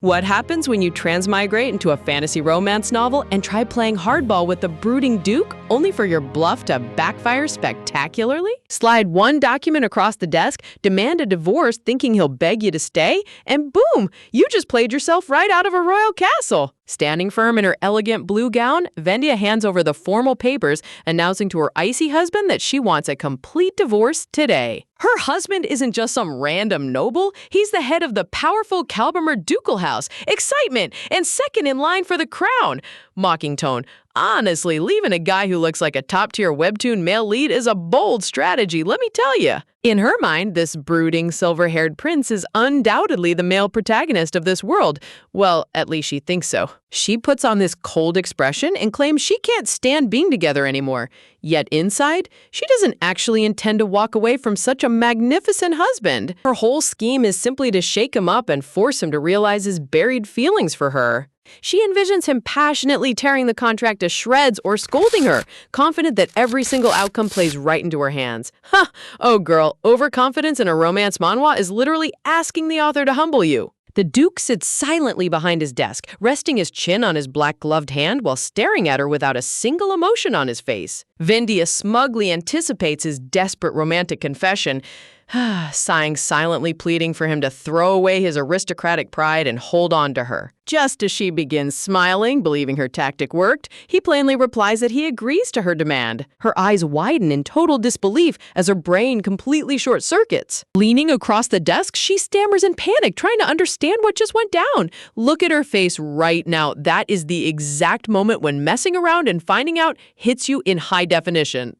What happens when you transmigrate into a fantasy romance novel and try playing hardball with the brooding Duke, only for your bluff to backfire spectacularly? Slide one document across the desk, demand a divorce thinking he'll beg you to stay, and boom, you just played yourself right out of a royal castle. Standing firm in her elegant blue gown, Vendia hands over the formal papers, announcing to her icy husband that she wants a complete divorce today. Her husband isn't just some random noble, he's the head of the powerful Calbermer ducal house. Excitement! And second in line for the crown. Mocking tone. Honestly, leaving a guy who looks like a top-tier webtoon male lead is a bold strategy, let me tell you. In her mind, this brooding, silver-haired prince is undoubtedly the male protagonist of this world. Well, at least she thinks so. She puts on this cold expression and claims she can't stand being together anymore. Yet inside, she doesn't actually intend to walk away from such a magnificent husband. Her whole scheme is simply to shake him up and force him to realize his buried feelings for her. She envisions him passionately tearing the contract to shreds or scolding her, confident that every single outcome plays right into her hands. Ha! Oh girl, overconfidence in a romance manhwa is literally asking the author to humble you. The Duke sits silently behind his desk, resting his chin on his black-gloved hand while staring at her without a single emotion on his face. Vendia smugly anticipates his desperate romantic confession, sighing silently pleading for him to throw away his aristocratic pride and hold on to her. Just as she begins smiling, believing her tactic worked, he plainly replies that he agrees to her demand. Her eyes widen in total disbelief as her brain completely short-circuits. Leaning across the desk, she stammers in panic, trying to understand what just went down. Look at her face right now. That is the exact moment when messing around and finding out hits you in high definition.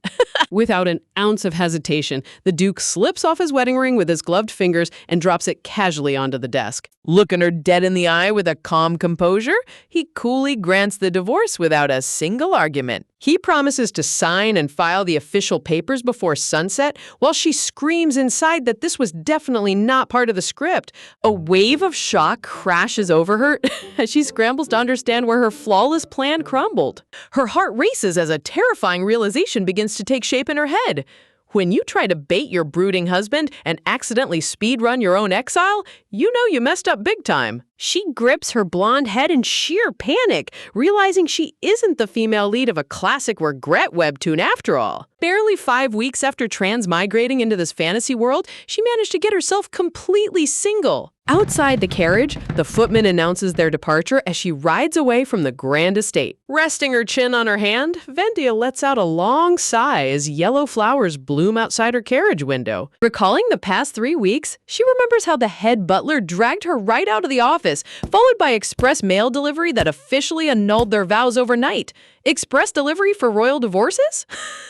Without an ounce of hesitation, the Duke slips off his wedding ring with his gloved fingers and drops it casually onto the desk. Looking her dead in the eye with a calm composure, he coolly grants the divorce without a single argument. He promises to sign and file the official papers before sunset, while she screams inside that this was definitely not part of the script. A wave of shock crashes over her as she scrambles to understand where her flawless plan crumbled. Her heart races as a terrifying realization begins to take shape in her head. When you try to bait your brooding husband and accidentally speedrun your own exile, you know you messed up big time. She grips her blonde head in sheer panic, realizing she isn't the female lead of a classic regret webtoon after all. Barely 5 weeks after transmigrating into this fantasy world, she managed to get herself completely single. Outside the carriage, the footman announces their departure as she rides away from the grand estate. Resting her chin on her hand, Vendia lets out a long sigh as yellow flowers bloom outside her carriage window. Recalling the past 3 weeks, she remembers how the head butler dragged her right out of the office, followed by express mail delivery that officially annulled their vows overnight. Express delivery for royal divorces?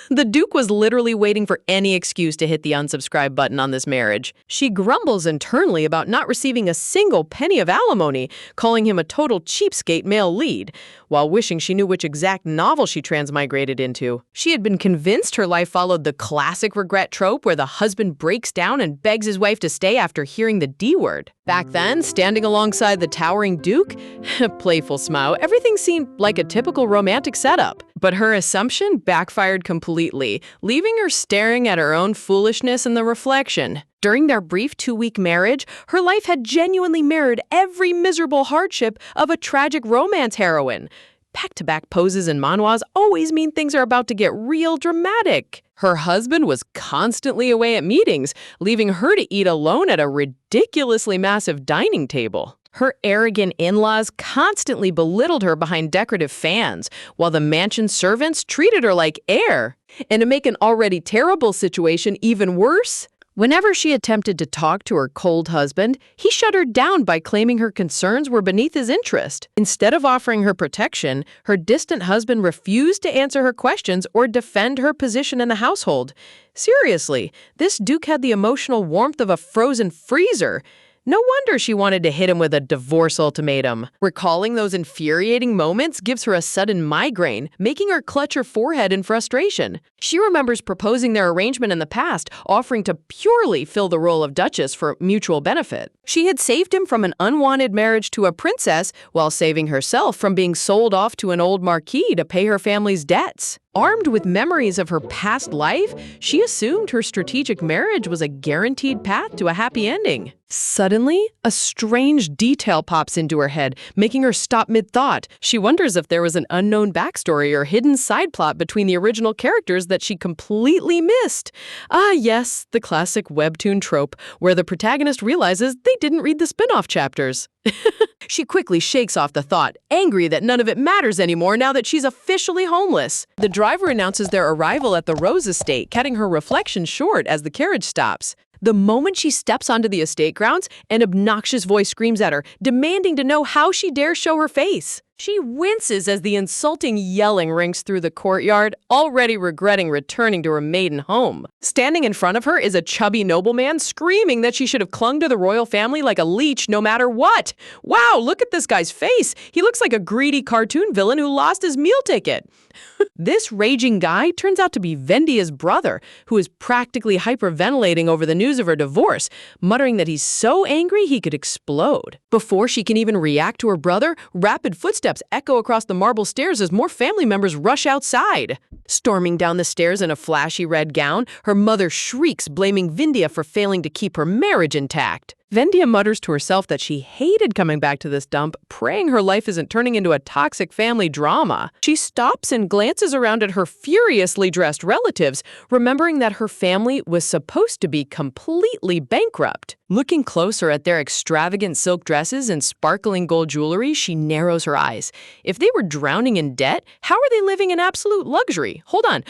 The Duke was literally waiting for any excuse to hit the unsubscribe button on this marriage. She grumbles internally about not receiving a single penny of alimony, calling him a total cheapskate male lead, while wishing she knew which exact novel she transmigrated into. She had been convinced her life followed the classic regret trope where the husband breaks down and begs his wife to stay after hearing the D word. Back then, standing alongside the towering Duke, playful smile, everything seemed like a typical romantic setup. But her assumption backfired completely, leaving her staring at her own foolishness in the reflection. During their brief 2-week marriage, her life had genuinely mirrored every miserable hardship of a tragic romance heroine. Back-to-back poses in manhwas always mean things are about to get real dramatic. Her husband was constantly away at meetings, leaving her to eat alone at a ridiculously massive dining table. Her arrogant in-laws constantly belittled her behind decorative fans, while the mansion servants treated her like air. And to make an already terrible situation even worse, whenever she attempted to talk to her cold husband, he shut her down by claiming her concerns were beneath his interest. Instead of offering her protection, her distant husband refused to answer her questions or defend her position in the household. Seriously, this Duke had the emotional warmth of a frozen freezer. No wonder she wanted to hit him with a divorce ultimatum. Recalling those infuriating moments gives her a sudden migraine, making her clutch her forehead in frustration. She remembers proposing their arrangement in the past, offering to purely fill the role of Duchess for mutual benefit. She had saved him from an unwanted marriage to a princess, while saving herself from being sold off to an old marquis to pay her family's debts. Armed with memories of her past life, she assumed her strategic marriage was a guaranteed path to a happy ending. Suddenly, a strange detail pops into her head, making her stop mid-thought. She wonders if there was an unknown backstory or hidden side plot between the original characters that she completely missed. Ah, yes, the classic webtoon trope, where the protagonist realizes they didn't read the spin-off chapters. She quickly shakes off the thought, angry that none of it matters anymore now that she's officially homeless. The driver announces their arrival at the Rose estate, cutting her reflection short as the carriage stops. The moment she steps onto the estate grounds, an obnoxious voice screams at her, demanding to know how she dares show her face. She winces as the insulting yelling rings through the courtyard, already regretting returning to her maiden home. Standing in front of her is a chubby nobleman screaming that she should have clung to the royal family like a leech no matter what. Wow, look at this guy's face. He looks like a greedy cartoon villain who lost his meal ticket. This raging guy turns out to be Vendia's brother, who is practically hyperventilating over the news of her divorce, muttering that he's so angry he could explode. Before she can even react to her brother, rapid footsteps echo across the marble stairs as more family members rush outside. Storming down the stairs in a flashy red gown, her mother shrieks, blaming Vendia for failing to keep her marriage intact. Vendia mutters to herself that she hated coming back to this dump, praying her life isn't turning into a toxic family drama. She stops and glances around at her furiously dressed relatives, remembering that her family was supposed to be completely bankrupt. Looking closer at their extravagant silk dresses and sparkling gold jewelry, she narrows her eyes. If they were drowning in debt, how are they living in absolute luxury? Hold on.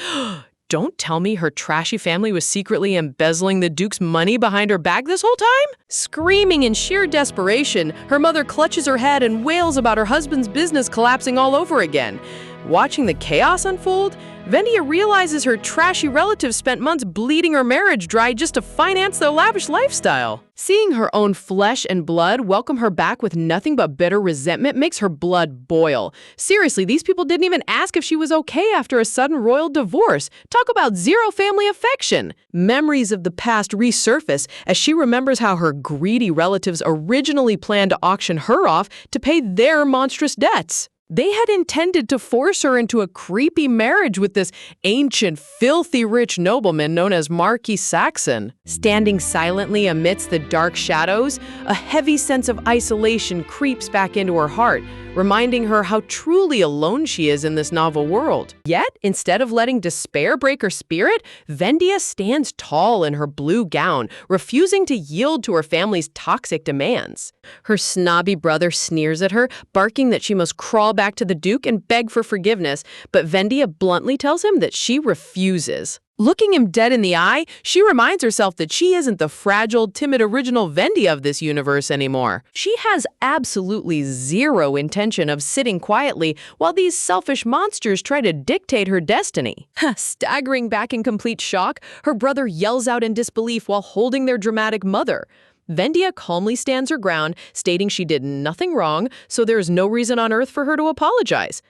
Don't tell me her trashy family was secretly embezzling the Duke's money behind her back this whole time? Screaming in sheer desperation, her mother clutches her head and wails about her husband's business collapsing all over again. Watching the chaos unfold, Vendia realizes her trashy relatives spent months bleeding her marriage dry just to finance their lavish lifestyle. Seeing her own flesh and blood welcome her back with nothing but bitter resentment makes her blood boil. Seriously, these people didn't even ask if she was okay after a sudden royal divorce. Talk about zero family affection. Memories of the past resurface as she remembers how her greedy relatives originally planned to auction her off to pay their monstrous debts. They had intended to force her into a creepy marriage with this ancient, filthy rich nobleman known as Marquis Saxon. Standing silently amidst the dark shadows, a heavy sense of isolation creeps back into her heart, reminding her how truly alone she is in this novel world. Yet, instead of letting despair break her spirit, Vendia stands tall in her blue gown, refusing to yield to her family's toxic demands. Her snobby brother sneers at her, barking that she must crawl back to the Duke and beg for forgiveness, but Vendia bluntly tells him that she refuses. Looking him dead in the eye, she reminds herself that she isn't the fragile, timid original Vendia of this universe anymore. She has absolutely zero intention of sitting quietly while these selfish monsters try to dictate her destiny. Staggering back in complete shock, her brother yells out in disbelief while holding their dramatic mother. Vendia calmly stands her ground, stating she did nothing wrong, so there is no reason on earth for her to apologize.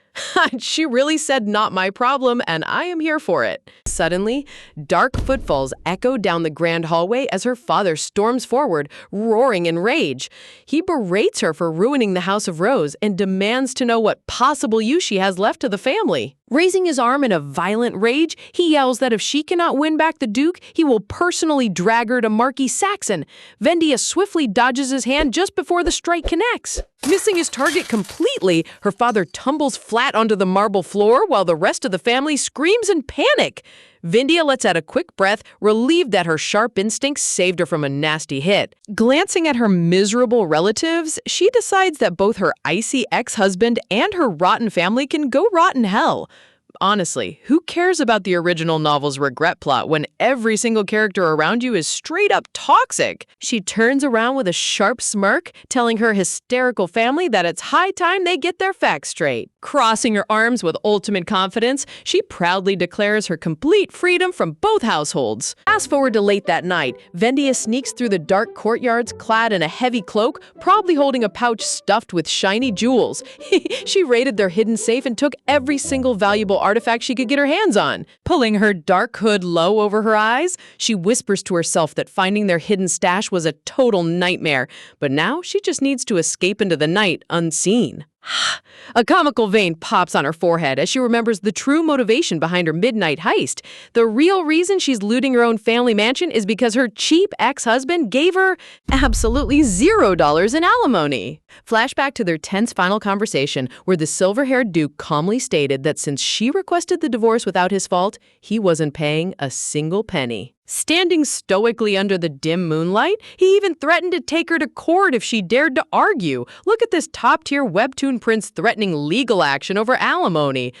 She really said, "Not my problem, and I am here for it." Suddenly, dark footfalls echo down the grand hallway as her father storms forward, roaring in rage. He berates her for ruining the House of Rose and demands to know what possible use she has left to the family. Raising his arm in a violent rage, he yells that if she cannot win back the Duke, he will personally drag her to Marquis Saxon. Vendia swiftly dodges his hand just before the strike connects. Missing his target completely, her father tumbles flat onto the marble floor while the rest of the family screams in panic. Vendia lets out a quick breath, relieved that her sharp instincts saved her from a nasty hit. Glancing at her miserable relatives, she decides that both her icy ex-husband and her rotten family can go rot in hell. Honestly, who cares about the original novel's regret plot when every single character around you is straight up toxic? She turns around with a sharp smirk, telling her hysterical family that it's high time they get their facts straight. Crossing her arms with ultimate confidence, she proudly declares her complete freedom from both households. Fast forward to late that night, Vendia sneaks through the dark courtyards clad in a heavy cloak, probably holding a pouch stuffed with shiny jewels. She raided their hidden safe and took every single valuable artifact she could get her hands on. Pulling her dark hood low over her eyes, she whispers to herself that finding their hidden stash was a total nightmare, but now she just needs to escape into the night unseen. A comical vein pops on her forehead as she remembers the true motivation behind her midnight heist. The real reason she's looting her own family mansion is because her cheap ex-husband gave her absolutely $0 in alimony. Flashback to their tense final conversation, where the silver-haired Duke calmly stated that since she requested the divorce without his fault, he wasn't paying a single penny. Standing stoically under the dim moonlight, he even threatened to take her to court if she dared to argue. Look at this top-tier webtoon prince threatening legal action over alimony.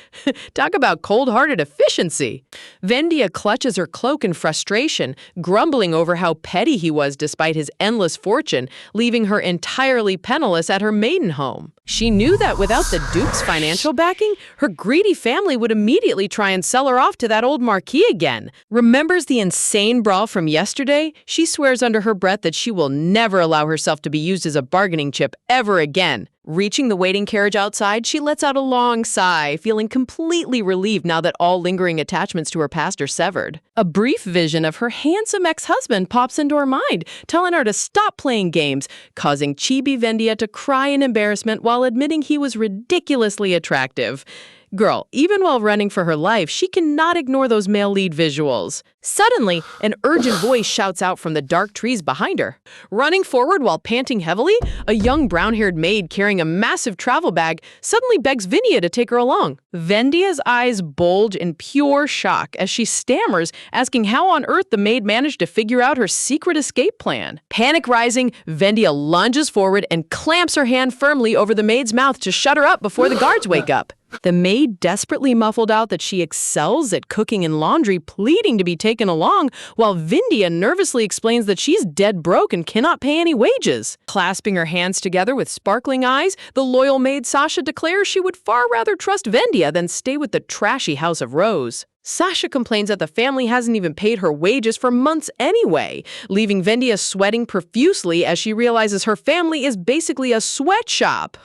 Talk about cold-hearted efficiency. Vendia clutches her cloak in frustration, grumbling over how petty he was despite his endless fortune, leaving her entirely penniless at her maiden home. She knew that without the Duke's financial backing, her greedy family would immediately try and sell her off to that old marquis again. Remembers the insane brawl from yesterday? She swears under her breath that she will never allow herself to be used as a bargaining chip ever again. Reaching the waiting carriage outside, she lets out a long sigh, feeling completely relieved now that all lingering attachments to her past are severed. A brief vision of her handsome ex-husband pops into her mind, telling her to stop playing games, causing chibi Vendia to cry in embarrassment while admitting he was ridiculously attractive. Girl, even while running for her life, she cannot ignore those male lead visuals. Suddenly, an urgent voice shouts out from the dark trees behind her. Running forward while panting heavily, a young brown-haired maid carrying a massive travel bag suddenly begs Vendia to take her along. Vendia's eyes bulge in pure shock as she stammers, asking how on earth the maid managed to figure out her secret escape plan. Panic rising, Vendia lunges forward and clamps her hand firmly over the maid's mouth to shut her up before the guards wake up. The maid desperately muffled out that she excels at cooking and laundry, pleading to be taken along, while Vendia nervously explains that she's dead broke and cannot pay any wages. Clasping her hands together with sparkling eyes, the loyal maid Sasha declares she would far rather trust Vendia than stay with the trashy House of Rose. Sasha complains that the family hasn't even paid her wages for months anyway, leaving Vendia sweating profusely as she realizes her family is basically a sweatshop.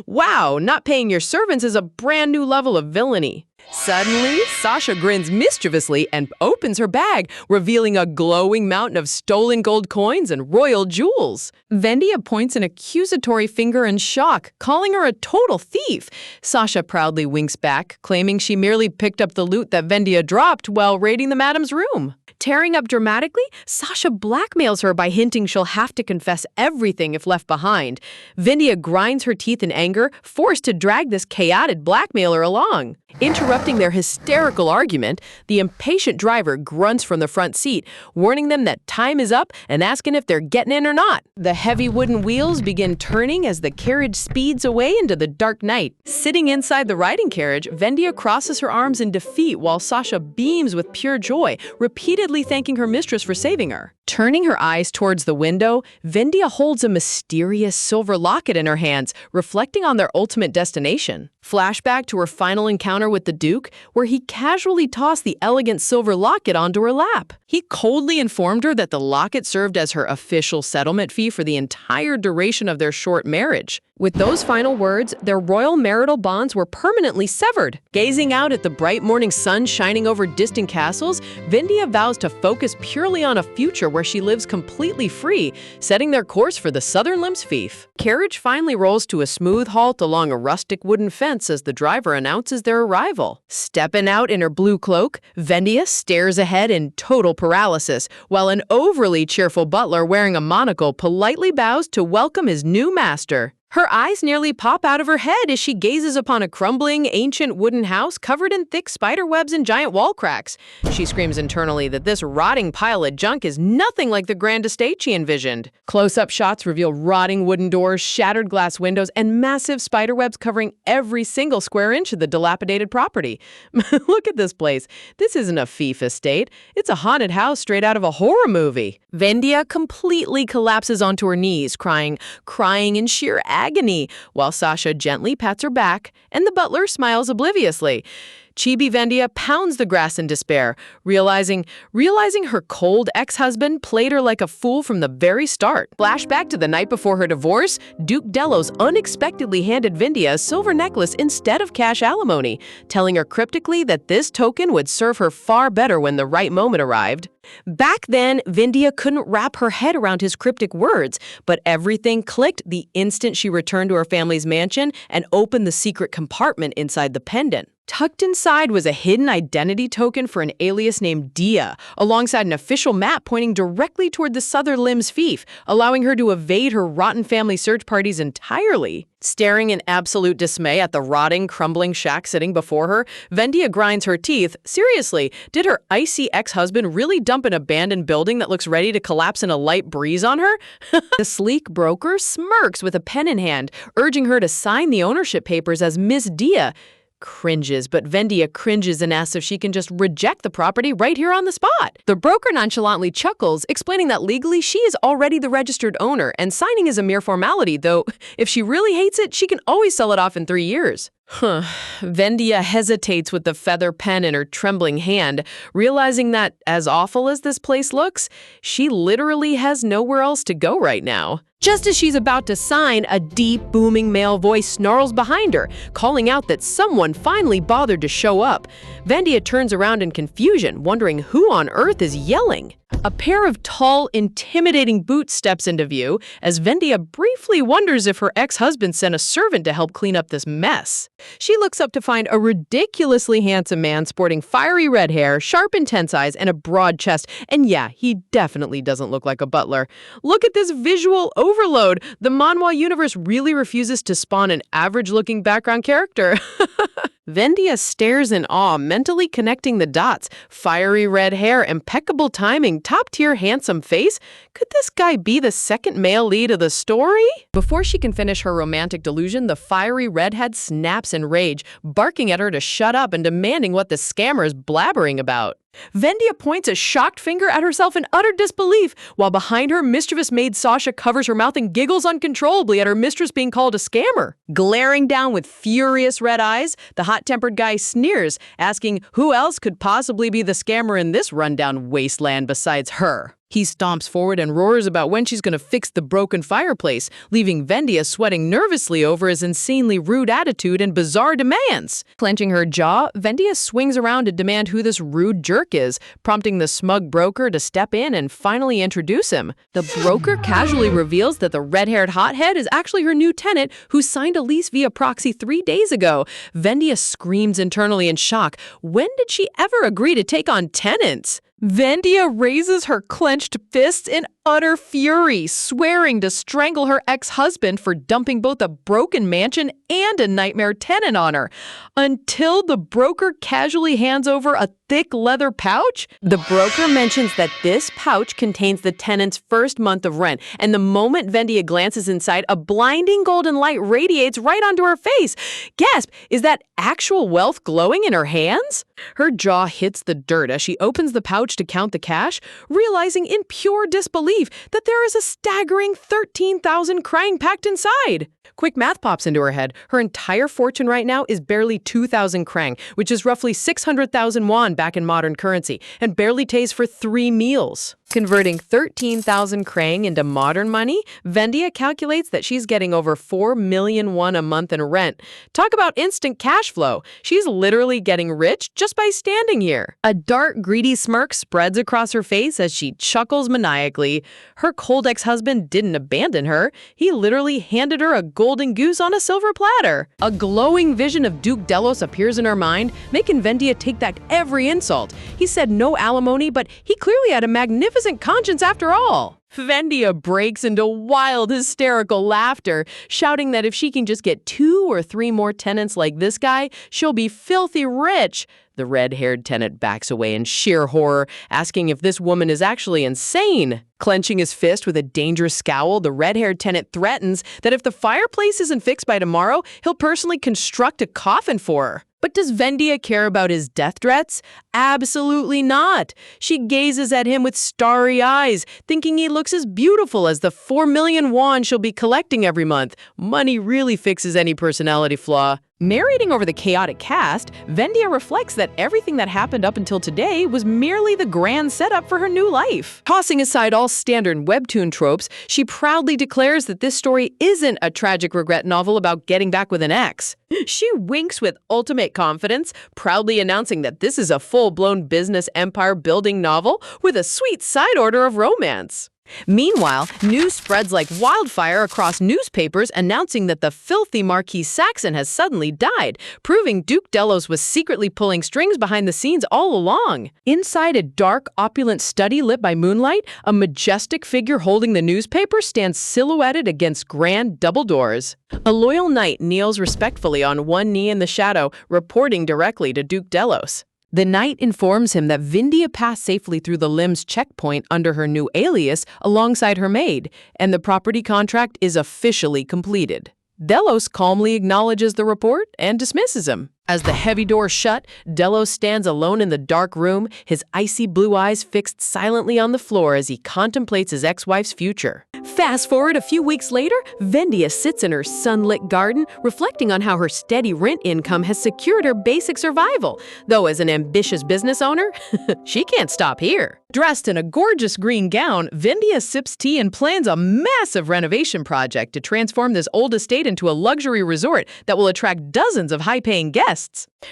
Wow, not paying your servants is a brand new level of villainy. Suddenly, Sasha grins mischievously and opens her bag, revealing a glowing mountain of stolen gold coins and royal jewels. Vendia points an accusatory finger in shock, calling her a total thief. Sasha proudly winks back, claiming she merely picked up the loot that Vendia dropped while raiding the madam's room. Tearing up dramatically, Sasha blackmails her by hinting she'll have to confess everything if left behind. Vendia grinds her teeth in anger, forced to drag this chaotic blackmailer along. Interrupting their hysterical argument, the impatient driver grunts from the front seat, warning them that time is up and asking if they're getting in or not. The heavy wooden wheels begin turning as the carriage speeds away into the dark night. Sitting inside the riding carriage, Vendia crosses her arms in defeat while Sasha beams with pure joy, repeatedly thanking her mistress for saving her. Turning her eyes towards the window, Vendia holds a mysterious silver locket in her hands, reflecting on their ultimate destination. Flashback to her final encounter with the Duke, where he casually tossed the elegant silver locket onto her lap. He coldly informed her that the locket served as her official settlement fee for the entire duration of their short marriage. With those final words, their royal marital bonds were permanently severed. Gazing out at the bright morning sun shining over distant castles, Vendia vows to focus purely on a future where she lives completely free, setting their course for the Southern Limbs fief. Carriage finally rolls to a smooth halt along a rustic wooden fence as the driver announces their arrival. Stepping out in her blue cloak, Vendia stares ahead in total paralysis, while an overly cheerful butler wearing a monocle politely bows to welcome his new master. Her eyes nearly pop out of her head as she gazes upon a crumbling, ancient wooden house covered in thick spider webs and giant wall cracks. She screams internally that this rotting pile of junk is nothing like the grand estate she envisioned. Close-up shots reveal rotting wooden doors, shattered glass windows, and massive spider webs covering every single square inch of the dilapidated property. Look at this place. This isn't a fief estate. It's a haunted house straight out of a horror movie. Vendia completely collapses onto her knees, crying in sheer agony, while Sasha gently pats her back, and the butler smiles obliviously. Chibi Vendia pounds the grass in despair, realizing her cold ex-husband played her like a fool from the very start. Flashback to the night before her divorce, Duke Delos unexpectedly handed Vendia a silver necklace instead of cash alimony, telling her cryptically that this token would serve her far better when the right moment arrived. Back then, Vendia couldn't wrap her head around his cryptic words, but everything clicked the instant she returned to her family's mansion and opened the secret compartment inside the pendant. Tucked inside was a hidden identity token for an alias named Dia, alongside an official map pointing directly toward the southern limb's fief, allowing her to evade her rotten family search parties entirely. Staring in absolute dismay at the rotting, crumbling shack sitting before her, Vendia grinds her teeth. Seriously, did her icy ex-husband really dump an abandoned building that looks ready to collapse in a light breeze on her? The sleek broker smirks with a pen in hand, urging her to sign the ownership papers as Miss Dia. Cringes, but Vendia cringes and asks if she can just reject the property right here on the spot. The broker nonchalantly chuckles, explaining that legally she is already the registered owner and signing is a mere formality, though if she really hates it, she can always sell it off in 3 years. Vendia hesitates with the feather pen in her trembling hand, realizing that, as awful as this place looks, she literally has nowhere else to go right now. Just as she's about to sign, a deep, booming male voice snarls behind her, calling out that someone finally bothered to show up. Vendia turns around in confusion, wondering who on earth is yelling. A pair of tall, intimidating boots steps into view as Vendia briefly wonders if her ex-husband sent a servant to help clean up this mess. She looks up to find a ridiculously handsome man sporting fiery red hair, sharp intense eyes, and a broad chest. And yeah, he definitely doesn't look like a butler. Look at this visual overload. The manhwa universe really refuses to spawn an average-looking background character. Vendia stares in awe, mentally connecting the dots. Fiery red hair, impeccable timing, top-tier handsome face. Could this guy be the second male lead of the story? Before she can finish her romantic delusion, the fiery redhead snaps in rage, barking at her to shut up and demanding what the scammer is blabbering about. Vendia points a shocked finger at herself in utter disbelief, while behind her, mischievous maid Sasha covers her mouth and giggles uncontrollably at her mistress being called a scammer. Glaring down with furious red eyes, the hot-tempered guy sneers, asking who else could possibly be the scammer in this rundown wasteland besides her. He stomps forward and roars about when she's going to fix the broken fireplace, leaving Vendia sweating nervously over his insanely rude attitude and bizarre demands. Clenching her jaw, Vendia swings around to demand who this rude jerk is, prompting the smug broker to step in and finally introduce him. The broker casually reveals that the red-haired hothead is actually her new tenant who signed a lease via proxy 3 days ago. Vendia screams internally in shock. When did she ever agree to take on tenants? Vendia raises her clenched fists in utter fury, swearing to strangle her ex-husband for dumping both a broken mansion and a nightmare tenant on her, until the broker casually hands over a thick leather pouch. The broker mentions that this pouch contains the tenant's first month of rent, and the moment Vendia glances inside, a blinding golden light radiates right onto her face. Gasp! Is that actual wealth glowing in her hands? Her jaw hits the dirt as she opens the pouch to count the cash, realizing in pure disbelief that there is a staggering 13,000 krang packed inside. Quick math pops into her head. Her entire fortune right now is barely 2,000 krang, which is roughly 600,000 won back in modern currency, and barely pays for 3 meals. Converting 13,000 krang into modern money, Vendia calculates that she's getting over 4 million won a month in rent. Talk about instant cash flow. She's literally getting rich just by standing here. A dark, greedy smirk spreads across her face as she chuckles maniacally. Her cold ex-husband didn't abandon her. He literally handed her a golden goose on a silver platter. A glowing vision of Duke Delos appears in her mind, making Vendia take back every insult. He said no alimony, but he clearly had a magnificent conscience after all. Vendia breaks into wild, hysterical laughter, shouting that if she can just get 2 or 3 more tenants like this guy, she'll be filthy rich. The red-haired tenant backs away in sheer horror, asking if this woman is actually insane. Clenching his fist with a dangerous scowl, the red-haired tenant threatens that if the fireplace isn't fixed by tomorrow, he'll personally construct a coffin for her. But does Vendia care about his death threats? Absolutely not. She gazes at him with starry eyes, thinking he looks as beautiful as the 4 million won she'll be collecting every month. Money really fixes any personality flaw. Narrating over the chaotic cast, Vendia reflects that everything that happened up until today was merely the grand setup for her new life. Tossing aside all standard webtoon tropes, she proudly declares that this story isn't a tragic regret novel about getting back with an ex. She winks with ultimate confidence, proudly announcing that this is a full-blown business empire-building novel with a sweet side order of romance. Meanwhile, news spreads like wildfire across newspapers announcing that the filthy Marquis Saxon has suddenly died, proving Duke Delos was secretly pulling strings behind the scenes all along. Inside a dark, opulent study lit by moonlight, a majestic figure holding the newspaper stands silhouetted against grand double doors. A loyal knight kneels respectfully on one knee in the shadow, reporting directly to Duke Delos. The knight informs him that Vendia passed safely through the limbs checkpoint under her new alias alongside her maid, and the property contract is officially completed. Delos calmly acknowledges the report and dismisses him. As the heavy door shut, Delos stands alone in the dark room, his icy blue eyes fixed silently on the floor as he contemplates his ex-wife's future. Fast forward a few weeks later, Vendia sits in her sunlit garden, reflecting on how her steady rent income has secured her basic survival. Though as an ambitious business owner, she can't stop here. Dressed in a gorgeous green gown, Vendia sips tea and plans a massive renovation project to transform this old estate into a luxury resort that will attract dozens of high-paying guests.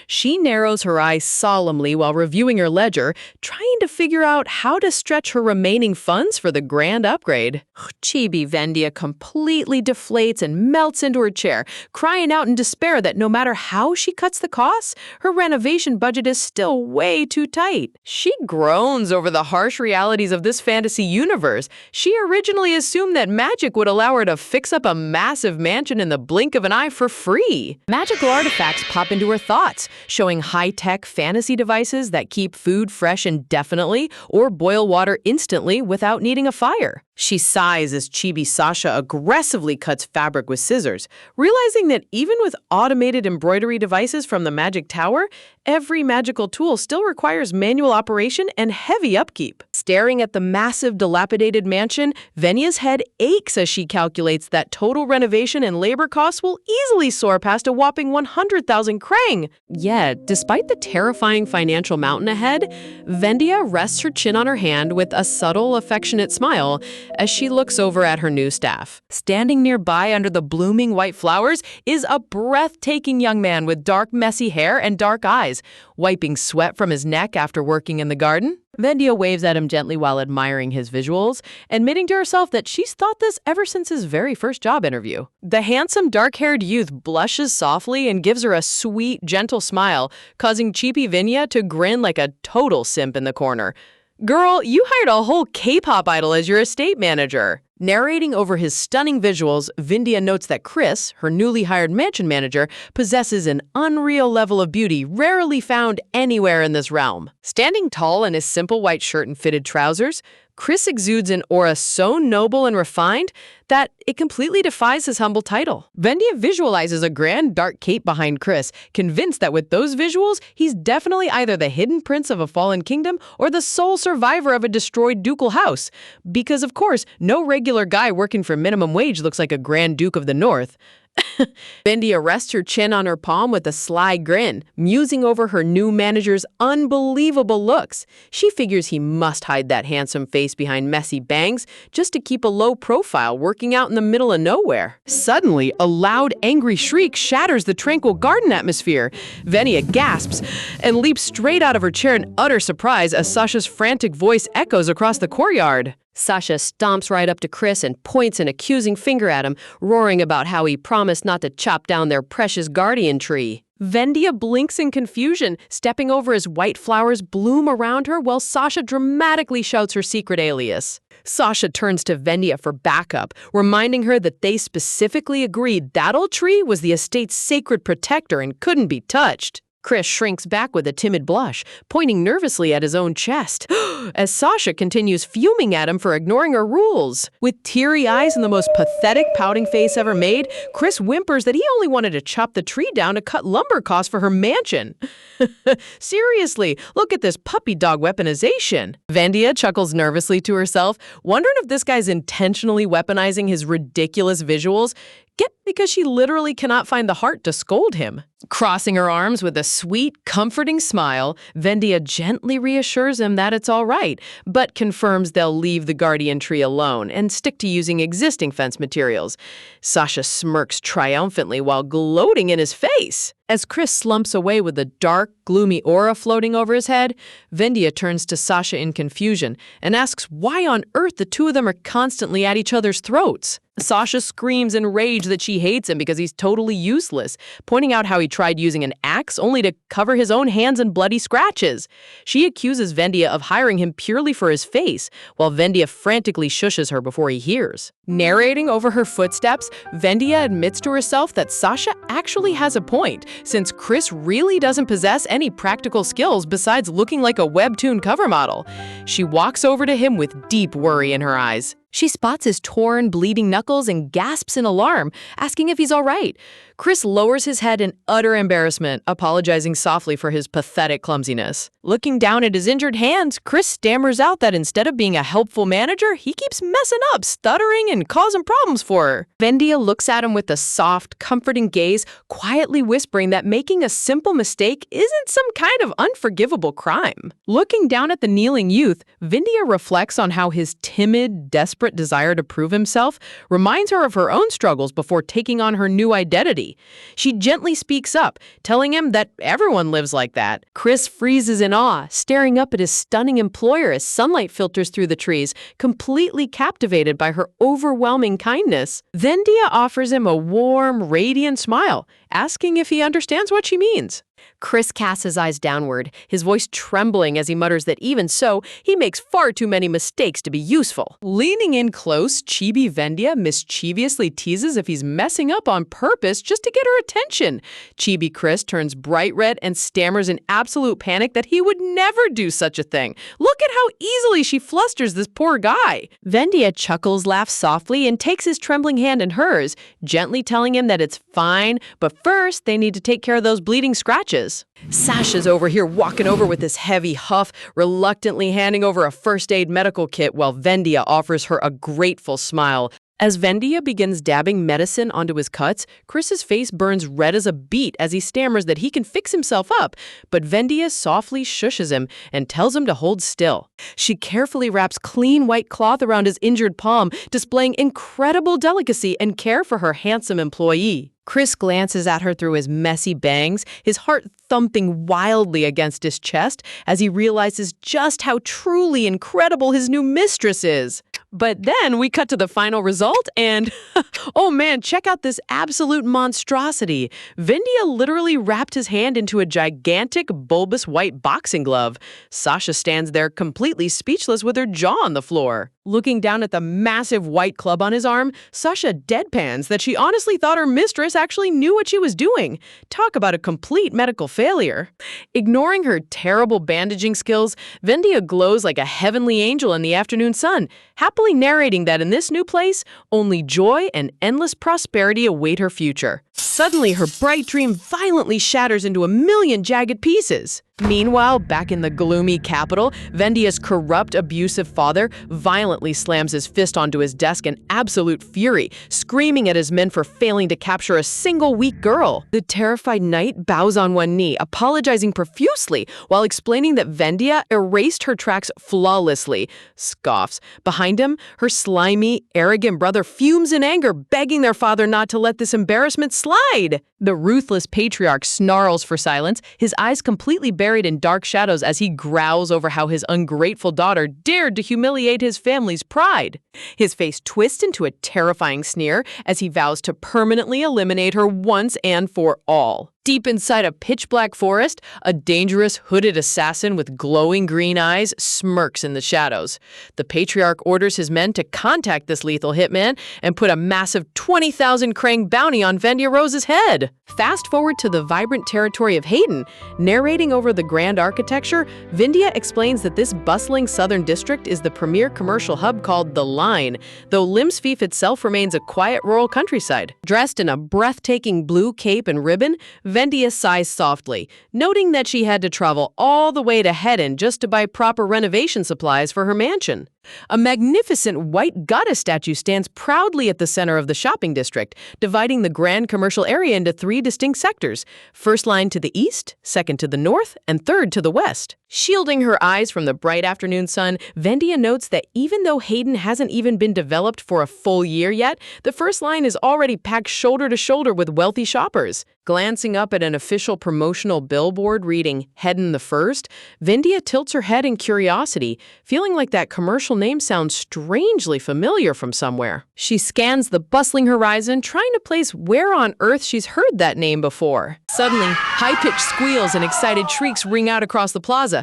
She narrows her eyes solemnly while reviewing her ledger, trying to figure out how to stretch her remaining funds for the grand upgrade. Chibi Vendia completely deflates and melts into her chair, crying out in despair that no matter how she cuts the costs, her renovation budget is still way too tight. She groans over the harsh realities of this fantasy universe. She originally assumed that magic would allow her to fix up a massive mansion in the blink of an eye for free. Magical artifacts pop into her thoughts, showing high-tech fantasy devices that keep food fresh indefinitely or boil water instantly without needing a fire. She sighs as Chibi Sasha aggressively cuts fabric with scissors, realizing that even with automated embroidery devices from the Magic Tower, every magical tool still requires manual operation and heavy upkeep. Staring at the massive, dilapidated mansion, Venya's head aches as she calculates that total renovation and labor costs will easily soar past a whopping 100,000 krang. Yet, despite the terrifying financial mountain ahead, Vendia rests her chin on her hand with a subtle, affectionate smile as she looks over at her new staff. Standing nearby under the blooming white flowers is a breathtaking young man with dark, messy hair and dark eyes, wiping sweat from his neck after working in the garden. Vendia waves at him gently while admiring his visuals, admitting to herself that she's thought this ever since his very first job interview. The handsome, dark-haired youth blushes softly and gives her a sweet, gentle smile, causing Chibi Vendia to grin like a total simp in the corner. Girl, you hired a whole K-pop idol as your estate manager. Narrating over his stunning visuals, Vendia notes that Chris, her newly hired mansion manager, possesses an unreal level of beauty rarely found anywhere in this realm. Standing tall in his simple white shirt and fitted trousers, Chris exudes an aura so noble and refined that it completely defies his humble title. Vendia visualizes a grand dark cape behind Chris, convinced that with those visuals, he's definitely either the hidden prince of a fallen kingdom or the sole survivor of a destroyed ducal house. Because, of course, no regular guy working for minimum wage looks like a Grand Duke of the North. Vendia rests her chin on her palm with a sly grin, musing over her new manager's unbelievable looks. She figures he must hide that handsome face behind messy bangs just to keep a low profile working out in the middle of nowhere. Suddenly, a loud, angry shriek shatters the tranquil garden atmosphere. Vendia gasps and leaps straight out of her chair in utter surprise as Sasha's frantic voice echoes across the courtyard. Sasha stomps right up to Chris and points an accusing finger at him, roaring about how he promised not to chop down their precious guardian tree. Vendia blinks in confusion, stepping over as white flowers bloom around her while Sasha dramatically shouts her secret alias. Sasha turns to Vendia for backup, reminding her that they specifically agreed that old tree was the estate's sacred protector and couldn't be touched. Chris shrinks back with a timid blush, pointing nervously at his own chest, as Sasha continues fuming at him for ignoring her rules. With teary eyes and the most pathetic pouting face ever made, Chris whimpers that he only wanted to chop the tree down to cut lumber costs for her mansion. Seriously, look at this puppy dog weaponization. Vendia chuckles nervously to herself, wondering if this guy's intentionally weaponizing his ridiculous visuals, because she literally cannot find the heart to scold him. Crossing her arms with a sweet, comforting smile, Vendia gently reassures him that it's all right, but confirms they'll leave the guardian tree alone and stick to using existing fence materials. Sasha smirks triumphantly while gloating in his face. As Chris slumps away with a dark, gloomy aura floating over his head, Vendia turns to Sasha in confusion and asks why on earth the two of them are constantly at each other's throats. Sasha screams in rage that she hates him because he's totally useless, pointing out how he tried using an axe only to cover his own hands in bloody scratches. She accuses Vendia of hiring him purely for his face, while Vendia frantically shushes her before he hears. Narrating over her footsteps, Vendia admits to herself that Sasha actually has a point, since Chris really doesn't possess any practical skills besides looking like a webtoon cover model. She walks over to him with deep worry in her eyes. She spots his torn, bleeding knuckles and gasps in alarm, asking if he's all right. Chris lowers his head in utter embarrassment, apologizing softly for his pathetic clumsiness. Looking down at his injured hands, Chris stammers out that instead of being a helpful manager, he keeps messing up, stuttering, and causing problems for her. Vendia looks at him with a soft, comforting gaze, quietly whispering that making a simple mistake isn't some kind of unforgivable crime. Looking down at the kneeling youth, Vendia reflects on how his timid, desperate desire to prove himself reminds her of her own struggles before taking on her new identity. She gently speaks up, telling him that everyone lives like that. Chris freezes in awe, staring up at his stunning employer as sunlight filters through the trees, completely captivated by her overwhelming kindness. Vendia offers him a warm, radiant smile, asking if he understands what she means. Chris casts his eyes downward, his voice trembling as he mutters that even so, he makes far too many mistakes to be useful. Leaning in close, Chibi Vendia mischievously teases if he's messing up on purpose just to get her attention. Chibi Chris turns bright red and stammers in absolute panic that he would never do such a thing. Look at how easily she flusters this poor guy. Vendia chuckles, laughs softly, and takes his trembling hand in hers, gently telling him that it's fine, but first they need to take care of those bleeding scratches. Sasha's over here walking over with this heavy huff, reluctantly handing over a first aid medical kit while Vendia offers her a grateful smile. As Vendia begins dabbing medicine onto his cuts, Chris's face burns red as a beet as he stammers that he can fix himself up, but Vendia softly shushes him and tells him to hold still. She carefully wraps clean white cloth around his injured palm, displaying incredible delicacy and care for her handsome employee. Chris glances at her through his messy bangs, his heart thumping wildly against his chest as he realizes just how truly incredible his new mistress is. But then we cut to the final result and, oh man, check out this absolute monstrosity. Vendia literally wrapped his hand into a gigantic, bulbous white boxing glove. Sasha stands there completely speechless with her jaw on the floor. Looking down at the massive white club on his arm, Sasha deadpans that she honestly thought her mistress actually knew what she was doing. Talk about a complete medical failure. Ignoring her terrible bandaging skills, Vendia glows like a heavenly angel in the afternoon sun, happily narrating that in this new place, only joy and endless prosperity await her future. Suddenly, her bright dream violently shatters into a million jagged pieces. Meanwhile, back in the gloomy capital, Vendia's corrupt, abusive father violently slams his fist onto his desk in absolute fury, screaming at his men for failing to capture a single weak girl. The terrified knight bows on one knee, apologizing profusely, while explaining that Vendia erased her tracks flawlessly. Scoffs. Behind him, her slimy, arrogant brother fumes in anger, begging their father not to let this embarrassment slide. The ruthless patriarch snarls for silence, his eyes completely buried in dark shadows as he growls over how his ungrateful daughter dared to humiliate his family's pride. His face twists into a terrifying sneer as he vows to permanently eliminate her once and for all. Deep inside a pitch-black forest, a dangerous, hooded assassin with glowing green eyes smirks in the shadows. The patriarch orders his men to contact this lethal hitman and put a massive 20,000 krang bounty on Vendia Rose's head. Fast forward to the vibrant territory of Hayden. Narrating over the grand architecture, Vendia explains that this bustling southern district is the premier commercial hub called The Line, though Limsfief itself remains a quiet rural countryside. Dressed in a breathtaking blue cape and ribbon, Vendia sighs softly, noting that she had to travel all the way to Hedden just to buy proper renovation supplies for her mansion. A magnificent white goddess statue stands proudly at the center of the shopping district, dividing the grand commercial area into three distinct sectors: first line to the east, second to the north, and third to the west. Shielding her eyes from the bright afternoon sun, Vendia notes that even though Hayden hasn't even been developed for a full year yet, the first line is already packed shoulder to shoulder with wealthy shoppers. Glancing up at an official promotional billboard reading Hedden the First, Vendia tilts her head in curiosity, feeling like that commercial name sounds strangely familiar from somewhere. She scans the bustling horizon, trying to place where on earth she's heard that name before. Suddenly, high-pitched squeals and excited shrieks ring out across the plaza.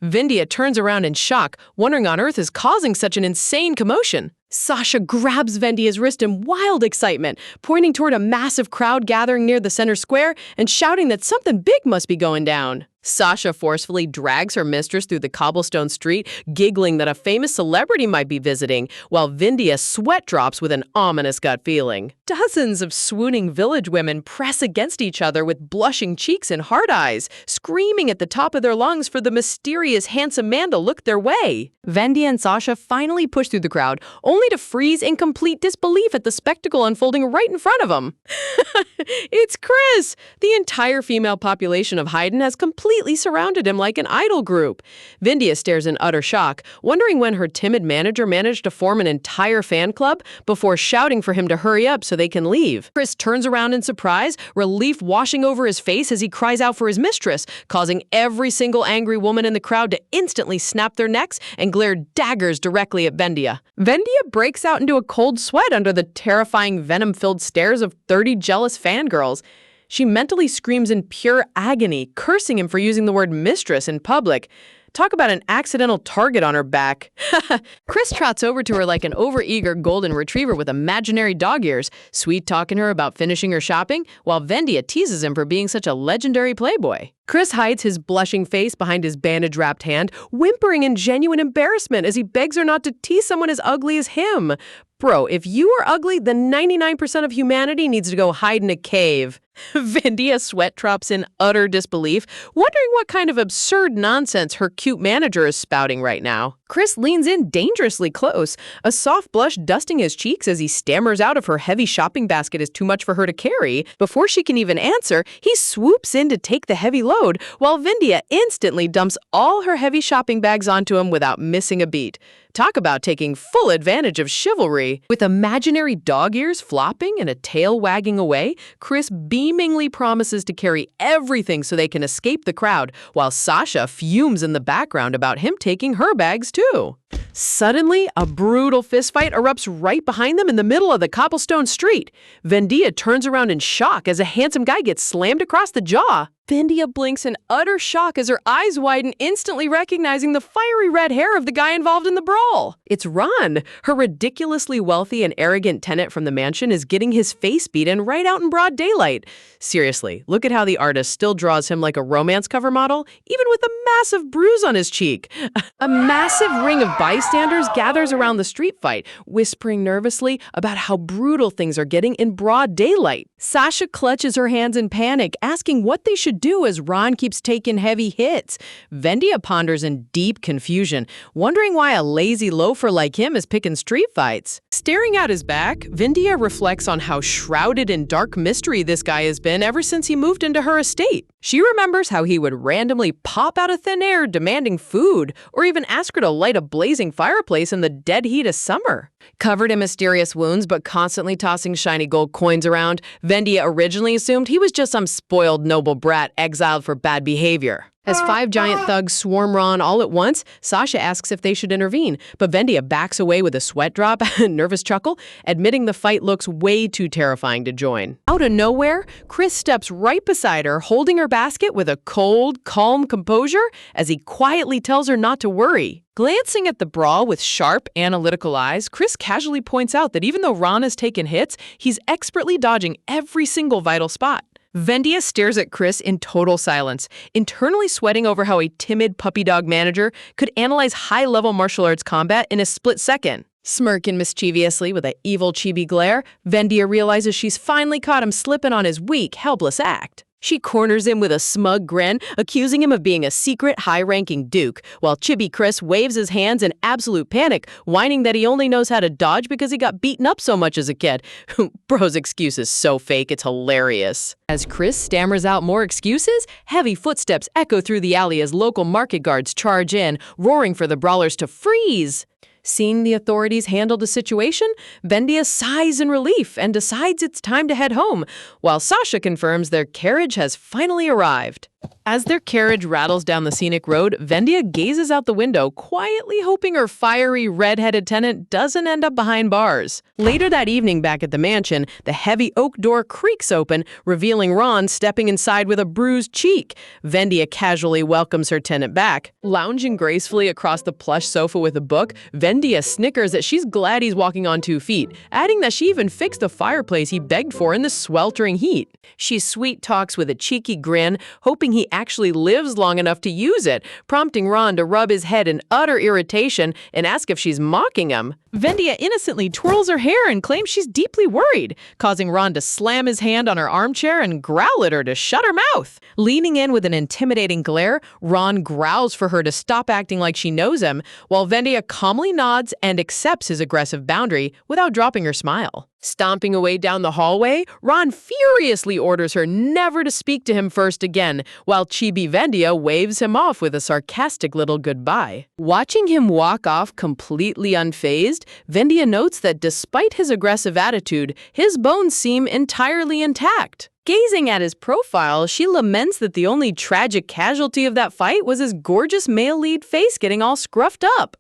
Vendia turns around in shock, wondering on earth is causing such an insane commotion. Sasha grabs Vendia's wrist in wild excitement, pointing toward a massive crowd gathering near the center square and shouting that something big must be going down. Sasha forcefully drags her mistress through the cobblestone street, giggling that a famous celebrity might be visiting, while Vendia sweat drops with an ominous gut feeling. Dozens of swooning village women press against each other with blushing cheeks and hard eyes, screaming at the top of their lungs for the mysterious handsome man to look their way. Vendia and Sasha finally push through the crowd, only to freeze in complete disbelief at the spectacle unfolding right in front of them. It's Chris! The entire female population of Hayden has completely surrounded him like an idol group. Vendia stares in utter shock, wondering when her timid manager managed to form an entire fan club before shouting for him to hurry up so they can leave. Chris turns around in surprise, relief washing over his face as he cries out for his mistress, causing every single angry woman in the crowd to instantly snap their necks and glare daggers directly at Vendia. Vendia breaks out into a cold sweat under the terrifying venom-filled stares of 30 jealous fangirls. She mentally screams in pure agony, cursing him for using the word mistress in public. Talk about an accidental target on her back. Chris trots over to her like an overeager golden retriever with imaginary dog ears, sweet-talking her about finishing her shopping, while Vendia teases him for being such a legendary playboy. Chris hides his blushing face behind his bandage-wrapped hand, whimpering in genuine embarrassment as he begs her not to tease someone as ugly as him. Bro, if you are ugly, then 99% of humanity needs to go hide in a cave. Vendia sweat drops in utter disbelief, wondering what kind of absurd nonsense her cute manager is spouting right now. Chris leans in dangerously close, a soft blush dusting his cheeks as he stammers out if her heavy shopping basket is too much for her to carry. Before she can even answer, he swoops in to take the heavy load, while Vendia instantly dumps all her heavy shopping bags onto him without missing a beat. Talk about taking full advantage of chivalry. With imaginary dog ears flopping and a tail wagging away, Chris beamingly promises to carry everything so they can escape the crowd, while Sasha fumes in the background about him taking her bags too. Suddenly, a brutal fistfight erupts right behind them in the middle of the cobblestone street. Vendia turns around in shock as a handsome guy gets slammed across the jaw. Vendia blinks in utter shock as her eyes widen, instantly recognizing the fiery red hair of the guy involved in the brawl. It's Ron. Her ridiculously wealthy and arrogant tenant from the mansion is getting his face beaten right out in broad daylight. Seriously, look at how the artist still draws him like a romance cover model, even with a massive bruise on his cheek. A massive ring of bystanders gathers around the street fight, whispering nervously about how brutal things are getting in broad daylight. Sasha clutches her hands in panic, asking what they should do as Ron keeps taking heavy hits. Vendia ponders in deep confusion, wondering why a lazy loafer like him is picking street fights. Staring at his back, Vendia reflects on how shrouded in dark mystery this guy has been ever since he moved into her estate. She remembers how he would randomly pop out of thin air demanding food, or even ask her to light a blazing fireplace in the dead heat of summer. Covered in mysterious wounds but constantly tossing shiny gold coins around, Vendia originally assumed he was just some spoiled noble brat exiled for bad behavior. As 5 giant thugs swarm Ron all at once, Sasha asks if they should intervene, but Vendia backs away with a sweat drop and nervous chuckle, admitting the fight looks way too terrifying to join. Out of nowhere, Chris steps right beside her, holding her basket with a cold, calm composure as he quietly tells her not to worry. Glancing at the brawl with sharp, analytical eyes, Chris casually points out that even though Ron has taken hits, he's expertly dodging every single vital spot. Vendia stares at Chris in total silence, internally sweating over how a timid puppy dog manager could analyze high-level martial arts combat in a split second. Smirking mischievously with an evil chibi glare, Vendia realizes she's finally caught him slipping on his weak, helpless act. She corners him with a smug grin, accusing him of being a secret high-ranking duke, while Chibi Chris waves his hands in absolute panic, whining that he only knows how to dodge because he got beaten up so much as a kid. Bro's excuse is so fake, it's hilarious. As Chris stammers out more excuses, heavy footsteps echo through the alley as local market guards charge in, roaring for the brawlers to freeze. Seeing the authorities handle the situation, Vendia sighs in relief and decides it's time to head home, while Sasha confirms their carriage has finally arrived. As their carriage rattles down the scenic road, Vendia gazes out the window, quietly hoping her fiery, red-headed tenant doesn't end up behind bars. Later that evening back at the mansion, the heavy oak door creaks open, revealing Ron stepping inside with a bruised cheek. Vendia casually welcomes her tenant back. Lounging gracefully across the plush sofa with a book, Vendia snickers that she's glad he's walking on 2 feet, adding that she even fixed the fireplace he begged for in the sweltering heat. She sweet talks with a cheeky grin, hoping he actually lives long enough to use it, prompting Ron to rub his head in utter irritation and ask if she's mocking him. Vendia innocently twirls her hair and claims she's deeply worried, causing Ron to slam his hand on her armchair and growl at her to shut her mouth. Leaning in with an intimidating glare, Ron growls for her to stop acting like she knows him, while Vendia calmly nods and accepts his aggressive boundary without dropping her smile. Stomping away down the hallway, Ron furiously orders her never to speak to him first again, while Chibi Vendia waves him off with a sarcastic little goodbye. Watching him walk off completely unfazed, Vendia notes that despite his aggressive attitude, his bones seem entirely intact. Gazing at his profile, she laments that the only tragic casualty of that fight was his gorgeous male lead face getting all scruffed up.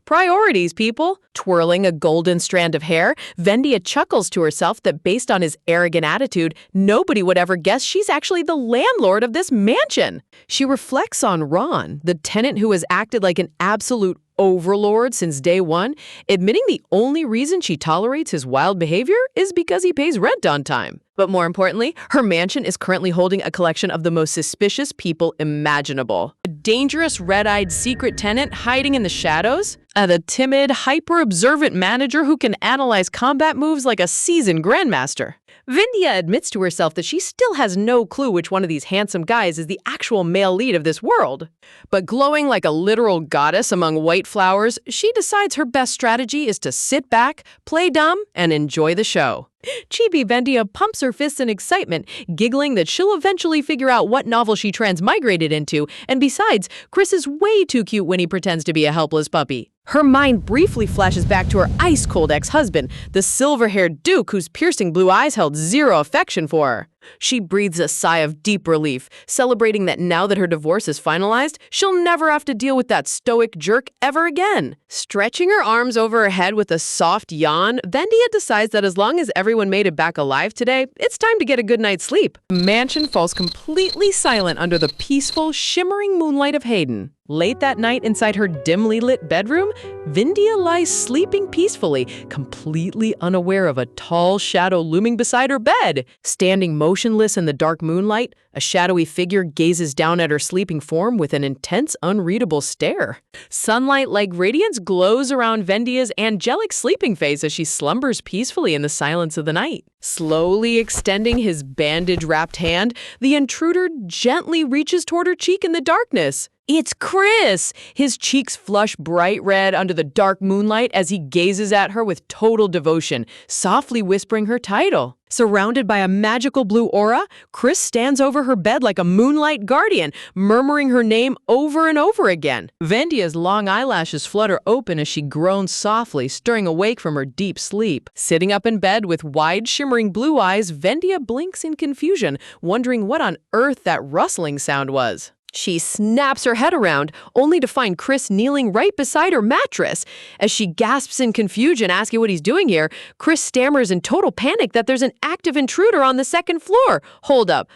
Priorities, people. Twirling a golden strand of hair, Vendia chuckles to herself that based on his arrogant attitude, nobody would ever guess she's actually the landlord of this mansion. She reflects on Ron, the tenant who has acted like an absolute overlord since day one, admitting the only reason she tolerates his wild behavior is because he pays rent on time. But more importantly, her mansion is currently holding a collection of the most suspicious people imaginable. A dangerous red-eyed secret tenant hiding in the shadows, the timid, hyper-observant manager who can analyze combat moves like a seasoned grandmaster. Vendia admits to herself that she still has no clue which one of these handsome guys is the actual male lead of this world. But glowing like a literal goddess among white flowers, she decides her best strategy is to sit back, play dumb, and enjoy the show. Chibi Vendia pumps her fists in excitement, giggling that she'll eventually figure out what novel she transmigrated into, and besides, Chris is way too cute when he pretends to be a helpless puppy. Her mind briefly flashes back to her ice-cold ex-husband, the silver-haired duke whose piercing blue eyes held zero affection for her. She breathes a sigh of deep relief, celebrating that now that her divorce is finalized, she'll never have to deal with that stoic jerk ever again. Stretching her arms over her head with a soft yawn, Vendia decides that as long as everyone made it back alive today, it's time to get a good night's sleep. The mansion falls completely silent under the peaceful, shimmering moonlight of Hayden. Late that night inside her dimly lit bedroom, Vendia lies sleeping peacefully, completely unaware of a tall shadow looming beside her bed. Standing motionless in the dark moonlight, a shadowy figure gazes down at her sleeping form with an intense, unreadable stare. Sunlight-like radiance glows around Vendia's angelic sleeping face as she slumbers peacefully in the silence of the night. Slowly extending his bandage-wrapped hand, the intruder gently reaches toward her cheek in the darkness. It's Chris! His cheeks flush bright red under the dark moonlight as he gazes at her with total devotion, softly whispering her title. Surrounded by a magical blue aura, Chris stands over her bed like a moonlight guardian, murmuring her name over and over again. Vendia's long eyelashes flutter open as she groans softly, stirring awake from her deep sleep. Sitting up in bed with wide, shimmering blue eyes, Vendia blinks in confusion, wondering what on earth that rustling sound was. She snaps her head around, only to find Chris kneeling right beside her mattress. As she gasps in confusion, asking what he's doing here, Chris stammers in total panic that there's an active intruder on the second floor. Hold up.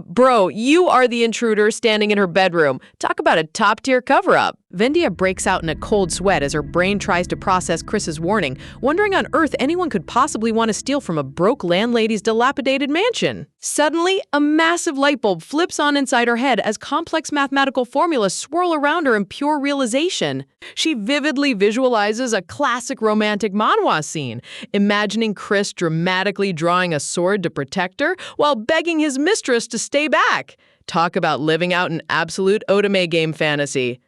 Bro, you are the intruder standing in her bedroom. Talk about a top-tier cover-up. Vendia breaks out in a cold sweat as her brain tries to process Chris's warning, wondering on earth anyone could possibly want to steal from a broke landlady's dilapidated mansion. Suddenly, a massive light bulb flips on inside her head as complex mathematical formulas swirl around her in pure realization. She vividly visualizes a classic romantic manhwa scene, imagining Chris dramatically drawing a sword to protect her while begging his mistress to stay back. Talk about living out an absolute otome game fantasy.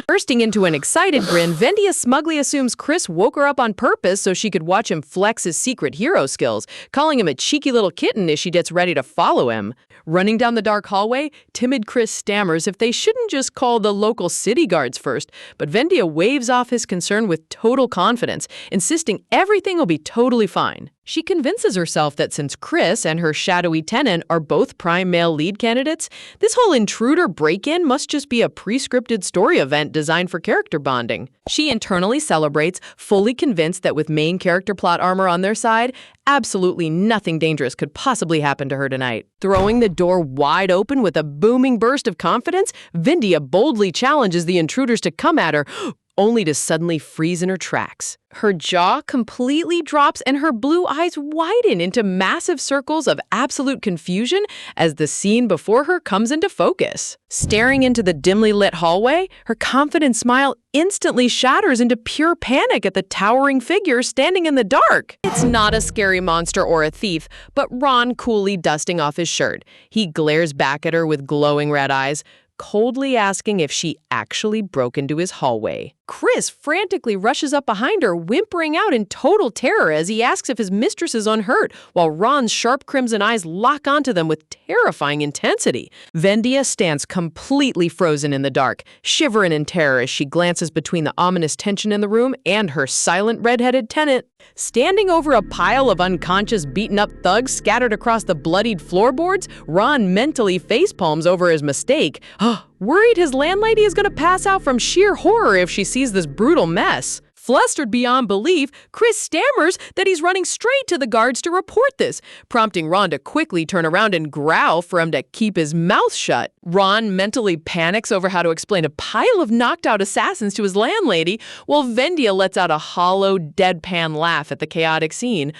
Bursting into an excited grin, Vendia smugly assumes Chris woke her up on purpose so she could watch him flex his secret hero skills, calling him a cheeky little kitten as she gets ready to follow him. Running down the dark hallway, timid Chris stammers if they shouldn't just call the local city guards first, but Vendia waves off his concern with total confidence, insisting everything will be totally fine. She convinces herself that since Chris and her shadowy tenant are both prime male lead candidates, this whole intruder break-in must just be a pre-scripted story event designed for character bonding. She internally celebrates, fully convinced that with main character plot armor on their side, absolutely nothing dangerous could possibly happen to her tonight. Throwing the door wide open with a booming burst of confidence, Vendia boldly challenges the intruders to come at her, only to suddenly freeze in her tracks. Her jaw completely drops and her blue eyes widen into massive circles of absolute confusion as the scene before her comes into focus. Staring into the dimly lit hallway, her confident smile instantly shatters into pure panic at the towering figure standing in the dark. It's not a scary monster or a thief, but Ron coolly dusting off his shirt. He glares back at her with glowing red eyes, coldly asking if she actually broke into his hallway. Chris frantically rushes up behind her, whimpering out in total terror as he asks if his mistress is unhurt, while Ron's sharp crimson eyes lock onto them with terrifying intensity. Vendia stands completely frozen in the dark, shivering in terror as she glances between the ominous tension in the room and her silent red-headed tenant. Standing over a pile of unconscious, beaten-up thugs scattered across the bloodied floorboards, Ron mentally facepalms over his mistake, worried his landlady is going to pass out from sheer horror if she sees this brutal mess. Flustered beyond belief, Chris stammers that he's running straight to the guards to report this, prompting Ron to quickly turn around and growl for him to keep his mouth shut. Ron mentally panics over how to explain a pile of knocked-out assassins to his landlady, while Vendia lets out a hollow, deadpan laugh at the chaotic scene.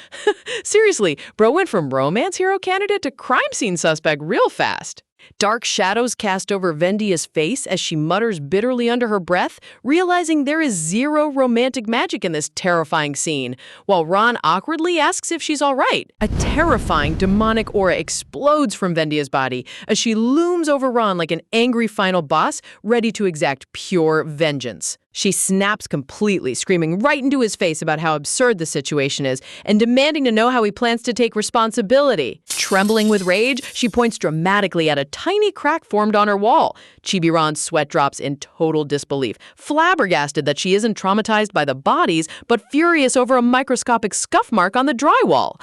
Seriously, bro went from romance hero candidate to crime scene suspect real fast. Dark shadows cast over Vendia's face as she mutters bitterly under her breath, realizing there is zero romantic magic in this terrifying scene, while Ron awkwardly asks if she's all right. A terrifying demonic aura explodes from Vendia's body as she looms over Ron like an angry final boss, ready to exact pure vengeance. She snaps completely, screaming right into his face about how absurd the situation is and demanding to know how he plans to take responsibility. Trembling with rage, she points dramatically at a tiny crack formed on her wall. Chibi-Ron's sweat drops in total disbelief, flabbergasted that she isn't traumatized by the bodies, but furious over a microscopic scuff mark on the drywall.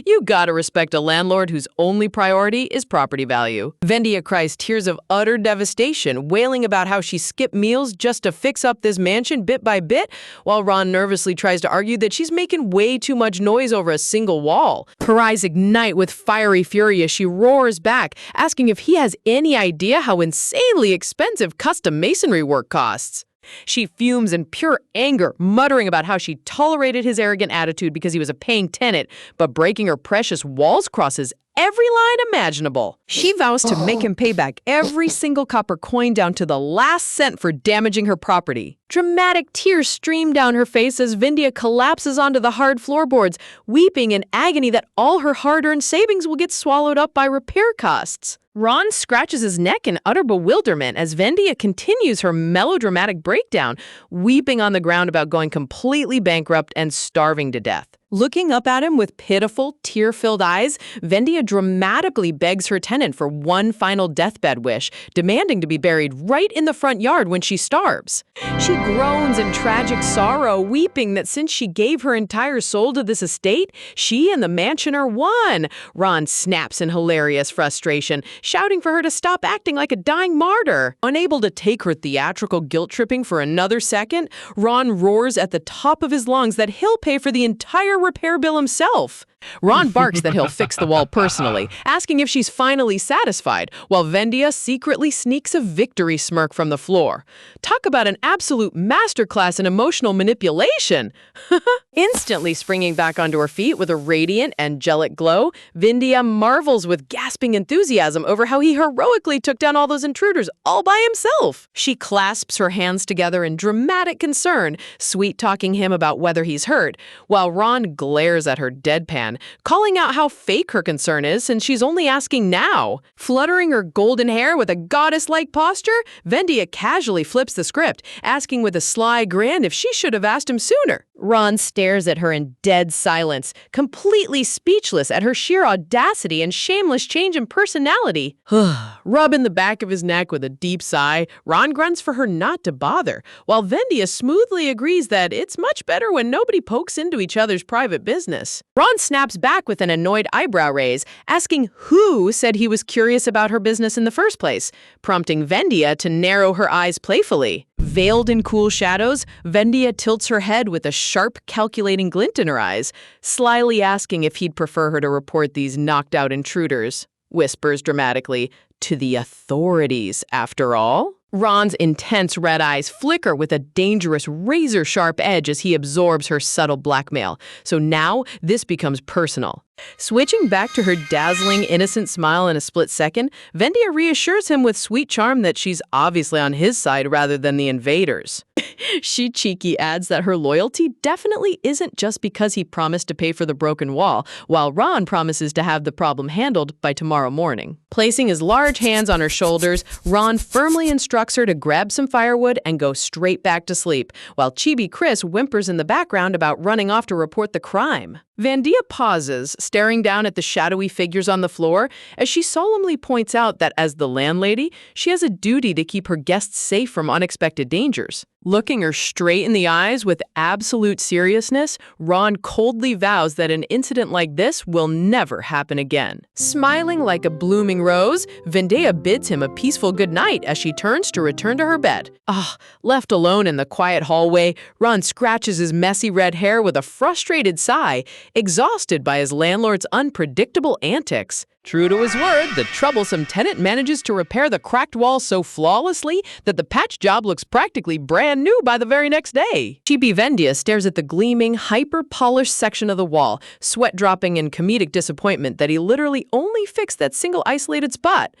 You gotta respect a landlord whose only priority is property value. Vendia cries tears of utter devastation, wailing about how she skipped meals just to fix up this mansion bit by bit, while Ron nervously tries to argue that she's making way too much noise over a single wall. Her eyes ignite with fiery fury as she roars back, asking if he has any idea how insanely expensive custom masonry work costs. She fumes in pure anger, muttering about how she tolerated his arrogant attitude because he was a paying tenant, but breaking her precious walls crosses every line imaginable. She vows to make him pay back every single copper coin down to the last cent for damaging her property. Dramatic tears stream down her face as Vendia collapses onto the hard floorboards, weeping in agony that all her hard-earned savings will get swallowed up by repair costs. Ron scratches his neck in utter bewilderment as Vendia continues her melodramatic breakdown, weeping on the ground about going completely bankrupt and starving to death. Looking up at him with pitiful, tear-filled eyes, Vendia dramatically begs her tenant for one final deathbed wish, demanding to be buried right in the front yard when she starves. She groans in tragic sorrow, weeping that since she gave her entire soul to this estate, she and the mansion are one. Ron snaps in hilarious frustration, shouting for her to stop acting like a dying martyr. Unable to take her theatrical guilt-tripping for another second, Ron roars at the top of his lungs that he'll pay for the entire repair bill himself. Ron barks that he'll fix the wall personally, asking if she's finally satisfied, while Vendia secretly sneaks a victory smirk from the floor. Talk about an absolute masterclass in emotional manipulation! Instantly springing back onto her feet with a radiant, angelic glow, Vendia marvels with gasping enthusiasm over how he heroically took down all those intruders all by himself. She clasps her hands together in dramatic concern, sweet-talking him about whether he's hurt, while Ron glares at her deadpan, calling out how fake her concern is since she's only asking now. Fluttering her golden hair with a goddess-like posture, Vendia casually flips the script, asking with a sly grin if she should have asked him sooner. Ron stares at her in dead silence, completely speechless at her sheer audacity and shameless change in personality. Rubbing the back of his neck with a deep sigh, Ron grunts for her not to bother, while Vendia smoothly agrees that it's much better when nobody pokes into each other's private business. Ron snaps back with an annoyed eyebrow raise, asking who said he was curious about her business in the first place, prompting Vendia to narrow her eyes playfully. Veiled in cool shadows, Vendia tilts her head with a sharp, calculating glint in her eyes, slyly asking if he'd prefer her to report these knocked-out intruders. Whispers dramatically, to the authorities, after all. Ron's intense red eyes flicker with a dangerous, razor-sharp edge as he absorbs her subtle blackmail. So now, this becomes personal. Switching back to her dazzling, innocent smile in a split second, Vendia reassures him with sweet charm that she's obviously on his side rather than the invaders. She cheeky adds that her loyalty definitely isn't just because he promised to pay for the broken wall, while Ron promises to have the problem handled by tomorrow morning. Placing his large hands on her shoulders, Ron firmly instructs her to grab some firewood and go straight back to sleep, while Chibi Chris whimpers in the background about running off to report the crime. Vendia pauses, staring down at the shadowy figures on the floor, as she solemnly points out that as the landlady, she has a duty to keep her guests safe from unexpected dangers. Looking her straight in the eyes with absolute seriousness, Ron coldly vows that an incident like this will never happen again. Smiling like a blooming rose, Vendia bids him a peaceful goodnight as she turns to return to her bed. Left alone in the quiet hallway, Ron scratches his messy red hair with a frustrated sigh, exhausted by his landlord's unpredictable antics. True to his word, the troublesome tenant manages to repair the cracked wall so flawlessly that the patch job looks practically brand new by the very next day. Chibi Vendia stares at the gleaming, hyper-polished section of the wall, sweat dropping in comedic disappointment that he literally only fixed that single isolated spot.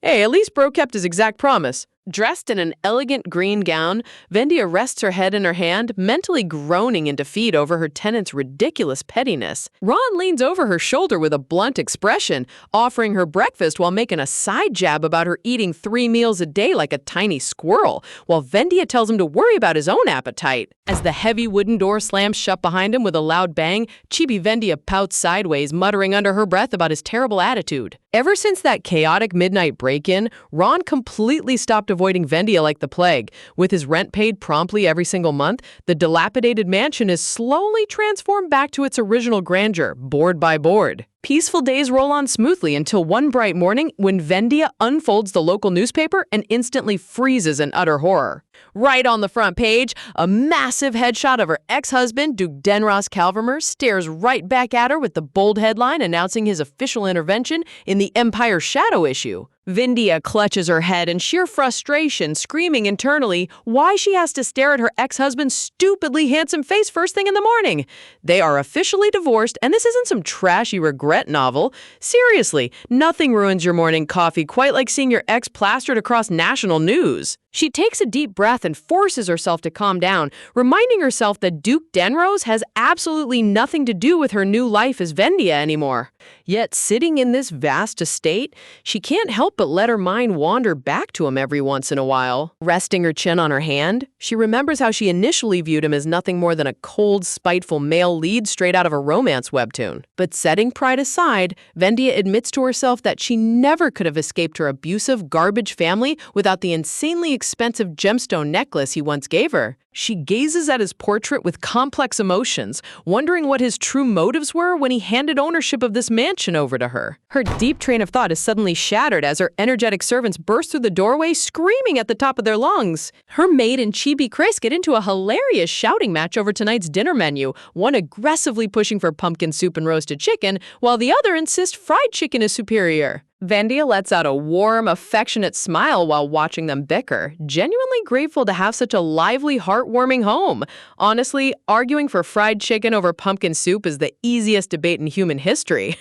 Hey, at least Bro kept his exact promise. Dressed in an elegant green gown, Vendia rests her head in her hand, mentally groaning in defeat over her tenant's ridiculous pettiness. Ron leans over her shoulder with a blunt expression, offering her breakfast while making a side jab about her eating 3 meals a day like a tiny squirrel, while Vendia tells him to worry about his own appetite. As the heavy wooden door slams shut behind him with a loud bang, Chibi Vendia pouts sideways, muttering under her breath about his terrible attitude. Ever since that chaotic midnight break-in, Ron completely stopped avoiding Vendia like the plague. With his rent paid promptly every single month, the dilapidated mansion is slowly transformed back to its original grandeur, board by board. Peaceful days roll on smoothly until one bright morning when Vendia unfolds the local newspaper and instantly freezes in utter horror. Right on the front page, a massive headshot of her ex-husband, Duke Denros Calvermer, stares right back at her with the bold headline announcing his official intervention in the Empire Shadow issue. Vendia clutches her head in sheer frustration, screaming internally why she has to stare at her ex-husband's stupidly handsome face first thing in the morning. They are officially divorced, and this isn't some trashy regret novel. Seriously, nothing ruins your morning coffee quite like seeing your ex plastered across national news. She takes a deep breath and forces herself to calm down, reminding herself that Duke Denrose has absolutely nothing to do with her new life as Vendia anymore. Yet, sitting in this vast estate, she can't help but let her mind wander back to him every once in a while. Resting her chin on her hand, she remembers how she initially viewed him as nothing more than a cold, spiteful male lead straight out of a romance webtoon. But setting pride aside, Vendia admits to herself that she never could have escaped her abusive, garbage family without the insanely expensive gemstone necklace he once gave her. She gazes at his portrait with complex emotions, wondering what his true motives were when he handed ownership of this mansion over to her. Her deep train of thought is suddenly shattered as her energetic servants burst through the doorway, screaming at the top of their lungs. Her maid and Chibi Chris get into a hilarious shouting match over tonight's dinner menu, one aggressively pushing for pumpkin soup and roasted chicken, while the other insists fried chicken is superior. Vendia lets out a warm, affectionate smile while watching them bicker, genuinely grateful to have such a lively, heartwarming home. Honestly, arguing for fried chicken over pumpkin soup is the easiest debate in human history.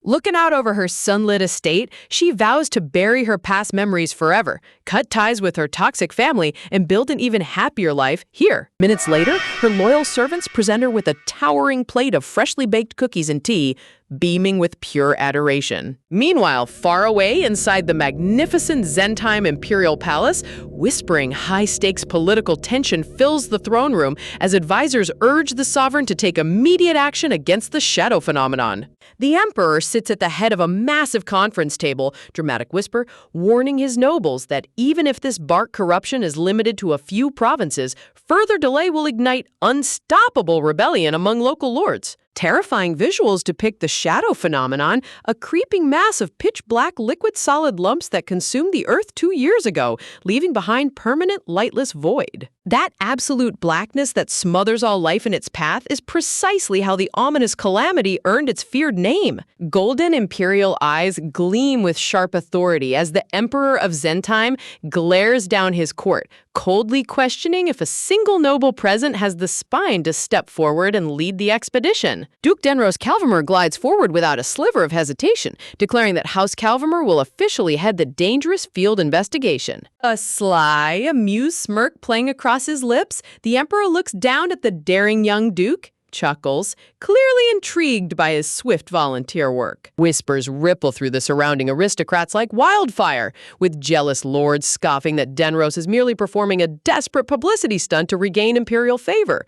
Looking out over her sunlit estate, she vows to bury her past memories forever, cut ties with her toxic family, and build an even happier life here. Minutes later, her loyal servants present her with a towering plate of freshly baked cookies and tea, beaming with pure adoration. Meanwhile, far away inside the magnificent Zentime Imperial Palace, whispering high-stakes political tension fills the throne room as advisors urge the sovereign to take immediate action against the shadow phenomenon. The emperor sits at the head of a massive conference table, dramatic whisper, warning his nobles that even if this bark corruption is limited to a few provinces, further delay will ignite unstoppable rebellion among local lords. Terrifying visuals depict the shadow phenomenon, a creeping mass of pitch-black liquid-solid lumps that consumed the Earth 2 years ago, leaving behind permanent, lightless void. That absolute blackness that smothers all life in its path is precisely how the ominous calamity earned its feared name. Golden imperial eyes gleam with sharp authority as the Emperor of Zentime glares down his court, coldly questioning if a single noble present has the spine to step forward and lead the expedition. Duke Denros Calvamer glides forward without a sliver of hesitation, declaring that House Calvamer will officially head the dangerous field investigation. A sly, amused smirk playing across his lips, the Emperor looks down at the daring young Duke, chuckles, clearly intrigued by his swift volunteer work. Whispers ripple through the surrounding aristocrats like wildfire, with jealous lords scoffing that Denros is merely performing a desperate publicity stunt to regain imperial favor.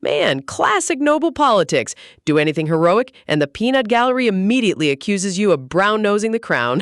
Man, classic noble politics. Do anything heroic, and the peanut gallery immediately accuses you of brown-nosing the crown.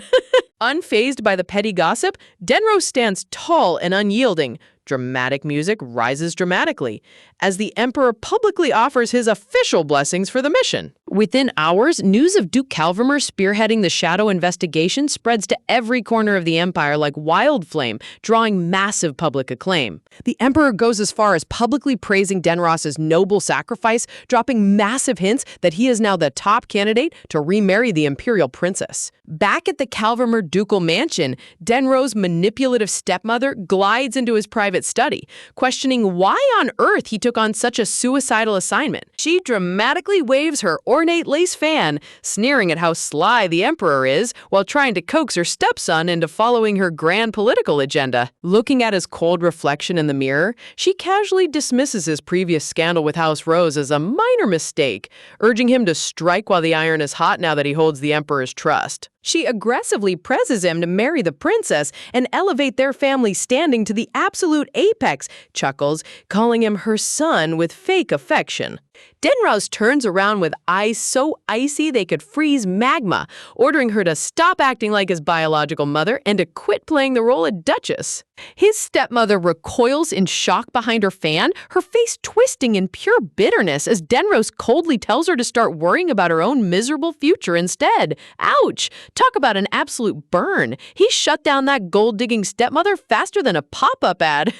Unfazed by the petty gossip, Denros stands tall and unyielding. Dramatic music rises dramatically as the Emperor publicly offers his official blessings for the mission. Within hours, news of Duke Calvamer spearheading the shadow investigation spreads to every corner of the empire like wildflame, drawing massive public acclaim. The Emperor goes as far as publicly praising Denros's noble sacrifice, dropping massive hints that he is now the top candidate to remarry the imperial princess. Back at the Calvamer ducal mansion, Denros' manipulative stepmother glides into his private study, questioning why on earth he took on such a suicidal assignment. She dramatically waves her ornate lace fan, sneering at how sly the Emperor is, while trying to coax her stepson into following her grand political agenda. Looking at his cold reflection in the mirror, she casually dismisses his previous scandal with House Rose as a minor mistake, urging him to strike while the iron is hot now that he holds the Emperor's trust. She aggressively presses him to marry the princess and elevate their family's standing to the absolute apex, chuckles, calling him her son with fake affection. Denros turns around with eyes so icy they could freeze magma, ordering her to stop acting like his biological mother and to quit playing the role of Duchess. His stepmother recoils in shock behind her fan, her face twisting in pure bitterness as Denros coldly tells her to start worrying about her own miserable future instead. Ouch! Talk about an absolute burn. He shut down that gold-digging stepmother faster than a pop-up ad.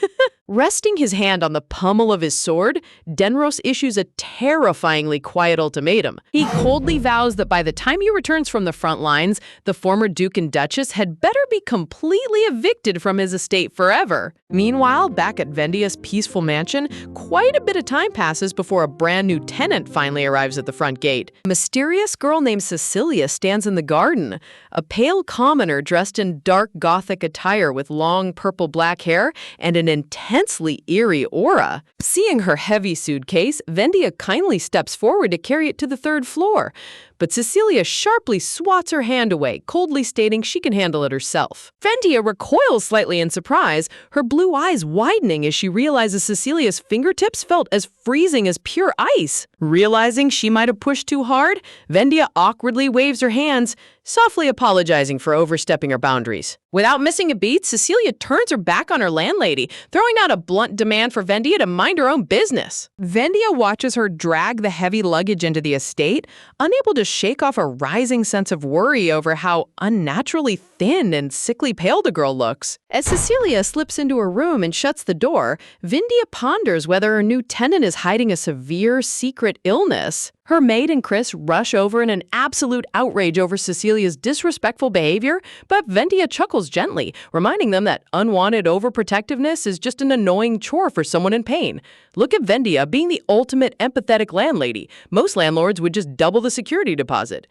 Resting his hand on the pommel of his sword, Denros issues a terrifyingly quiet ultimatum. He coldly vows that by the time he returns from the front lines, the former Duke and Duchess had better be completely evicted from his estate forever. Meanwhile, back at Vendia's peaceful mansion, quite a bit of time passes before a brand new tenant finally arrives at the front gate. A mysterious girl named Cecilia stands in the garden, a pale commoner dressed in dark Gothic attire with long purple-black hair and an intensely eerie aura. Seeing her heavy suitcase, Vendia kindly steps forward to carry it to the third floor. but Cecilia sharply swats her hand away, coldly stating she can handle it herself. Vendia recoils slightly in surprise, her blue eyes widening as she realizes Cecilia's fingertips felt as freezing as pure ice. Realizing she might have pushed too hard, Vendia awkwardly waves her hands, softly apologizing for overstepping her boundaries. Without missing a beat, Cecilia turns her back on her landlady, throwing out a blunt demand for Vendia to mind her own business. Vendia watches her drag the heavy luggage into the estate, unable to shake off a rising sense of worry over how unnaturally thin and sickly pale the girl looks. As Cecilia slips into her room and shuts the door, Vendia ponders whether her new tenant is hiding a severe secret illness. Her maid and Chris rush over in an absolute outrage over Cecilia's disrespectful behavior, but Vendia chuckles gently, reminding them that unwanted overprotectiveness is just an annoying chore for someone in pain. Look at Vendia being the ultimate empathetic landlady. Most landlords would just double the security deposit.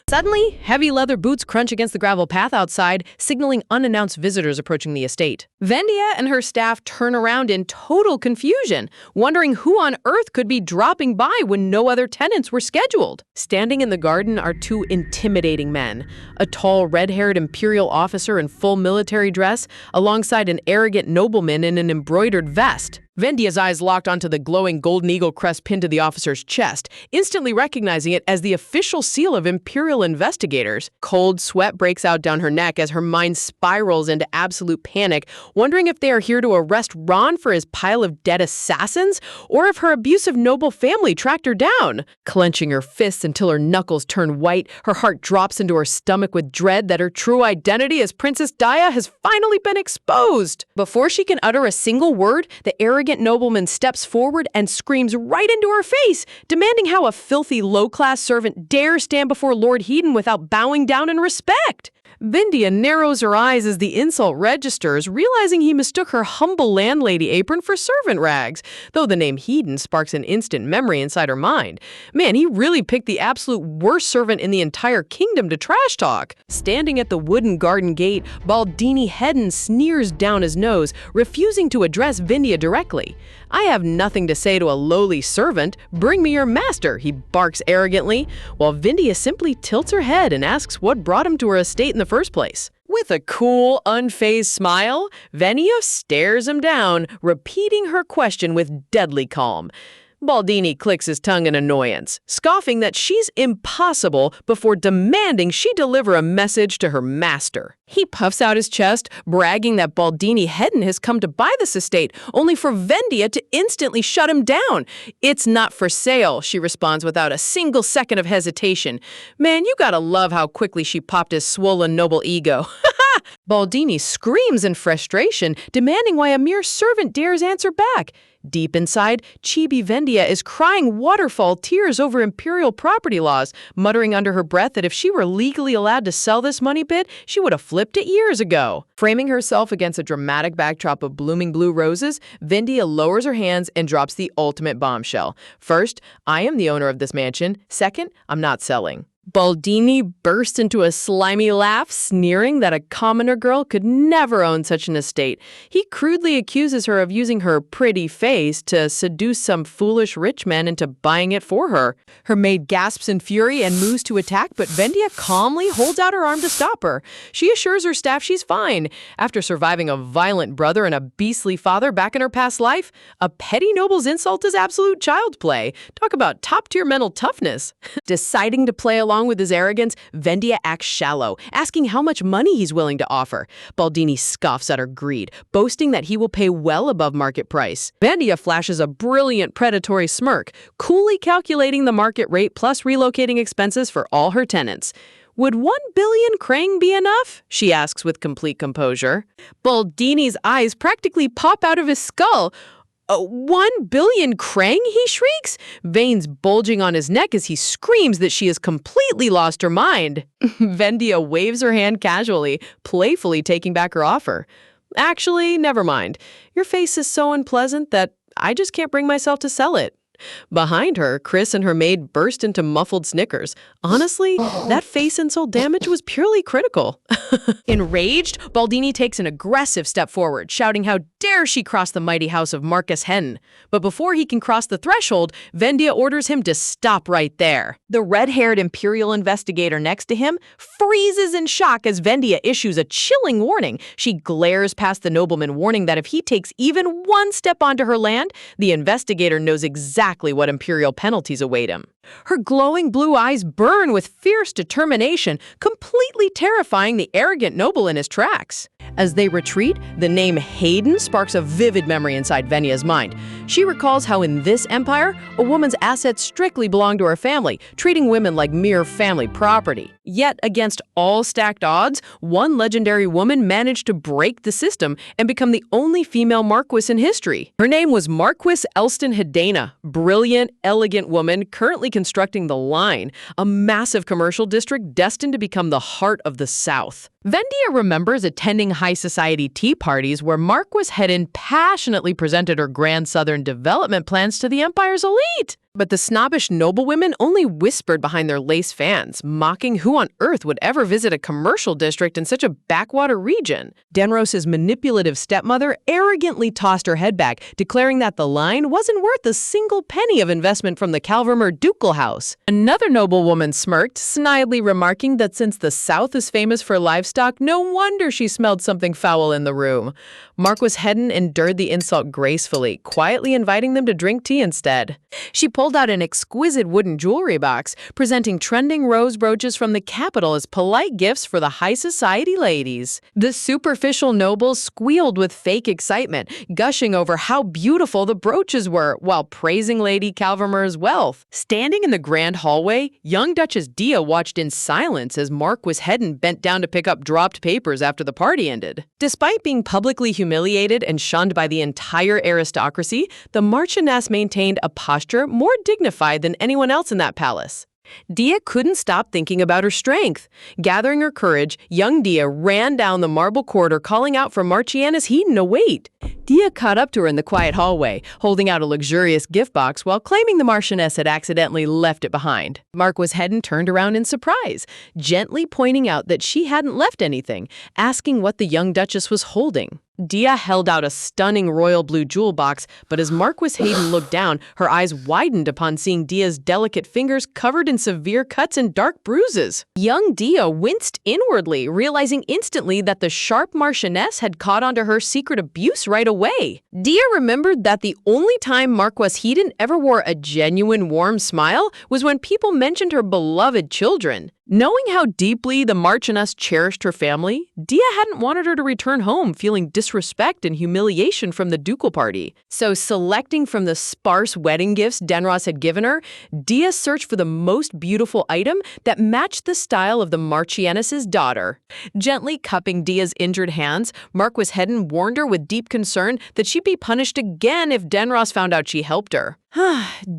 Suddenly, heavy leather boots crunch against the gravel path outside, signaling unannounced visitors approaching the estate. Vendia and her staff turn around in total confusion, wondering who on earth could be dropping by when no other tenants were scheduled. Standing in the garden are two intimidating men, a tall, red-haired imperial officer in full military dress, alongside an arrogant nobleman in an embroidered vest. Vendia's eyes locked onto the glowing golden eagle crest pinned to the officer's chest, instantly recognizing it as the official seal of Imperial investigators. Cold sweat breaks out down her neck as her mind spirals into absolute panic, wondering if they are here to arrest Ron for his pile of dead assassins, or if her abusive noble family tracked her down. Clenching her fists until her knuckles turn white, her heart drops into her stomach with dread that her true identity as Princess Dia has finally been exposed. Before she can utter a single word, the arrogant nobleman steps forward and screams right into her face, demanding how a filthy, low-class servant dare stand before Lord Hedon without bowing down in respect. Vendia narrows her eyes as the insult registers, realizing he mistook her humble landlady apron for servant rags, though the name Hedon sparks an instant memory inside her mind. Man, he really picked the absolute worst servant in the entire kingdom to trash talk. Standing at the wooden garden gate, Baldini Hedon sneers down his nose, refusing to address Vendia directly. "I have nothing to say to a lowly servant. Bring me your master," he barks arrogantly, while Vendia simply tilts her head and asks what brought him to her estate in the first place. With a cool, unfazed smile, Vendia stares him down, repeating her question with deadly calm. Baldini clicks his tongue in annoyance, scoffing that she's impossible before demanding she deliver a message to her master. He puffs out his chest, bragging that Baldini Hedon has come to buy this estate, only for Vendia to instantly shut him down. "It's not for sale," she responds without a single second of hesitation. Man, you gotta love how quickly she popped his swollen noble ego. Baldini screams in frustration, demanding why a mere servant dares answer back. Deep inside, Chibi Vendia is crying waterfall tears over imperial property laws, muttering under her breath that if she were legally allowed to sell this money pit, she would have flipped it years ago. Framing herself against a dramatic backdrop of blooming blue roses, Vendia lowers her hands and drops the ultimate bombshell. First, I am the owner of this mansion. Second, I'm not selling. Baldini burst into a slimy laugh, sneering that a commoner girl could never own such an estate. He crudely accuses her of using her pretty face to seduce some foolish rich man into buying it for her. Her maid gasps in fury and moves to attack, but Vendia calmly holds out her arm to stop her. She assures her staff she's fine. After surviving a violent brother and a beastly father back in her past life, a petty noble's insult is absolute child's play. Talk about top-tier mental toughness. Deciding to play along with his arrogance, Vendia acts shallow, asking how much money he's willing to offer. Baldini scoffs at her greed, boasting that he will pay well above market price. Vendia flashes a brilliant predatory smirk, coolly calculating the market rate plus relocating expenses for all her tenants. "Would 1 billion krang be enough?" she asks with complete composure. Baldini's eyes practically pop out of his skull. 1 billion krang, he shrieks, veins bulging on his neck as he screams that she has completely lost her mind. Vendia waves her hand casually, playfully taking back her offer. "Actually, never mind. Your face is so unpleasant that I just can't bring myself to sell it." Behind her, Chris and her maid burst into muffled snickers. Honestly, that face insult damage was purely critical. Enraged, Baldini takes an aggressive step forward, shouting how dare she cross the mighty house of Marcus Henn. But before he can cross the threshold, Vendia orders him to stop right there. The red-haired Imperial investigator next to him freezes in shock as Vendia issues a chilling warning. She glares past the nobleman, warning that if he takes even one step onto her land, the investigator knows exactly what Imperial penalties await him. Her glowing blue eyes burn with fierce determination, completely terrifying the arrogant noble in his tracks. As they retreat, the name Hayden sparks a vivid memory inside Vendia's mind. She recalls how in this empire, a woman's assets strictly belong to her family, treating women like mere family property. Yet, against all stacked odds, one legendary woman managed to break the system and become the only female Marquis in history. Her name was Marquis Elston Hedena, brilliant, elegant woman currently constructing the Line, a massive commercial district destined to become the heart of the South. Vendia remembers attending high society tea parties where Marquis Hedden passionately presented her grand southern development plans to the empire's elite. But the snobbish noblewomen only whispered behind their lace fans, mocking who on earth would ever visit a commercial district in such a backwater region. Denros's manipulative stepmother arrogantly tossed her head back, declaring that the Line wasn't worth a single penny of investment from the Calvermer ducal house. Another noblewoman smirked, snidely remarking that since the South is famous for livestock, no wonder she smelled something foul in the room. Marquis Hedden endured the insult gracefully, quietly inviting them to drink tea instead. She pulled out an exquisite wooden jewelry box, presenting trending rose brooches from the capital as polite gifts for the high society ladies. The superficial nobles squealed with fake excitement, gushing over how beautiful the brooches were, while praising Lady Calvermer's wealth. Standing in the grand hallway, young Duchess Dia watched in silence as Marquis Hedden bent down to pick up dropped papers after the party ended. Despite being publicly humiliated and shunned by the entire aristocracy, the Marchioness maintained a posture more dignified than anyone else in that palace. Dia couldn't stop thinking about her strength. Gathering her courage, young Dia ran down the marble corridor calling out for Marchioness Hedden to wait. Dia caught up to her in the quiet hallway, holding out a luxurious gift box while claiming the Marchioness had accidentally left it behind. Marquis Hedden turned around in surprise, gently pointing out that she hadn't left anything, asking what the young Duchess was holding. Dia held out a stunning royal blue jewel box, but as Marquis Hedden looked down, her eyes widened upon seeing Dia's delicate fingers covered in severe cuts and dark bruises. Young Dia winced inwardly, realizing instantly that the sharp Marchioness had caught onto her secret abuse right away. Dia remembered that the only time Marquis Hedden ever wore a genuine warm smile was when people mentioned her beloved children. Knowing how deeply the Marchioness cherished her family, Dia hadn't wanted her to return home feeling disrespect and humiliation from the ducal party. So selecting from the sparse wedding gifts Denros had given her, Dia searched for the most beautiful item that matched the style of the Marchioness's daughter. Gently cupping Dia's injured hands, Marquis Hedden warned her with deep concern that she'd be punished again if Denros found out she helped her.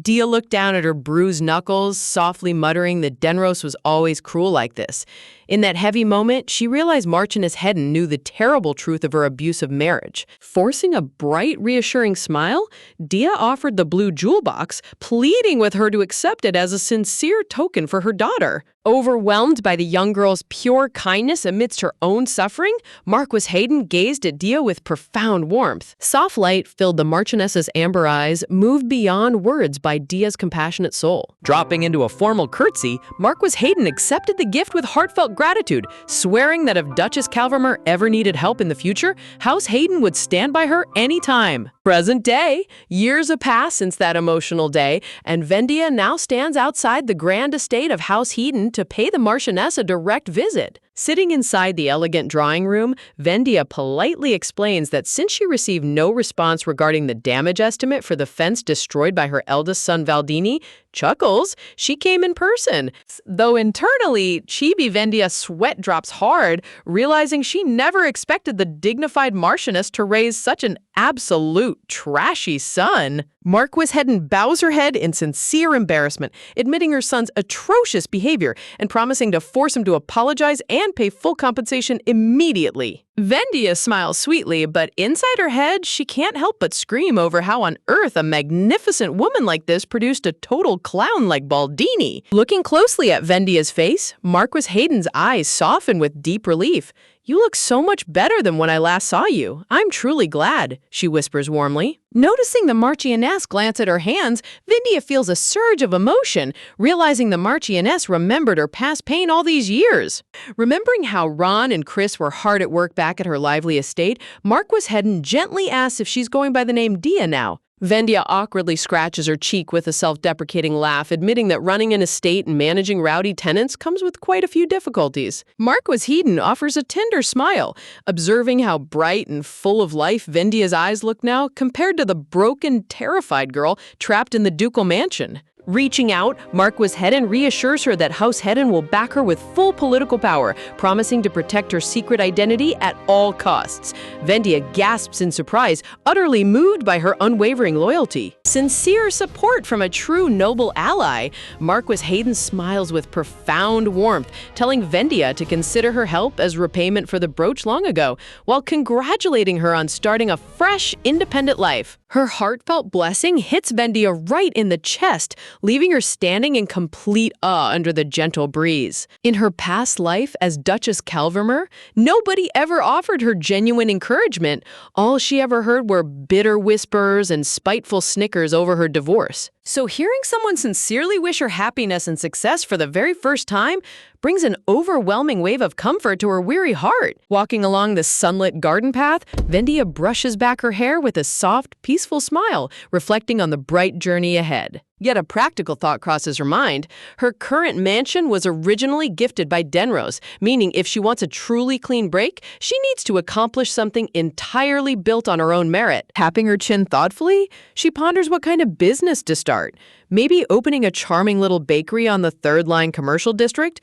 Dia looked down at her bruised knuckles, softly muttering that Denros was always cruel like this. In that heavy moment, she realized Marchioness Hedden knew the terrible truth of her abusive marriage. Forcing a bright, reassuring smile, Dia offered the blue jewel box, pleading with her to accept it as a sincere token for her daughter. Overwhelmed by the young girl's pure kindness amidst her own suffering, Marquis Hedden gazed at Dia with profound warmth. Soft light filled the Marchioness's amber eyes, moved beyond words by Dia's compassionate soul. Dropping into a formal curtsy, Marquis Hedden accepted the gift with heartfelt gratitude, swearing that if Duchess Calvermer ever needed help in the future, House Hedden would stand by her anytime. Present day, years have passed since that emotional day, and Vendia now stands outside the grand estate of House Hedden to pay the Marchioness a direct visit. Sitting inside the elegant drawing room, Vendia politely explains that since she received no response regarding the damage estimate for the fence destroyed by her eldest son Valdini, chuckles, she came in person. Though internally, Chibi Vendia sweat drops hard, realizing she never expected the dignified Marchioness to raise such an absolute trashy son. Marquis Hedden bows her head in sincere embarrassment, admitting her son's atrocious behavior and promising to force him to apologize and pay full compensation immediately. Vendia smiles sweetly, but inside her head, she can't help but scream over how on earth a magnificent woman like this produced a total clown like Baldini. Looking closely at Vendia's face, Marquis Hayden's eyes soften with deep relief. "You look so much better than when I last saw you. I'm truly glad," she whispers warmly. Noticing the Marchioness glance at her hands, Vendia feels a surge of emotion, realizing the Marchioness remembered her past pain all these years. Remembering how Ron and Chris were hard at work back at her lively estate, Marquis Hedden gently asks if she's going by the name Dia now. Vendia awkwardly scratches her cheek with a self-deprecating laugh, admitting that running an estate and managing rowdy tenants comes with quite a few difficulties. Marquis Hedden offers a tender smile, observing how bright and full of life Vendia's eyes look now compared to the broken, terrified girl trapped in the ducal mansion. Reaching out, Marquis Hedden reassures her that House Hedden will back her with full political power, promising to protect her secret identity at all costs. Vendia gasps in surprise, utterly moved by her unwavering loyalty. Sincere support from a true noble ally, Marquis Hedden smiles with profound warmth, telling Vendia to consider her help as repayment for the brooch long ago, while congratulating her on starting a fresh, independent life. Her heartfelt blessing hits Vendia right in the chest, leaving her standing in complete awe under the gentle breeze. In her past life as Duchess Calvermer, nobody ever offered her genuine encouragement. All she ever heard were bitter whispers and spiteful snickers over her divorce. So hearing someone sincerely wish her happiness and success for the very first time brings an overwhelming wave of comfort to her weary heart. Walking along the sunlit garden path, Vendia brushes back her hair with a soft, peaceful smile, reflecting on the bright journey ahead. Yet a practical thought crosses her mind. Her current mansion was originally gifted by Denrose, meaning if she wants a truly clean break, she needs to accomplish something entirely built on her own merit. Tapping her chin thoughtfully, she ponders what kind of business to start. Maybe opening a charming little bakery on the third line commercial district?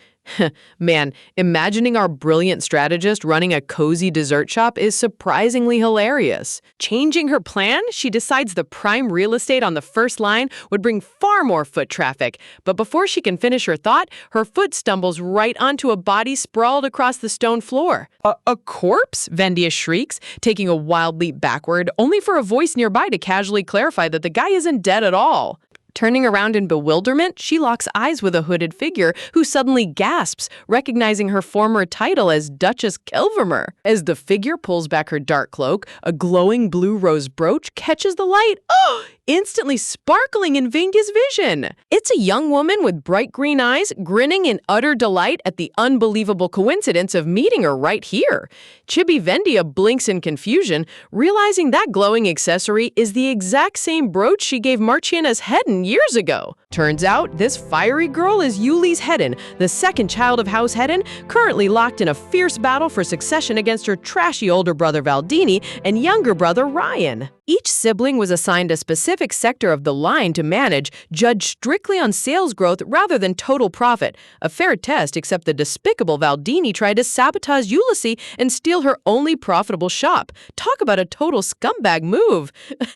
Man, imagining our brilliant strategist running a cozy dessert shop is surprisingly hilarious. Changing her plan, she decides the prime real estate on the first line would bring far more foot traffic. But before she can finish her thought, her foot stumbles right onto a body sprawled across the stone floor. A corpse? Vendia shrieks, taking a wild leap backward, only for a voice nearby to casually clarify that the guy isn't dead at all. Turning around in bewilderment, she locks eyes with a hooded figure who suddenly gasps, recognizing her former title as Duchess Kelvermer. As the figure pulls back her dark cloak, a glowing blue rose brooch catches the light, instantly sparkling in Vendia's vision. It's a young woman with bright green eyes, grinning in utter delight at the unbelievable coincidence of meeting her right here. Chibi Vendia blinks in confusion, realizing that glowing accessory is the exact same brooch she gave Marchioness Hedden years ago. Turns out, this fiery girl is Ulysses Hedden, the second child of House Hedden, currently locked in a fierce battle for succession against her trashy older brother Valdini and younger brother Ryan. Each sibling was assigned a specific sector of the line to manage, judged strictly on sales growth rather than total profit. A fair test, except the despicable Valdini tried to sabotage Ulysses and steal her only profitable shop. Talk about a total scumbag move.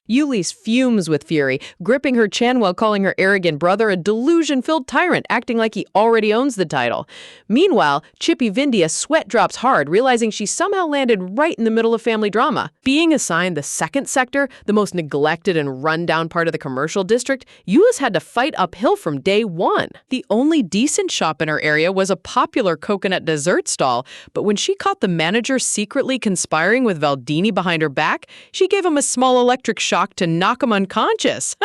Ulysses fumes with fury, gripping her chin while calling her arrogant brother a delusion-filled tyrant, acting like he already owns the title. Meanwhile, Chippy Vendia sweat drops hard, realizing she somehow landed right in the middle of family drama. Being assigned the second sector, the most neglected and run-down part of the commercial district, Ulysses had to fight uphill from day one. The only decent shop in her area was a popular coconut dessert stall, but when she caught the manager secretly conspiring with Valdini behind her back, she gave him a small electric shock to knock him unconscious.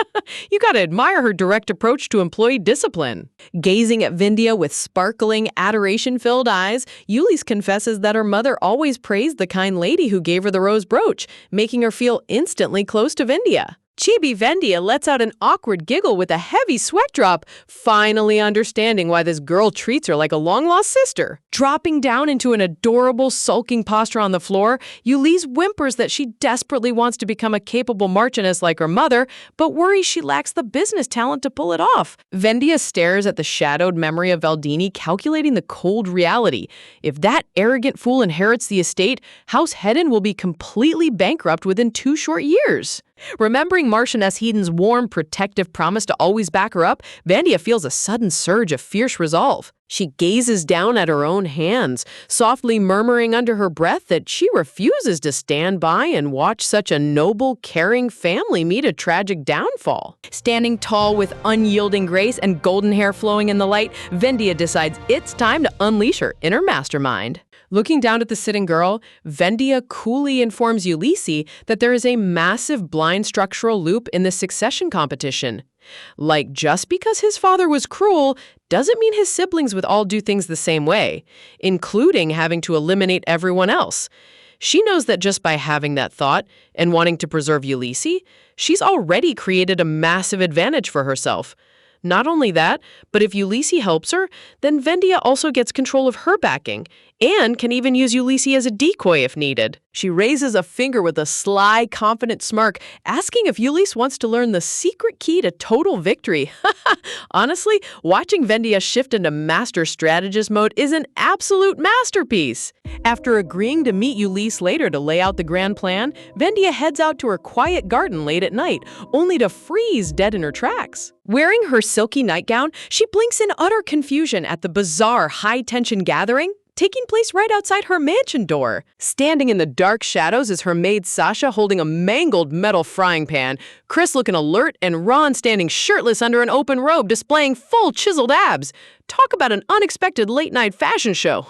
You gotta admire her direct approach to employee discipline. Gazing at Vendia with sparkling, adoration-filled eyes, Ulysses confesses that her mother always praised the kind lady who gave her the rose brooch, making her feel instantly close to Vendia. Chibi Vendia lets out an awkward giggle with a heavy sweat drop, finally understanding why this girl treats her like a long-lost sister. Dropping down into an adorable, sulking posture on the floor, Ulysses whimpers that she desperately wants to become a capable Marchioness like her mother, but worries she lacks the business talent to pull it off. Vendia stares at the shadowed memory of Valdini, calculating the cold reality. If that arrogant fool inherits the estate, House Hedden will be completely bankrupt within 2 short years. Remembering Martian S. Hedon's warm, protective promise to always back her up, Vandia feels a sudden surge of fierce resolve. She gazes down at her own hands, softly murmuring under her breath that she refuses to stand by and watch such a noble, caring family meet a tragic downfall. Standing tall with unyielding grace and golden hair flowing in the light, Vendia decides it's time to unleash her inner mastermind. Looking down at the sitting girl, Vendia coolly informs Ulysses that there is a massive blind structural loop in the succession competition. Like, just because his father was cruel doesn't mean his siblings would all do things the same way, including having to eliminate everyone else. She knows that just by having that thought and wanting to preserve Ulysses, she's already created a massive advantage for herself. Not only that, but if Ulysses helps her, then Vendia also gets control of her backing and can even use Ulysses as a decoy if needed. She raises a finger with a sly, confident smirk, asking if Ulysses wants to learn the secret key to total victory. Honestly, watching Vendia shift into master strategist mode is an absolute masterpiece. After agreeing to meet Ulysses later to lay out the grand plan, Vendia heads out to her quiet garden late at night, only to freeze dead in her tracks. Wearing her silky nightgown, she blinks in utter confusion at the bizarre high-tension gathering taking place right outside her mansion door. Standing in the dark shadows is her maid Sasha holding a mangled metal frying pan, Chris looking alert, and Ron standing shirtless under an open robe displaying full chiseled abs. Talk about an unexpected late-night fashion show.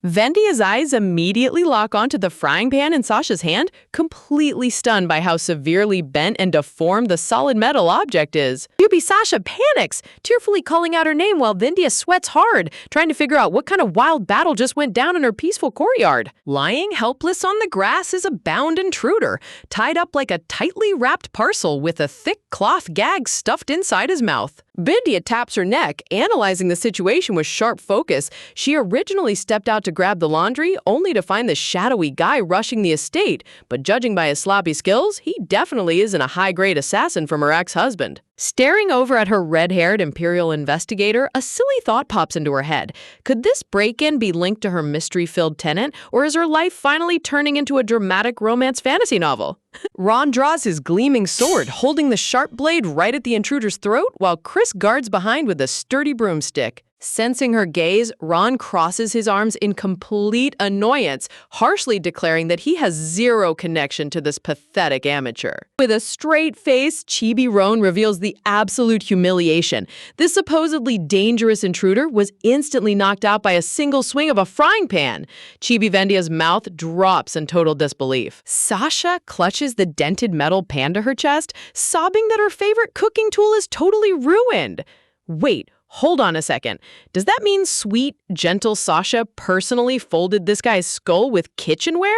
Vendia's eyes immediately lock onto the frying pan in Sasha's hand, completely stunned by how severely bent and deformed the solid metal object is. Newbie Sasha panics, tearfully calling out her name while Vendia sweats hard, trying to figure out what kind of wild battle just went down in her peaceful courtyard. Lying helpless on the grass is a bound intruder, tied up like a tightly wrapped parcel with a thick cloth gag stuffed inside his mouth. Vendia taps her neck, analyzing the situation with sharp focus. She originally stepped out to grab the laundry, only to find the shadowy guy rushing the estate, but judging by his sloppy skills, he definitely isn't a high-grade assassin from her ex-husband. Staring over at her red-haired Imperial investigator, a silly thought pops into her head. Could this break-in be linked to her mystery-filled tenant, or is her life finally turning into a dramatic romance fantasy novel? Ron draws his gleaming sword, holding the sharp blade right at the intruder's throat, while Chris guards behind with a sturdy broomstick. Sensing her gaze, Ron crosses his arms in complete annoyance, harshly declaring that he has zero connection to this pathetic amateur. With a straight face, Chibi Roan reveals the absolute humiliation. This supposedly dangerous intruder was instantly knocked out by a single swing of a frying pan. Chibi Vendia's mouth drops in total disbelief. Sasha clutches the dented metal pan to her chest, sobbing that her favorite cooking tool is totally ruined. Wait. Hold on a second. Does that mean sweet, gentle Sasha personally folded this guy's skull with kitchenware?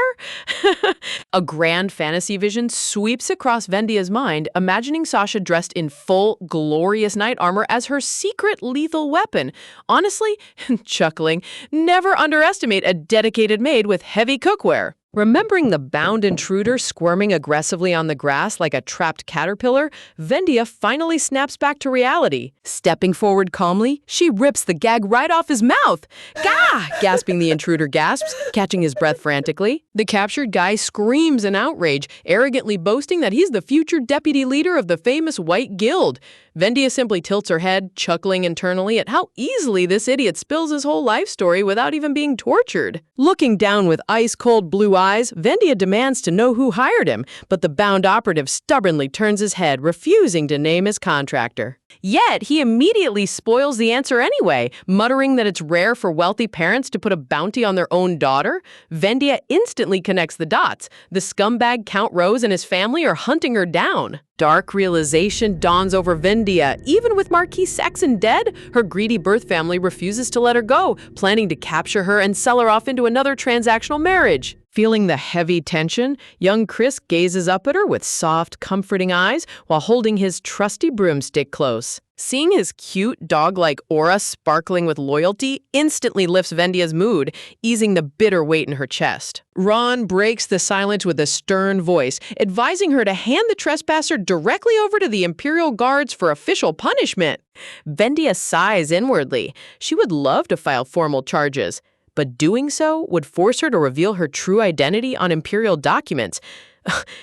A grand fantasy vision sweeps across Vendia's mind, imagining Sasha dressed in full, glorious knight armor as her secret lethal weapon. Honestly, chuckling, never underestimate a dedicated maid with heavy cookware. Remembering the bound intruder squirming aggressively on the grass like a trapped caterpillar, Vendia finally snaps back to reality. Stepping forward calmly, she rips the gag right off his mouth. Gah! Gasping, the intruder gasps, catching his breath frantically. The captured guy screams in outrage, arrogantly boasting that he's the future deputy leader of the famous White Guild. Vendia simply tilts her head, chuckling internally at how easily this idiot spills his whole life story without even being tortured. Looking down with ice-cold blue eyes, Vendia demands to know who hired him, but the bound operative stubbornly turns his head, refusing to name his contractor. Yet, he immediately spoils the answer anyway, muttering that it's rare for wealthy parents to put a bounty on their own daughter. Vendia instantly connects the dots. The scumbag Count Rose and his family are hunting her down. Dark realization dawns over Vendia. Even with Marquis Saxon dead, her greedy birth family refuses to let her go, planning to capture her and sell her off into another transactional marriage. Feeling the heavy tension, young Chris gazes up at her with soft, comforting eyes while holding his trusty broomstick close. Seeing his cute, dog-like aura sparkling with loyalty instantly lifts Vendia's mood, easing the bitter weight in her chest. Ron breaks the silence with a stern voice, advising her to hand the trespasser directly over to the Imperial Guards for official punishment. Vendia sighs inwardly. She would love to file formal charges, but doing so would force her to reveal her true identity on Imperial documents.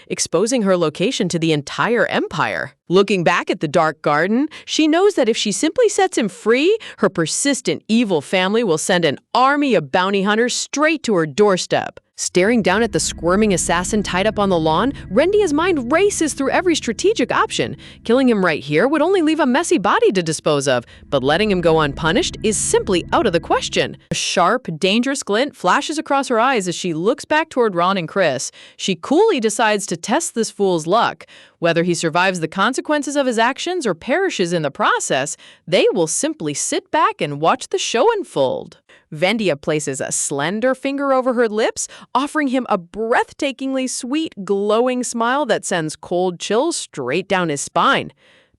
exposing her location to the entire empire. Looking back at the dark garden, she knows that if she simply sets him free, her persistent evil family will send an army of bounty hunters straight to her doorstep. Staring down at the squirming assassin tied up on the lawn, Rendia's mind races through every strategic option. Killing him right here would only leave a messy body to dispose of, but letting him go unpunished is simply out of the question. A sharp, dangerous glint flashes across her eyes as she looks back toward Ron and Chris. She coolly decides to test this fool's luck. Whether he survives the consequences of his actions or perishes in the process, they will simply sit back and watch the show unfold. Vendia places a slender finger over her lips, offering him a breathtakingly sweet, glowing smile that sends cold chills straight down his spine.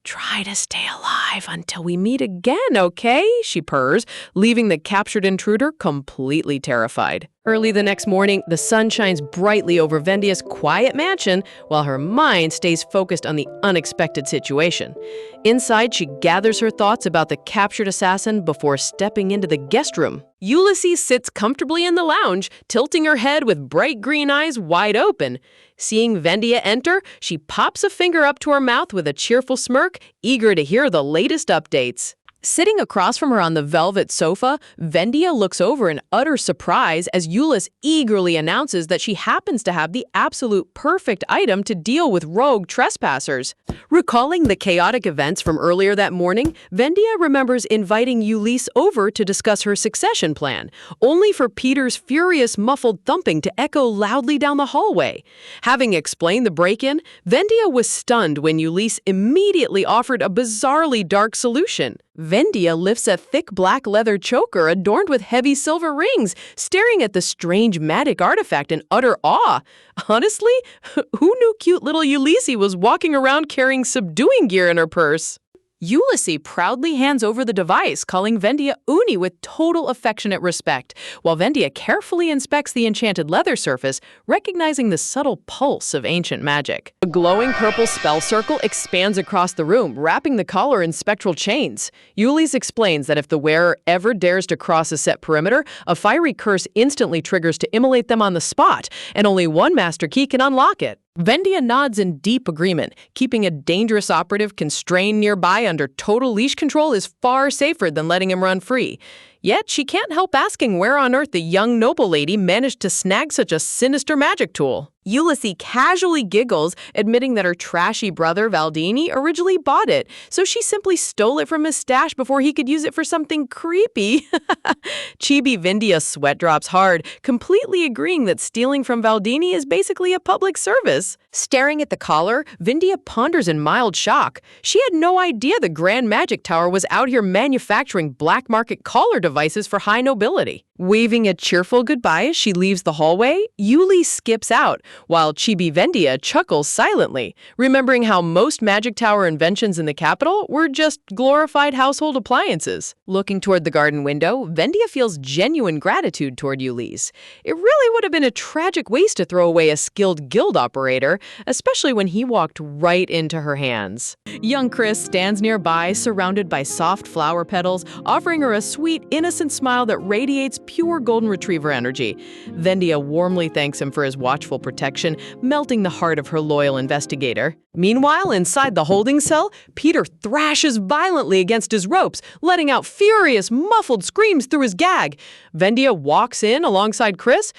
"Try to stay alive until we meet again, okay?" she purrs, leaving the captured intruder completely terrified. Early the next morning, the sun shines brightly over Vendia's quiet mansion while her mind stays focused on the unexpected situation. Inside, she gathers her thoughts about the captured assassin before stepping into the guest room. Ulysses sits comfortably in the lounge, tilting her head with bright green eyes wide open. Seeing Vendia enter, she pops a finger up to her mouth with a cheerful smirk, eager to hear the latest updates. Sitting across from her on the velvet sofa, Vendia looks over in utter surprise as Ulysses eagerly announces that she happens to have the absolute perfect item to deal with rogue trespassers. Recalling the chaotic events from earlier that morning, Vendia remembers inviting Ulysses over to discuss her succession plan, only for Peter's furious muffled thumping to echo loudly down the hallway. Having explained the break-in, Vendia was stunned when Ulysses immediately offered a bizarrely dark solution. Vendia lifts a thick black leather choker adorned with heavy silver rings, staring at the strange magic artifact in utter awe. Honestly, who knew cute little Ulysses was walking around carrying subduing gear in her purse? Ulysses proudly hands over the device, calling Vendia Uni with total affectionate respect, while Vendia carefully inspects the enchanted leather surface, recognizing the subtle pulse of ancient magic. A glowing purple spell circle expands across the room, wrapping the collar in spectral chains. Ulysses explains that if the wearer ever dares to cross a set perimeter, a fiery curse instantly triggers to immolate them on the spot, and only one master key can unlock it. Vendia nods in deep agreement. Keeping a dangerous operative constrained nearby under total leash control is far safer than letting him run free. Yet she can't help asking where on earth the young noble lady managed to snag such a sinister magic tool. Ulysses casually giggles, admitting that her trashy brother Valdini originally bought it, so she simply stole it from his stash before he could use it for something creepy. Chibi Vendia sweat drops hard, completely agreeing that stealing from Valdini is basically a public service. Staring at the collar, Vendia ponders in mild shock. She had no idea the Grand Magic Tower was out here manufacturing black market collar devices for high nobility. Waving a cheerful goodbye as she leaves the hallway, Yuli skips out, while Chibi Vendia chuckles silently, remembering how most Magic Tower inventions in the capital were just glorified household appliances. Looking toward the garden window, Vendia feels genuine gratitude toward Ulysses. It really would have been a tragic waste to throw away a skilled guild operator, especially when he walked right into her hands. Young Chris stands nearby, surrounded by soft flower petals, offering her a sweet, innocent smile that radiates pure golden retriever energy. Vendia warmly thanks him for his watchful protection, melting the heart of her loyal investigator. Meanwhile, inside the holding cell, Peter thrashes violently against his ropes, letting out furious, muffled screams through his gag. Vendia walks in alongside Chris,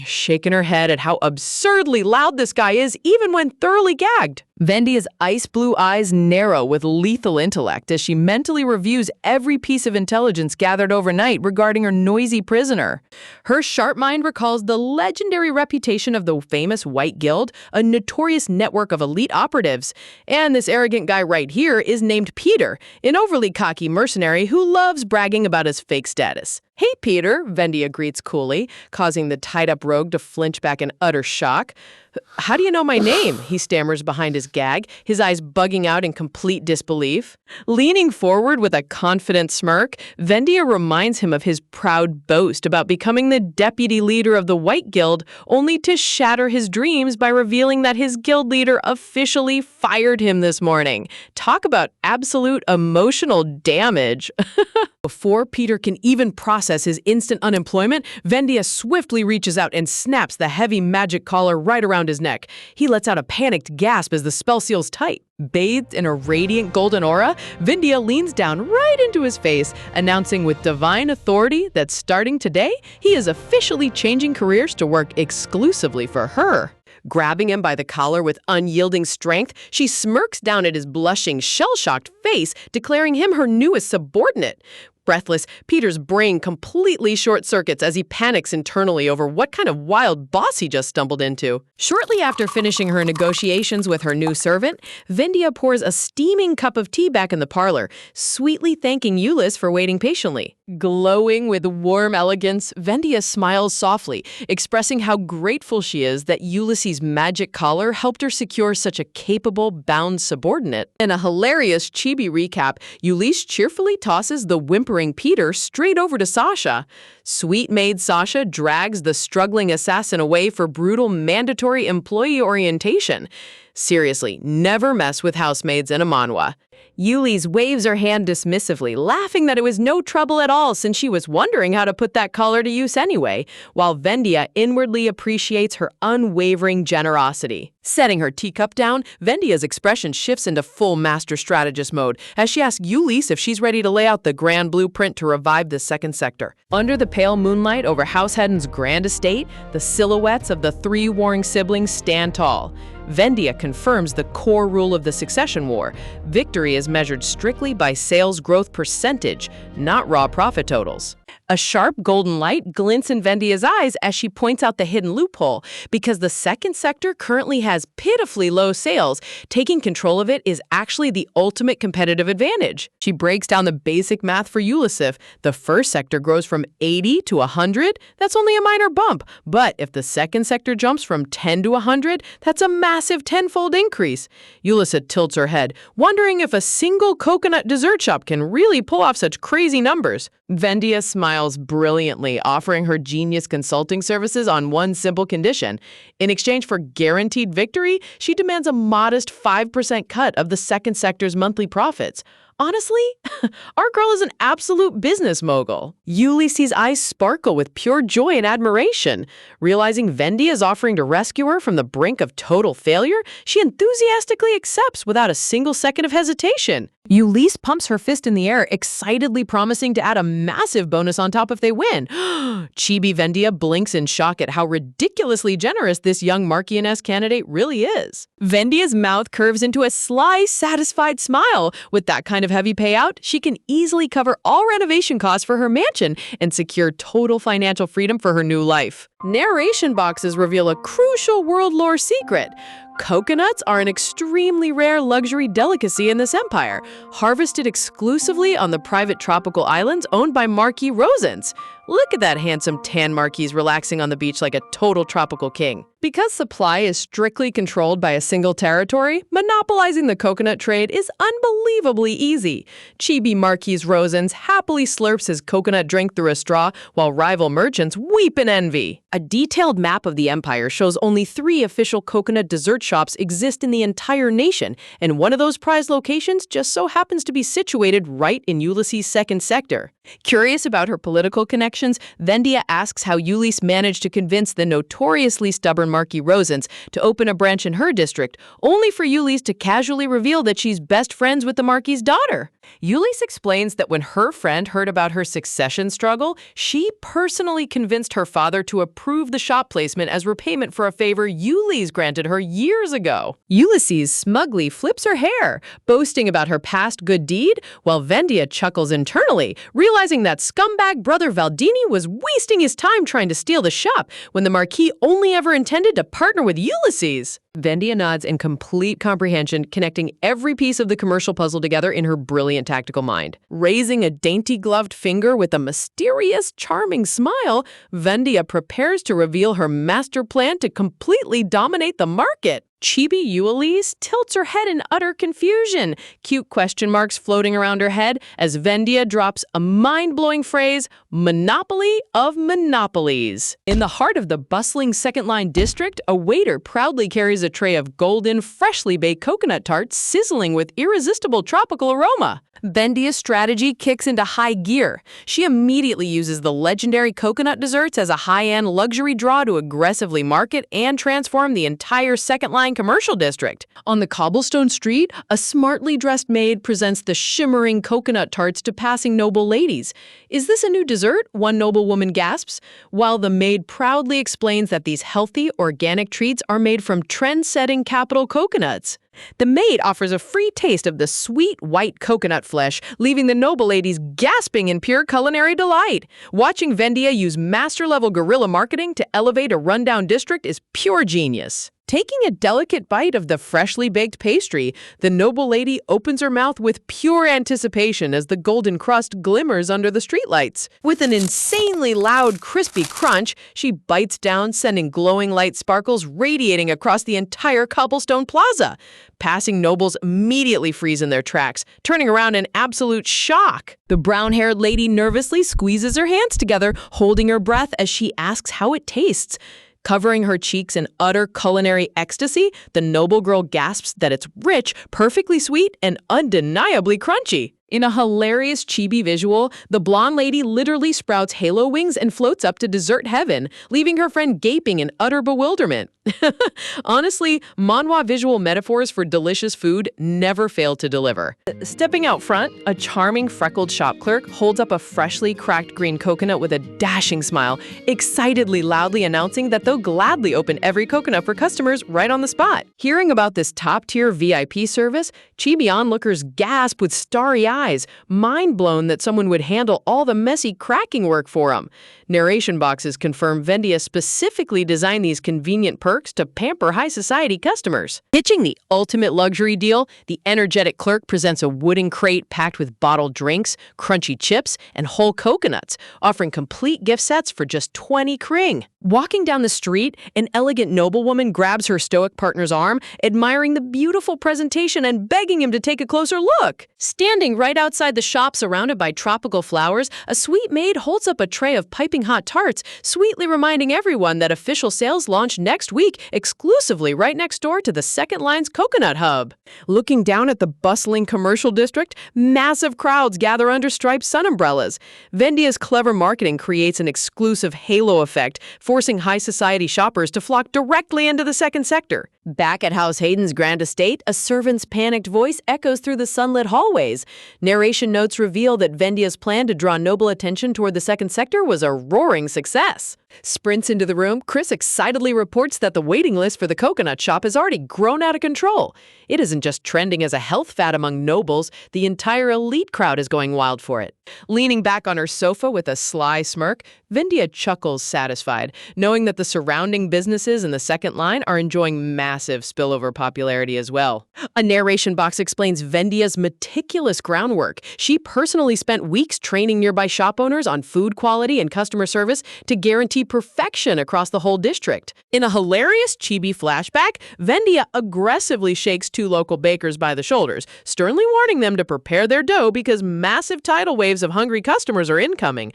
shaking her head at how absurdly loud this guy is, even when thoroughly gagged. Vendia's ice blue eyes narrow with lethal intellect as she mentally reviews every piece of intelligence gathered overnight regarding her noisy prisoner. Her sharp mind recalls the legendary reputation of the famous White Guild, a notorious network of elite operatives. And this arrogant guy right here is named Peter, an overly cocky mercenary who loves bragging about his fake status. "Hey, Peter," Vendia greets coolly, causing the tied-up rogue to flinch back in utter shock. "How do you know my name?" he stammers behind his gag, his eyes bugging out in complete disbelief. Leaning forward with a confident smirk, Vendia reminds him of his proud boast about becoming the deputy leader of the White Guild, only to shatter his dreams by revealing that his guild leader officially fired him this morning. Talk about absolute emotional damage. Before Peter can even process his instant unemployment, Vendia swiftly reaches out and snaps the heavy magic collar right around his neck. He lets out a panicked gasp as the spell seals tight. Bathed in a radiant golden aura, Vendia leans down right into his face, announcing with divine authority that starting today, he is officially changing careers to work exclusively for her. Grabbing him by the collar with unyielding strength, she smirks down at his blushing, shell-shocked face, declaring him her newest subordinate. Breathless, Peter's brain completely short-circuits as he panics internally over what kind of wild boss he just stumbled into. Shortly after finishing her negotiations with her new servant, Vendia pours a steaming cup of tea back in the parlor, sweetly thanking Ulysses for waiting patiently. Glowing with warm elegance, Vendia smiles softly, expressing how grateful she is that Ulysses' magic collar helped her secure such a capable, bound subordinate. In a hilarious chibi recap, Ulysses cheerfully tosses the whimpering Peter straight over to Sasha. Sweet maid Sasha drags the struggling assassin away for brutal mandatory employee orientation. Seriously, never mess with housemaids in a manhwa. Ulysses waves her hand dismissively, laughing that it was no trouble at all since she was wondering how to put that collar to use anyway, while Vendia inwardly appreciates her unwavering generosity. Setting her teacup down, Vendia's expression shifts into full master strategist mode as she asks Ulysses if she's ready to lay out the grand blueprint to revive the second sector. Under the pale moonlight over House Hedden's grand estate, the silhouettes of the three warring siblings stand tall. Vendia confirms the core rule of the succession war. Victory is measured strictly by sales growth percentage, not raw profit totals. A sharp golden light glints in Vendia's eyes as she points out the hidden loophole. Because the second sector currently has pitifully low sales, taking control of it is actually the ultimate competitive advantage. She breaks down the basic math for Ulysses. The first sector grows from 80 to 100, that's only a minor bump. But if the second sector jumps from 10 to 100, that's a massive tenfold increase. Ulysses tilts her head, wondering if a single coconut dessert shop can really pull off such crazy numbers. Vendia smiles brilliantly, offering her genius consulting services on one simple condition. In exchange for guaranteed victory, she demands a modest 5% cut of the second sector's monthly profits. Honestly, our girl is an absolute business mogul. Ulysses' eyes sparkle with pure joy and admiration. Realizing Vendia is offering to rescue her from the brink of total failure, she enthusiastically accepts without a single second of hesitation. Ulysses pumps her fist in the air, excitedly promising to add a massive bonus on top if they win. Chibi Vendia blinks in shock at how ridiculously generous this young Marquioness candidate really is. Vendia's mouth curves into a sly, satisfied smile. With that kind of heavy payout, she can easily cover all renovation costs for her mansion and secure total financial freedom for her new life. Narration boxes reveal a crucial world lore secret. Coconuts are an extremely rare luxury delicacy in this empire, harvested exclusively on the private tropical islands owned by Marquis Rosens. Look at that handsome tan Marquis relaxing on the beach like a total tropical king. Because supply is strictly controlled by a single territory, monopolizing the coconut trade is unbelievably easy. Chibi Marquis Rosens happily slurps his coconut drink through a straw, while rival merchants weep in envy. A detailed map of the empire shows only 3 official coconut dessert shops exist in the entire nation, and one of those prized locations just so happens to be situated right in Ulysses' second sector. Curious about her political connections, Vendia asks how Ulysses managed to convince the notoriously stubborn Marquis Rosens to open a branch in her district, only for Ulysses to casually reveal that she's best friends with the Marquis' daughter. Ulysses explains that when her friend heard about her succession struggle, she personally convinced her father to approve the shop placement as repayment for a favor Ulysses granted her years ago. Ulysses smugly flips her hair, boasting about her past good deed, while Vendia chuckles internally, realizing that scumbag brother Valdini was wasting his time trying to steal the shop when the Marquis only ever intended to partner with Ulysses. Vendia nods in complete comprehension, connecting every piece of the commercial puzzle together in her brilliant tactical mind. Raising a dainty-gloved finger with a mysterious, charming smile, Vendia prepares to reveal her master plan to completely dominate the market. Chibi Ulysses tilts her head in utter confusion, cute question marks floating around her head as Vendia drops a mind-blowing phrase, monopoly of monopolies. In the heart of the bustling second-line district, a waiter proudly carries a tray of golden, freshly baked coconut tarts sizzling with irresistible tropical aroma. Vendia's strategy kicks into high gear. She immediately uses the legendary coconut desserts as a high-end luxury draw to aggressively market and transform the entire second-line commercial district. On the cobblestone street, a smartly dressed maid presents the shimmering coconut tarts to passing noble ladies. "Is this a new dessert?" one noble woman gasps, while the maid proudly explains that these healthy, organic treats are made from trend-setting capital coconuts. The maid offers a free taste of the sweet white coconut flesh, leaving the noble ladies gasping in pure culinary delight. Watching Vendia use master-level guerrilla marketing to elevate a rundown district is pure genius. Taking a delicate bite of the freshly baked pastry, the noble lady opens her mouth with pure anticipation as the golden crust glimmers under the streetlights. With an insanely loud, crispy crunch, she bites down, sending glowing light sparkles radiating across the entire cobblestone plaza. Passing nobles immediately freeze in their tracks, turning around in absolute shock. The brown-haired lady nervously squeezes her hands together, holding her breath as she asks how it tastes. Covering her cheeks in utter culinary ecstasy, the noble girl gasps that it's rich, perfectly sweet, and undeniably crunchy. In a hilarious chibi visual, the blonde lady literally sprouts halo wings and floats up to dessert heaven, leaving her friend gaping in utter bewilderment. Honestly, manhwa visual metaphors for delicious food never fail to deliver. Stepping out front, a charming freckled shop clerk holds up a freshly cracked green coconut with a dashing smile, excitedly loudly announcing that they'll gladly open every coconut for customers right on the spot. Hearing about this top-tier VIP service, chibi onlookers gasp with starry eyes, mind blown that someone would handle all the messy cracking work for them. Narration boxes confirm Vendia specifically designed these convenient perks to pamper high society customers. Pitching the ultimate luxury deal, the energetic clerk presents a wooden crate packed with bottled drinks, crunchy chips, and whole coconuts, offering complete gift sets for just 20 kring. Walking down the street, an elegant noblewoman grabs her stoic partner's arm, admiring the beautiful presentation and begging him to take a closer look. Standing right outside the shop surrounded by tropical flowers, a sweet maid holds up a tray of piping hot tarts, sweetly reminding everyone that official sales launch next week exclusively right next door to the Second Line's Coconut Hub. Looking down at the bustling commercial district, massive crowds gather under striped sun umbrellas. Vendia's clever marketing creates an exclusive halo effect, forcing high society shoppers to flock directly into the second sector. Back at House Hayden's grand estate, a servant's panicked voice echoes through the sunlit hallways. Narration notes reveal that Vendia's plan to draw noble attention toward the second sector was a roaring success. Sprints into the room, Chris excitedly reports that the waiting list for the coconut shop has already grown out of control. It isn't just trending as a health fad among nobles, the entire elite crowd is going wild for it. Leaning back on her sofa with a sly smirk, Vendia chuckles satisfied, knowing that the surrounding businesses in the second line are enjoying massive spillover popularity as well. A narration box explains Vendia's meticulous groundwork. She personally spent weeks training nearby shop owners on food quality and customer service to guarantee perfection across the whole district. In a hilarious chibi flashback, Vendia aggressively shakes two local bakers by the shoulders, sternly warning them to prepare their dough because massive tidal waves of hungry customers are incoming.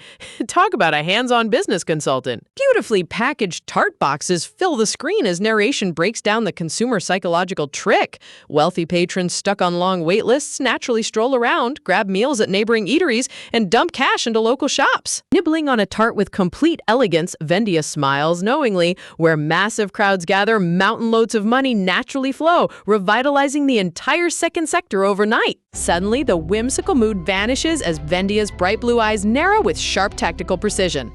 Talk about a hands-on business consultant. Beautifully packaged tart boxes fill the screen as narration breaks down the consumer psychological trick. Wealthy patrons stuck on long wait lists naturally stroll around, grab meals at neighboring eateries, and dump cash into local shops. Nibbling on a tart with complete elegance, Vendia smiles knowingly. Where massive crowds gather, mountain loads of money naturally flow, revitalizing the entire second sector overnight. Suddenly, the whimsical mood vanishes as Vendia's bright blue eyes narrow with sharp tactical precision.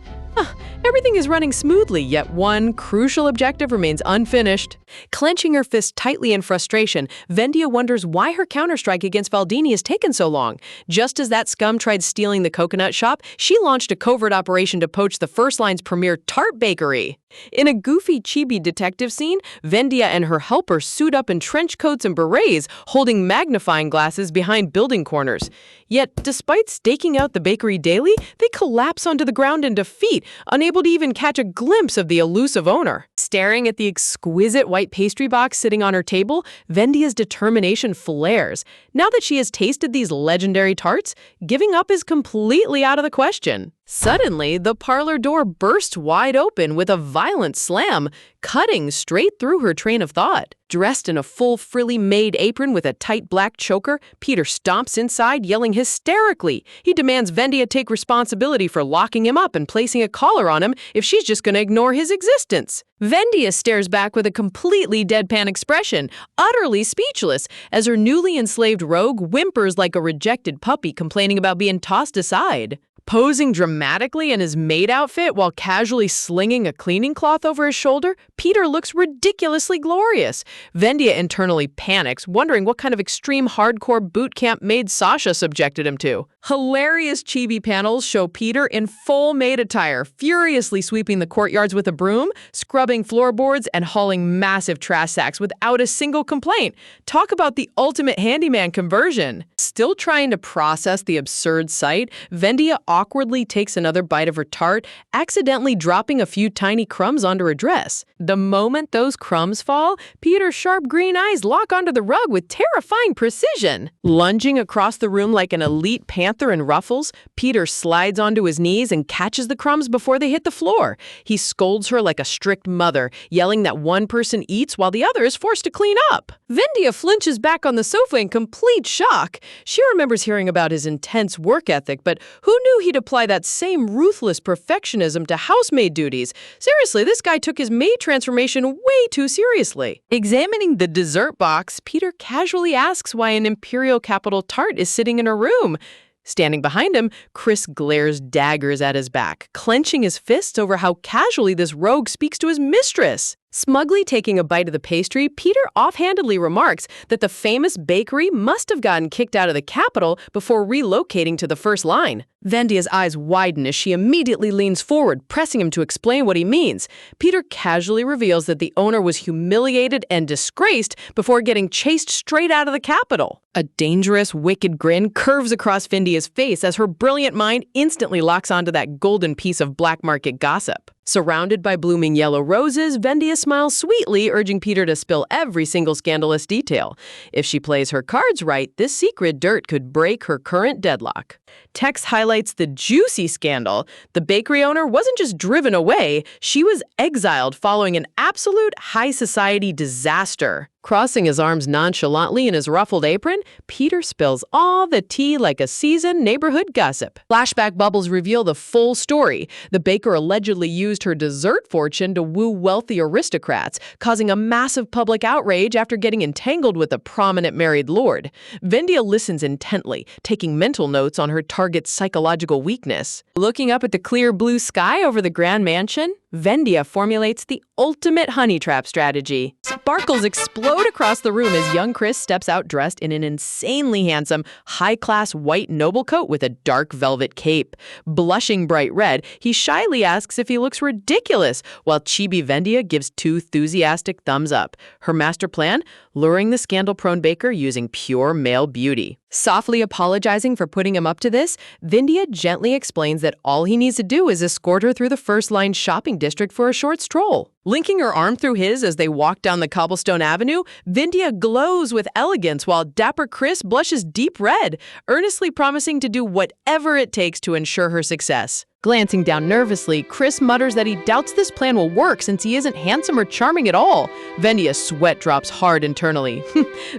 Everything is running smoothly, yet one crucial objective remains unfinished. Clenching her fist tightly in frustration, Vendia wonders why her counterstrike against Valdini has taken so long. Just as that scum tried stealing the coconut shop, she launched a covert operation to poach the First Line's premier tart bakery. In a goofy chibi detective scene, Vendia and her helper suit up in trench coats and berets, holding magnifying glasses behind building corners. Yet, despite staking out the bakery daily, they collapse onto the ground in defeat, unable to even catch a glimpse of the elusive owner. Staring at the exquisite white pastry box sitting on her table, Vendia's determination flares. Now that she has tasted these legendary tarts, giving up is completely out of the question. Suddenly, the parlor door bursts wide open with a violent slam, cutting straight through her train of thought. Dressed in a full frilly maid apron with a tight black choker, Peter stomps inside, yelling hysterically. He demands Vendia take responsibility for locking him up and placing a collar on him if she's just going to ignore his existence. Vendia stares back with a completely deadpan expression, utterly speechless, as her newly enslaved rogue whimpers like a rejected puppy complaining about being tossed aside. Posing dramatically in his maid outfit while casually slinging a cleaning cloth over his shoulder, Peter looks ridiculously glorious. Vendia internally panics, wondering what kind of extreme hardcore boot camp maid Sasha subjected him to. Hilarious chibi panels show Peter in full maid attire, furiously sweeping the courtyards with a broom, scrubbing floorboards, and hauling massive trash sacks without a single complaint. Talk about the ultimate handyman conversion. Still trying to process the absurd sight, Vendia awkwardly takes another bite of her tart, accidentally dropping a few tiny crumbs onto her dress. The moment those crumbs fall, Peter's sharp green eyes lock onto the rug with terrifying precision. Lunging across the room like an elite panther in ruffles, Peter slides onto his knees and catches the crumbs before they hit the floor. He scolds her like a strict mother, yelling that one person eats while the other is forced to clean up. Vendia flinches back on the sofa in complete shock. She remembers hearing about his intense work ethic, but who knew he'd apply that same ruthless perfectionism to housemaid duties? Seriously, this guy took his maid transformation way too seriously. Examining the dessert box, Peter casually asks why an Imperial Capital tart is sitting in her room. Standing behind him, Chris glares daggers at his back, clenching his fists over how casually this rogue speaks to his mistress. Smugly taking a bite of the pastry, Peter offhandedly remarks that the famous bakery must have gotten kicked out of the capital before relocating to the first line. Vendia's eyes widen as she immediately leans forward, pressing him to explain what he means. Peter casually reveals that the owner was humiliated and disgraced before getting chased straight out of the capital. A dangerous, wicked grin curves across Vendia's face as her brilliant mind instantly locks onto that golden piece of black market gossip. Surrounded by blooming yellow roses, Vendia smiles sweetly, urging Peter to spill every single scandalous detail. If she plays her cards right, this secret dirt could break her current deadlock. Text highlights the juicy scandal. The bakery owner wasn't just driven away, she was exiled following an absolute high society disaster. Crossing his arms nonchalantly in his ruffled apron, Peter spills all the tea like a seasoned neighborhood gossip. Flashback bubbles reveal the full story. The baker allegedly used her dessert fortune to woo wealthy aristocrats, causing a massive public outrage after getting entangled with a prominent married lord. Vendia listens intently, taking mental notes on her target's psychological weakness. Looking up at the clear blue sky over the grand mansion, Vendia formulates the ultimate honey trap strategy. Sparkles explode across the room as young Chris steps out dressed in an insanely handsome, high-class white noble coat with a dark velvet cape. Blushing bright red, he shyly asks if he looks ridiculous, while chibi Vendia gives two enthusiastic thumbs up. Her master plan? Luring the scandal-prone baker using pure male beauty. Softly apologizing for putting him up to this, Vendia gently explains that all he needs to do is escort her through the first-line shopping district for a short stroll. Linking her arm through his as they walk down the cobblestone avenue, Vendia glows with elegance while dapper Chris blushes deep red, earnestly promising to do whatever it takes to ensure her success. Glancing down nervously, Chris mutters that he doubts this plan will work since he isn't handsome or charming at all. Vendia's sweat drops hard internally.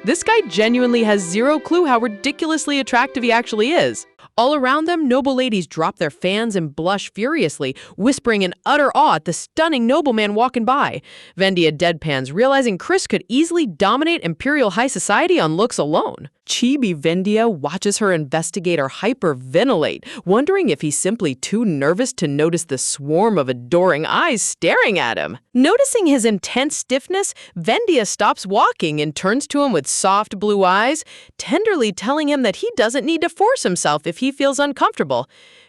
This guy genuinely has zero clue how ridiculously attractive he actually is. All around them, noble ladies drop their fans and blush furiously, whispering in utter awe at the stunning nobleman walking by. Vendia deadpans, realizing Chris could easily dominate imperial high society on looks alone. Chibi Vendia watches her investigator hyperventilate, wondering if he's simply too nervous to notice the swarm of adoring eyes staring at him. Noticing his intense stiffness, Vendia stops walking and turns to him with soft blue eyes, tenderly telling him that he doesn't need to force himself if he feels uncomfortable.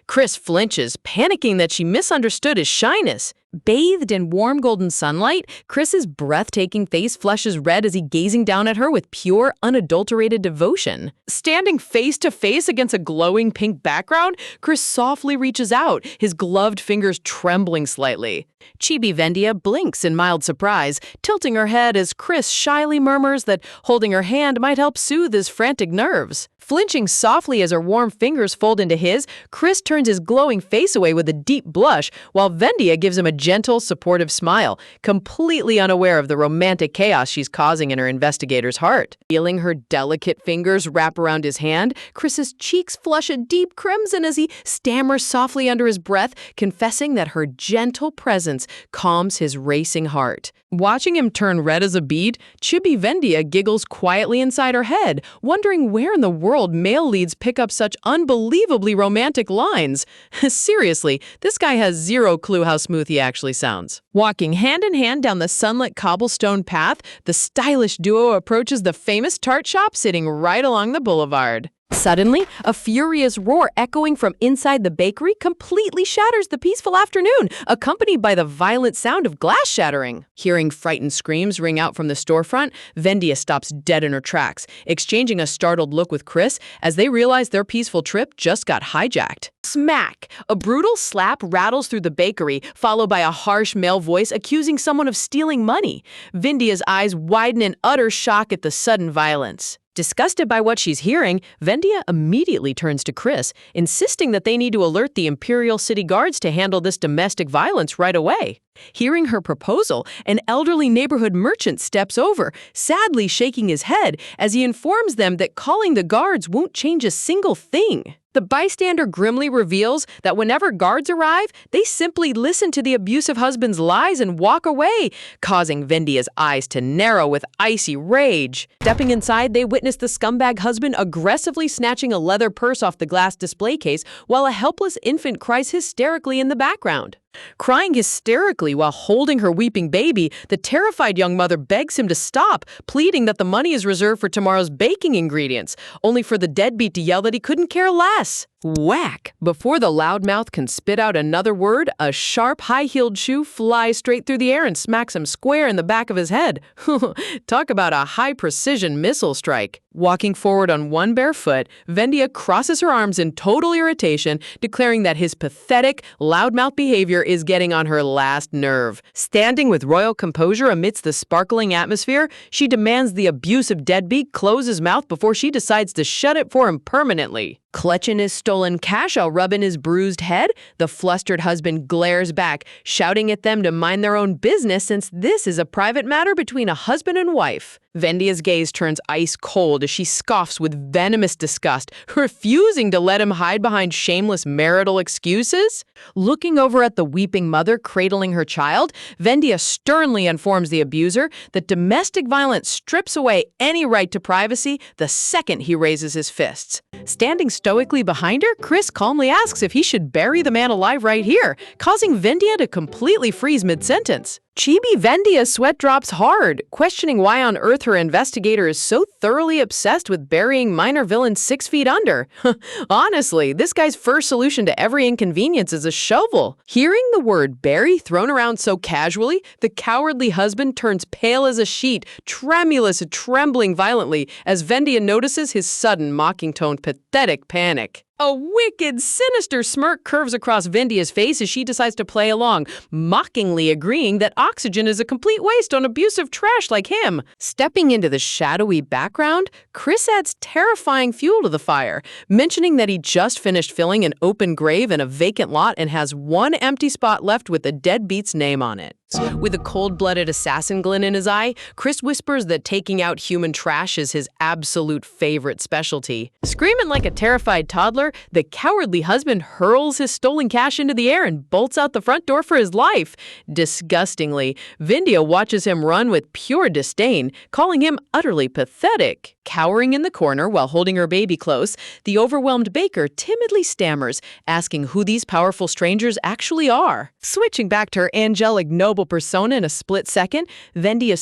Chris flinches, panicking that she misunderstood his shyness. Bathed in warm golden sunlight, Chris's breathtaking face flushes red as he gazing down at her with pure, unadulterated devotion. Standing face to face against a glowing pink background, Chris softly reaches out, his gloved fingers trembling slightly. Chibi Vendia blinks in mild surprise, tilting her head as Chris shyly murmurs that holding her hand might help soothe his frantic nerves. Flinching softly as her warm fingers fold into his, Chris turns turns his glowing face away with a deep blush, while Vendia gives him a gentle, supportive smile, completely unaware of the romantic chaos she's causing in her investigator's heart. Feeling her delicate fingers wrap around his hand, Chris's cheeks flush a deep crimson as he stammers softly under his breath, confessing that her gentle presence calms his racing heart. Watching him turn red as a beet, Chibi Vendia giggles quietly inside her head, wondering where in the world male leads pick up such unbelievably romantic lines. Seriously, this guy has zero clue how smooth he actually sounds. Walking hand in hand down the sunlit cobblestone path, the stylish duo approaches the famous tart shop sitting right along the boulevard. Suddenly, a furious roar echoing from inside the bakery completely shatters the peaceful afternoon, accompanied by the violent sound of glass shattering. Hearing frightened screams ring out from the storefront, Vendia stops dead in her tracks, exchanging a startled look with Chris as they realize their peaceful trip just got hijacked. Smack! A brutal slap rattles through the bakery, followed by a harsh male voice accusing someone of stealing money. Vendia's eyes widen in utter shock at the sudden violence. Disgusted by what she's hearing, Vendia immediately turns to Chris, insisting that they need to alert the Imperial City Guards to handle this domestic violence right away. Hearing her proposal, an elderly neighborhood merchant steps over, sadly shaking his head as he informs them that calling the guards won't change a single thing. The bystander grimly reveals that whenever guards arrive, they simply listen to the abusive husband's lies and walk away, causing Vendia's eyes to narrow with icy rage. Stepping inside, they witness the scumbag husband aggressively snatching a leather purse off the glass display case while a helpless infant cries hysterically in the background. Crying hysterically while holding her weeping baby, the terrified young mother begs him to stop, pleading that the money is reserved for tomorrow's baking ingredients, only for the deadbeat to yell that he couldn't care less. Whack! Before the loudmouth can spit out another word, a sharp, high-heeled shoe flies straight through the air and smacks him square in the back of his head. Talk about a high-precision missile strike. Walking forward on one bare foot, Vendia crosses her arms in total irritation, declaring that his pathetic, loudmouth behavior is getting on her last nerve. Standing with royal composure amidst the sparkling atmosphere, she demands the abusive deadbeat close his mouth before she decides to shut it for him permanently. Clutching his stolen cash while rubbing his bruised head, the flustered husband glares back, shouting at them to mind their own business since this is a private matter between a husband and wife. Vendia's gaze turns ice cold as she scoffs with venomous disgust, refusing to let him hide behind shameless marital excuses. Looking over at the weeping mother cradling her child, Vendia sternly informs the abuser that domestic violence strips away any right to privacy the second he raises his fists. Standing stoically behind her, Chris calmly asks if he should bury the man alive right here, causing Vendia to completely freeze mid-sentence. Chibi Vendia sweat drops hard, questioning why on earth her investigator is so thoroughly obsessed with burying minor villains 6 feet under. Honestly, this guy's first solution to every inconvenience is a shovel. Hearing the word bury thrown around so casually, the cowardly husband turns pale as a sheet, tremulous and trembling violently as Vendia notices his sudden mocking-toned pathetic panic. A wicked, sinister smirk curves across Vendia's face as she decides to play along, mockingly agreeing that oxygen is a complete waste on abusive trash like him. Stepping into the shadowy background, Chris adds terrifying fuel to the fire, mentioning that he just finished filling an open grave in a vacant lot and has one empty spot left with the deadbeat's name on it. With a cold-blooded assassin glint in his eye, Chris whispers that taking out human trash is his absolute favorite specialty. Screaming like a terrified toddler, the cowardly husband hurls his stolen cash into the air and bolts out the front door for his life. Disgustingly, Vendia watches him run with pure disdain, calling him utterly pathetic. Cowering in the corner while holding her baby close, the overwhelmed baker timidly stammers, asking who these powerful strangers actually are. Switching back to her angelic, noble persona in a split second, Vendia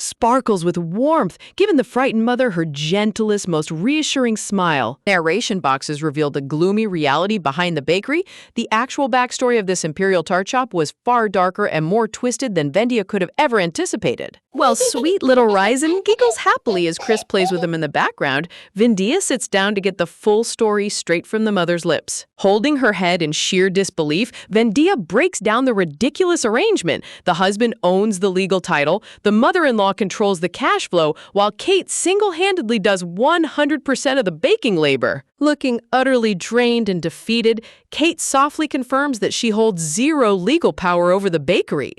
sparkles with warmth, giving the frightened mother her gentlest, most reassuring smile. Narration boxes reveal the gloomy reality behind the bakery. The actual backstory of this imperial tart shop was far darker and more twisted than Vendia could have ever anticipated. While sweet little Ryzen giggles happily as Chris plays with him in the background, Vendia sits down to get the full story straight from the mother's lips. Holding her head in sheer disbelief, Vendia breaks down the ridiculous arrangement. The husband owns the legal title, the mother-in-law controls the cash flow, while Kate single-handedly does 100% of the baking labor. Looking utterly drained and defeated, Kate softly confirms that she holds zero legal power over the bakery,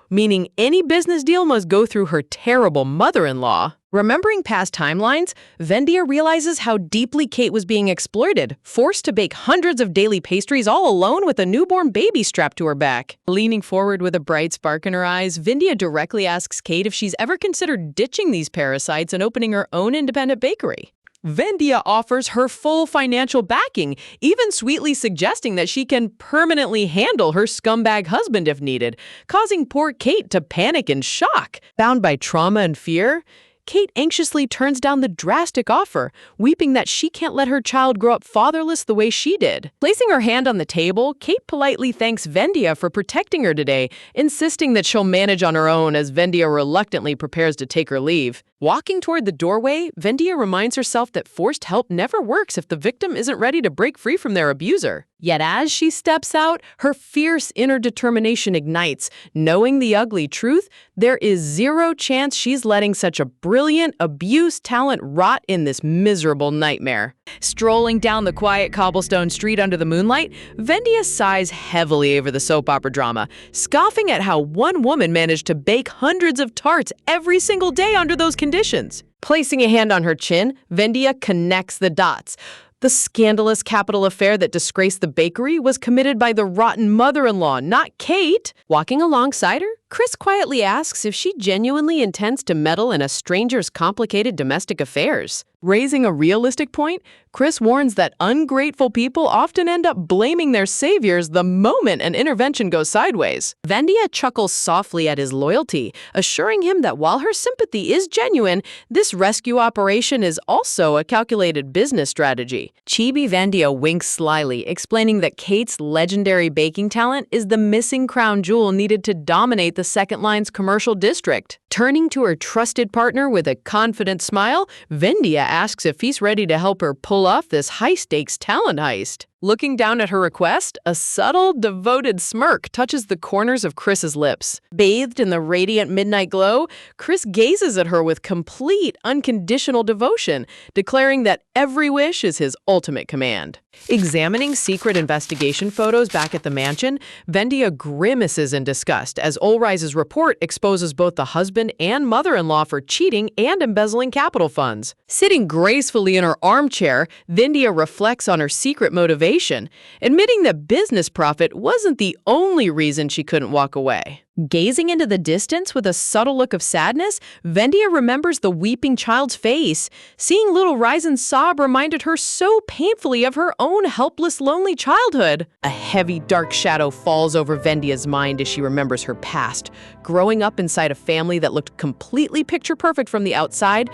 meaning any business deal must go through her terrible mother-in-law. Remembering past timelines, Vendia realizes how deeply Kate was being exploited, forced to bake hundreds of daily pastries all alone with a newborn baby strapped to her back. Leaning forward with a bright spark in her eyes, Vendia directly asks Kate if she's ever considered ditching these parasites and opening her own independent bakery. Vendia offers her full financial backing, even sweetly suggesting that she can permanently handle her scumbag husband if needed, causing poor Kate to panic in shock. Bound by trauma and fear, Kate anxiously turns down the drastic offer, weeping that she can't let her child grow up fatherless the way she did. Placing her hand on the table, Kate politely thanks Vendia for protecting her today, insisting that she'll manage on her own as Vendia reluctantly prepares to take her leave. Walking toward the doorway, Vendia reminds herself that forced help never works if the victim isn't ready to break free from their abuser. Yet as she steps out, her fierce inner determination ignites. Knowing the ugly truth, there is zero chance she's letting such a brilliant, abused talent rot in this miserable nightmare. Strolling down the quiet cobblestone street under the moonlight, Vendia sighs heavily over the soap opera drama, scoffing at how one woman managed to bake hundreds of tarts every single day under those conditions. Placing a hand on her chin, Vendia connects the dots. The scandalous capital affair that disgraced the bakery was committed by the rotten mother-in-law, not Kate. Walking alongside her, Chris quietly asks if she genuinely intends to meddle in a stranger's complicated domestic affairs. Raising a realistic point, Chris warns that ungrateful people often end up blaming their saviors the moment an intervention goes sideways. Vendia chuckles softly at his loyalty, assuring him that while her sympathy is genuine, this rescue operation is also a calculated business strategy. Chibi Vendia winks slyly, explaining that Kate's legendary baking talent is the missing crown jewel needed to dominate the second line's commercial district. Turning to her trusted partner with a confident smile, Vendia asks if he's ready to help her pull off this high-stakes talent heist. Looking down at her request, a subtle, devoted smirk touches the corners of Chris's lips. Bathed in the radiant midnight glow, Chris gazes at her with complete, unconditional devotion, declaring that every wish is his ultimate command. Examining secret investigation photos back at the mansion, Vendia grimaces in disgust as Ulrise's report exposes both the husband and mother-in-law for cheating and embezzling capital funds. Sitting gracefully in her armchair, Vendia reflects on her secret motivation, admitting that business profit wasn't the only reason she couldn't walk away. Gazing into the distance with a subtle look of sadness, Vendia remembers the weeping child's face. Seeing little Ryzen's sob reminded her so painfully of her own helpless, lonely childhood. A heavy, dark shadow falls over Vendia's mind as she remembers her past, growing up inside a family that looked completely picture-perfect from the outside,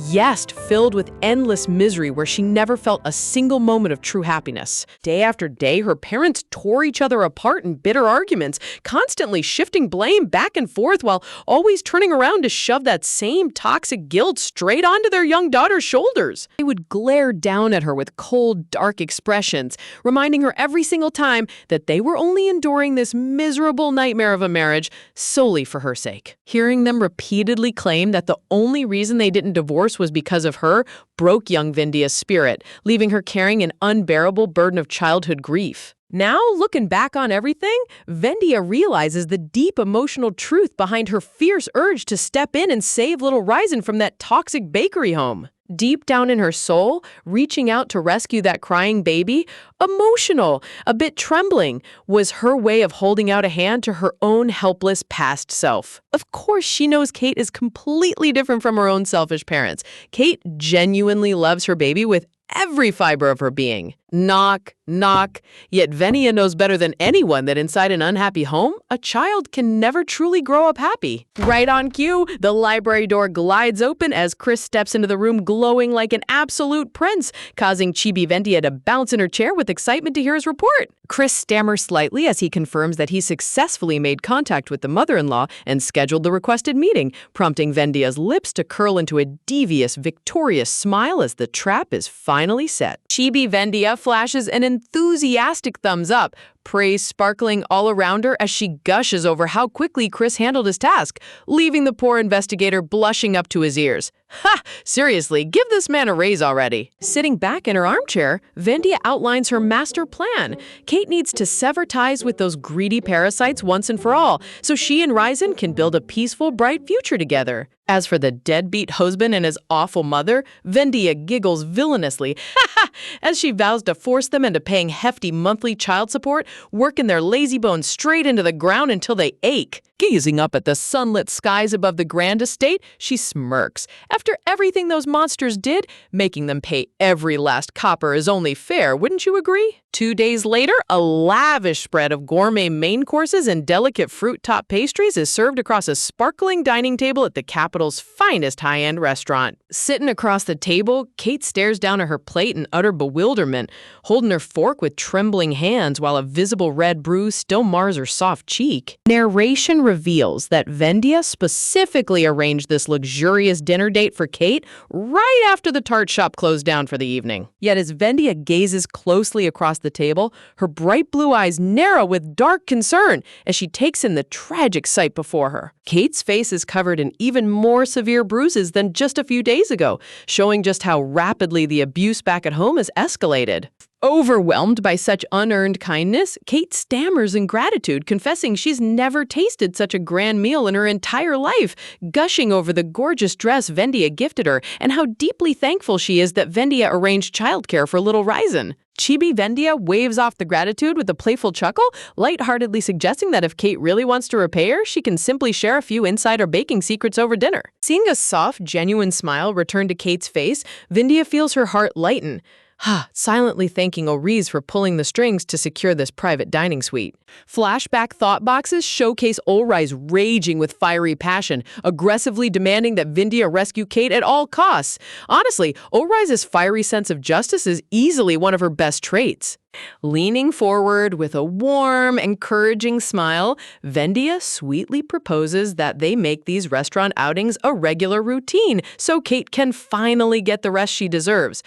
yet filled with endless misery where she never felt a single moment of true happiness. Day after day, her parents tore each other apart in bitter arguments, constantly shifting blame back and forth while always turning around to shove that same toxic guilt straight onto their young daughter's shoulders. They would glare down at her with cold, dark expressions, reminding her every single time that they were only enduring this miserable nightmare of a marriage solely for her sake. Hearing them repeatedly claim that the only reason they didn't divorce was because of her broke young Vendia's spirit, leaving her carrying an unbearable burden of childhood grief. Now, looking back on everything, Vendia realizes the deep emotional truth behind her fierce urge to step in and save little Ryzen from that toxic bakery home. Deep down in her soul, reaching out to rescue that crying baby, emotional, a bit trembling, was her way of holding out a hand to her own helpless past self. Of course, she knows Kate is completely different from her own selfish parents. Kate genuinely loves her baby with every fiber of her being. Knock, knock. Yet Venia knows better than anyone that inside an unhappy home, a child can never truly grow up happy. Right on cue, the library door glides open as Chris steps into the room glowing like an absolute prince, causing Chibi Vendia to bounce in her chair with excitement to hear his report. Chris stammers slightly as he confirms that he successfully made contact with the mother-in-law and scheduled the requested meeting, prompting Vendia's lips to curl into a devious, victorious smile as the trap is finally set. Chibi Vendia flashes an enthusiastic thumbs up, praise sparkling all around her as she gushes over how quickly Chris handled his task, leaving the poor investigator blushing up to his ears. Ha! Seriously, give this man a raise already. Sitting back in her armchair, Vendia outlines her master plan. Kate needs to sever ties with those greedy parasites once and for all, so she and Ryzen can build a peaceful, bright future together. As for the deadbeat husband and his awful mother, Vendia giggles villainously as she vows to force them into paying hefty monthly child support, working their lazy bones straight into the ground until they ache. Gazing up at the sunlit skies above the grand estate, she smirks. After everything those monsters did, making them pay every last copper is only fair, wouldn't you agree? 2 days later, a lavish spread of gourmet main courses and delicate fruit-top pastries is served across a sparkling dining table at the capital's finest high-end restaurant. Sitting across the table, Kate stares down at her plate in utter bewilderment, holding her fork with trembling hands while a visible red bruise still mars her soft cheek. Narration reveals that Vendia specifically arranged this luxurious dinner date for Kate right after the tart shop closed down for the evening. Yet as Vendia gazes closely across the table, her bright blue eyes narrow with dark concern as she takes in the tragic sight before her. Kate's face is covered in even more severe bruises than just a few days ago, showing just how rapidly the abuse back at home has escalated. Overwhelmed by such unearned kindness, Kate stammers in gratitude, confessing she's never tasted such a grand meal in her entire life, gushing over the gorgeous dress Vendia gifted her and how deeply thankful she is that Vendia arranged childcare for little Ryzen. Chibi Vendia waves off the gratitude with a playful chuckle, lightheartedly suggesting that if Kate really wants to repay her, she can simply share a few insider baking secrets over dinner. Seeing a soft, genuine smile return to Kate's face, Vendia feels her heart lighten, silently thanking Oriz for pulling the strings to secure this private dining suite. Flashback thought boxes showcase Oriz raging with fiery passion, aggressively demanding that Vendia rescue Kate at all costs. Honestly, Oriz's fiery sense of justice is easily one of her best traits. Leaning forward with a warm, encouraging smile, Vendia sweetly proposes that they make these restaurant outings a regular routine so Kate can finally get the rest she deserves.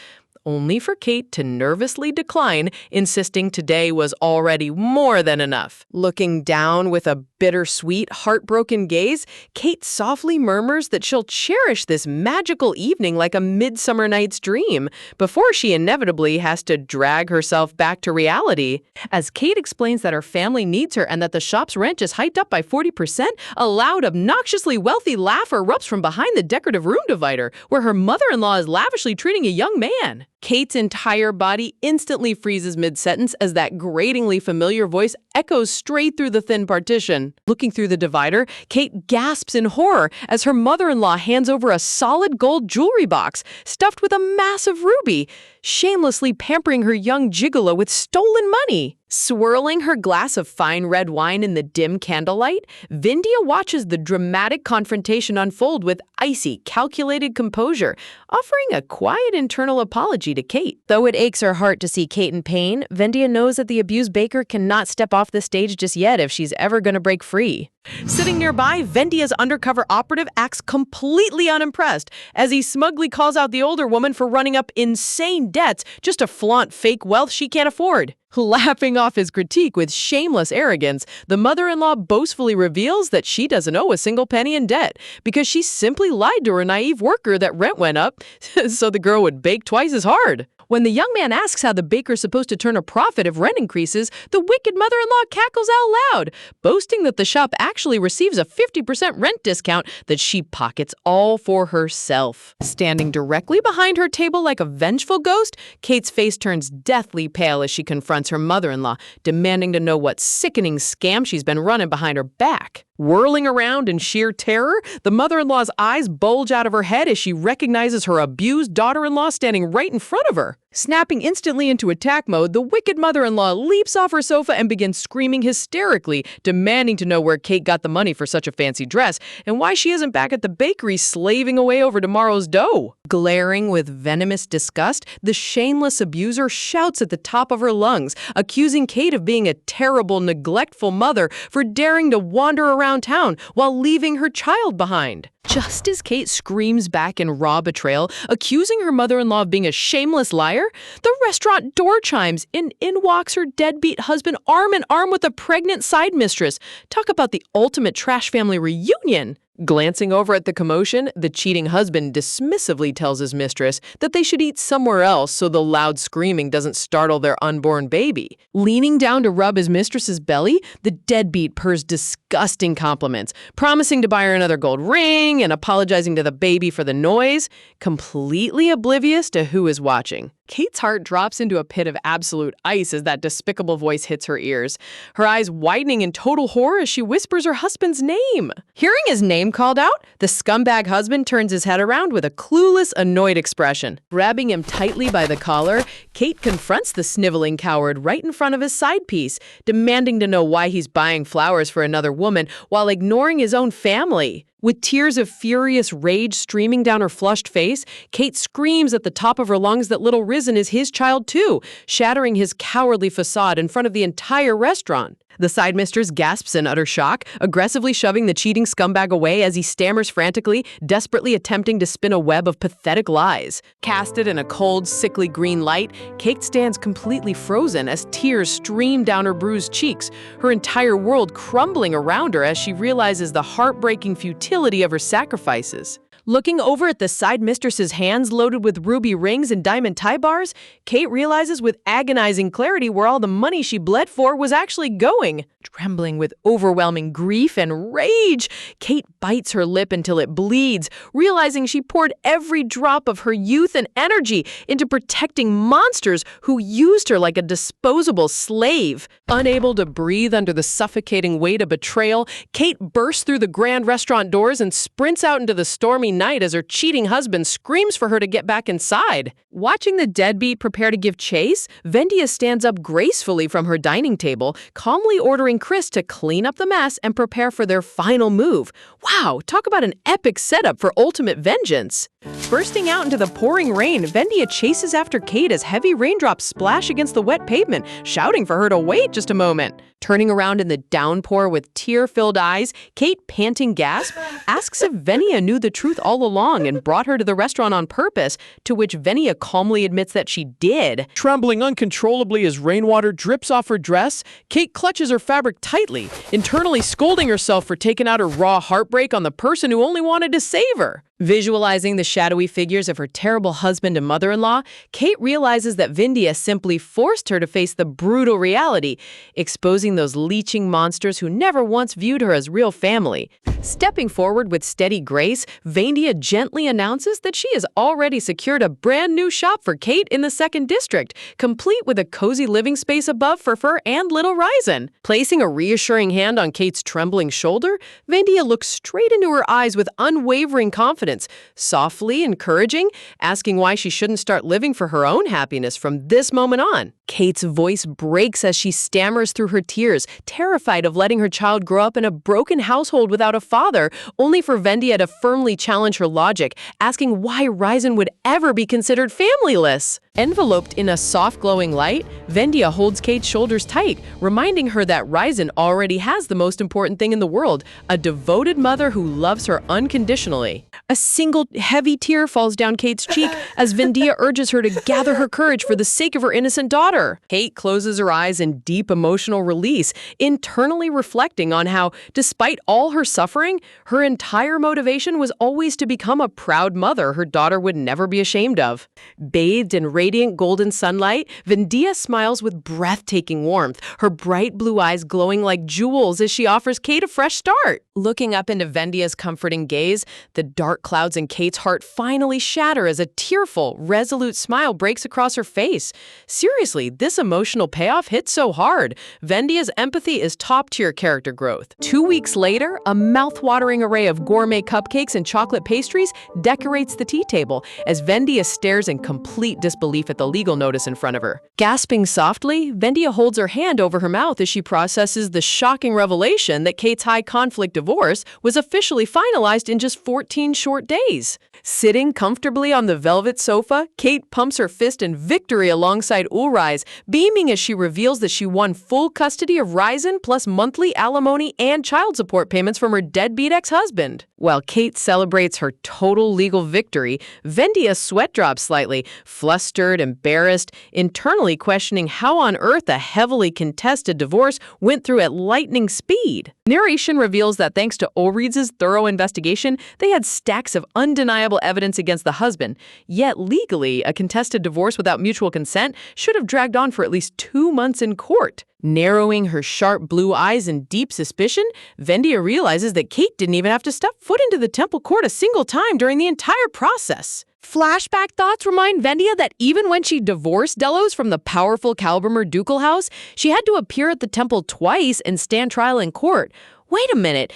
Only for Kate to nervously decline, insisting today was already more than enough. Looking down with a bittersweet, heartbroken gaze, Kate softly murmurs that she'll cherish this magical evening like a midsummer night's dream, before she inevitably has to drag herself back to reality. As Kate explains that her family needs her and that the shop's rent is hiked up by 40%, a loud, obnoxiously wealthy laugh erupts from behind the decorative room divider, where her mother-in-law is lavishly treating a young man. Kate's entire body instantly freezes mid-sentence as that gratingly familiar voice echoes straight through the thin partition. Looking through the divider, Kate gasps in horror as her mother-in-law hands over a solid gold jewelry box stuffed with a massive ruby, shamelessly pampering her young gigolo with stolen money. Swirling her glass of fine red wine in the dim candlelight, Vendia watches the dramatic confrontation unfold with icy, calculated composure, offering a quiet internal apology to Kate. Though it aches her heart to see Kate in pain, Vendia knows that the abused baker cannot step off the stage just yet if she's ever going to break free. Sitting nearby, Vendia's undercover operative acts completely unimpressed as he smugly calls out the older woman for running up insane debts just to flaunt fake wealth she can't afford. Laughing off his critique with shameless arrogance, the mother-in-law boastfully reveals that she doesn't owe a single penny in debt because she simply lied to her naive worker that rent went up so the girl would bake twice as hard. When the young man asks how the baker's supposed to turn a profit if rent increases, the wicked mother-in-law cackles out loud, boasting that the shop actually receives a 50% rent discount that she pockets all for herself. Standing directly behind her table like a vengeful ghost, Kate's face turns deathly pale as she confronts her mother-in-law, demanding to know what sickening scam she's been running behind her back. Whirling around in sheer terror, the mother-in-law's eyes bulge out of her head as she recognizes her abused daughter-in-law standing right in front of her. Snapping instantly into attack mode, the wicked mother-in-law leaps off her sofa and begins screaming hysterically, demanding to know where Kate got the money for such a fancy dress and why she isn't back at the bakery slaving away over tomorrow's dough. Glaring with venomous disgust, the shameless abuser shouts at the top of her lungs, accusing Kate of being a terrible, neglectful mother for daring to wander around town while leaving her child behind. Just as Kate screams back in raw betrayal, accusing her mother-in-law of being a shameless liar, the restaurant door chimes and in walks her deadbeat husband arm in arm with a pregnant side mistress. Talk about the ultimate trash family reunion. Glancing over at the commotion, the cheating husband dismissively tells his mistress that they should eat somewhere else so the loud screaming doesn't startle their unborn baby. Leaning down to rub his mistress's belly, the deadbeat purrs disgusting compliments, promising to buy her another gold ring and apologizing to the baby for the noise, completely oblivious to who is watching. Kate's heart drops into a pit of absolute ice as that despicable voice hits her ears, her eyes widening in total horror as she whispers her husband's name. Hearing his name called out, the scumbag husband turns his head around with a clueless, annoyed expression. Grabbing him tightly by the collar, Kate confronts the sniveling coward right in front of his side piece, demanding to know why he's buying flowers for another woman while ignoring his own family. With tears of furious rage streaming down her flushed face, Kate screams at the top of her lungs that little Risen is his child too, shattering his cowardly facade in front of the entire restaurant. The side mistress gasps in utter shock, aggressively shoving the cheating scumbag away as he stammers frantically, desperately attempting to spin a web of pathetic lies. Casted in a cold, sickly green light, Kate stands completely frozen as tears stream down her bruised cheeks, her entire world crumbling around her as she realizes the heartbreaking futility of her sacrifices. Looking over at the side mistress's hands loaded with ruby rings and diamond tie bars, Kate realizes with agonizing clarity where all the money she bled for was actually going. Trembling with overwhelming grief and rage, Kate bites her lip until it bleeds, realizing she poured every drop of her youth and energy into protecting monsters who used her like a disposable slave. Unable to breathe under the suffocating weight of betrayal, Kate bursts through the grand restaurant doors and sprints out into the stormy night as her cheating husband screams for her to get back inside. Watching the deadbeat prepare to give chase, Vendia stands up gracefully from her dining table, calmly ordering Chris to clean up the mess and prepare for their final move. Wow, talk about an epic setup for ultimate vengeance. Bursting out into the pouring rain, Vendia chases after Kate as heavy raindrops splash against the wet pavement, shouting for her to wait just a moment. Turning around in the downpour with tear-filled eyes, Kate, panting gasp, asks if Vendia knew the truth all along and brought her to the restaurant on purpose, to which Vendia calmly admits that she did. Trembling uncontrollably as rainwater drips off her dress, Kate clutches her fabric tightly, internally scolding herself for taking out her raw heartbreak on the person who only wanted to save her. Visualizing the shadowy figures of her terrible husband and mother-in-law, Kate realizes that Vendia simply forced her to face the brutal reality, exposing those leeching monsters who never once viewed her as real family. Stepping forward with steady grace, Vendia gently announces that she has already secured a brand new shop for Kate in the 2nd District, complete with a cozy living space above for her and little Risen. Placing a reassuring hand on Kate's trembling shoulder, Vendia looks straight into her eyes with unwavering confidence, softly encouraging, asking why she shouldn't start living for her own happiness from this moment on. Kate's voice breaks as she stammers through her tears, terrified of letting her child grow up in a broken household without a father, only for Vendia to firmly challenge her logic, asking why Risen would ever be considered familyless. Enveloped in a soft glowing light, Vendia holds Kate's shoulders tight, reminding her that Risen already has the most important thing in the world, a devoted mother who loves her unconditionally. A single heavy tear falls down Kate's cheek as Vendia urges her to gather her courage for the sake of her innocent daughter. Kate closes her eyes in deep emotional release, internally reflecting on how, despite all her suffering, her entire motivation was always to become a proud mother her daughter would never be ashamed of. Bathed in radiant golden sunlight, Vendia smiles with breathtaking warmth, her bright blue eyes glowing like jewels as she offers Kate a fresh start. Looking up into Vendia's comforting gaze, the dark clouds in Kate's heart finally shatter as a tearful, resolute smile breaks across her face. Seriously, this emotional payoff hits so hard. Vendia's empathy is top-tier character growth. 2 weeks later, a mouth-watering array of gourmet cupcakes and chocolate pastries decorates the tea table as Vendia stares in complete disbelief disbelief at the legal notice in front of her. Gasping softly, Vendia holds her hand over her mouth as she processes the shocking revelation that Kate's high-conflict divorce was officially finalized in just 14 short days. Sitting comfortably on the velvet sofa, Kate pumps her fist in victory alongside Ulrich, beaming as she reveals that she won full custody of Ryzen plus monthly alimony and child support payments from her deadbeat ex-husband. While Kate celebrates her total legal victory, Vendia's sweat drops slightly, flustered, embarrassed, internally questioning how on earth a heavily contested divorce went through at lightning speed. Narration reveals that thanks to Ulrich's thorough investigation, they had stacks of undeniable evidence against the husband. Yet legally, a contested divorce without mutual consent should have dragged on for at least 2 months in court. Narrowing her sharp blue eyes in deep suspicion, Vendia realizes that Kate didn't even have to step foot into the temple court a single time during the entire process. Flashback thoughts remind Vendia that even when she divorced Delos from the powerful Kalbermer ducal house, she had to appear at the temple twice and stand trial in court. Wait a minute.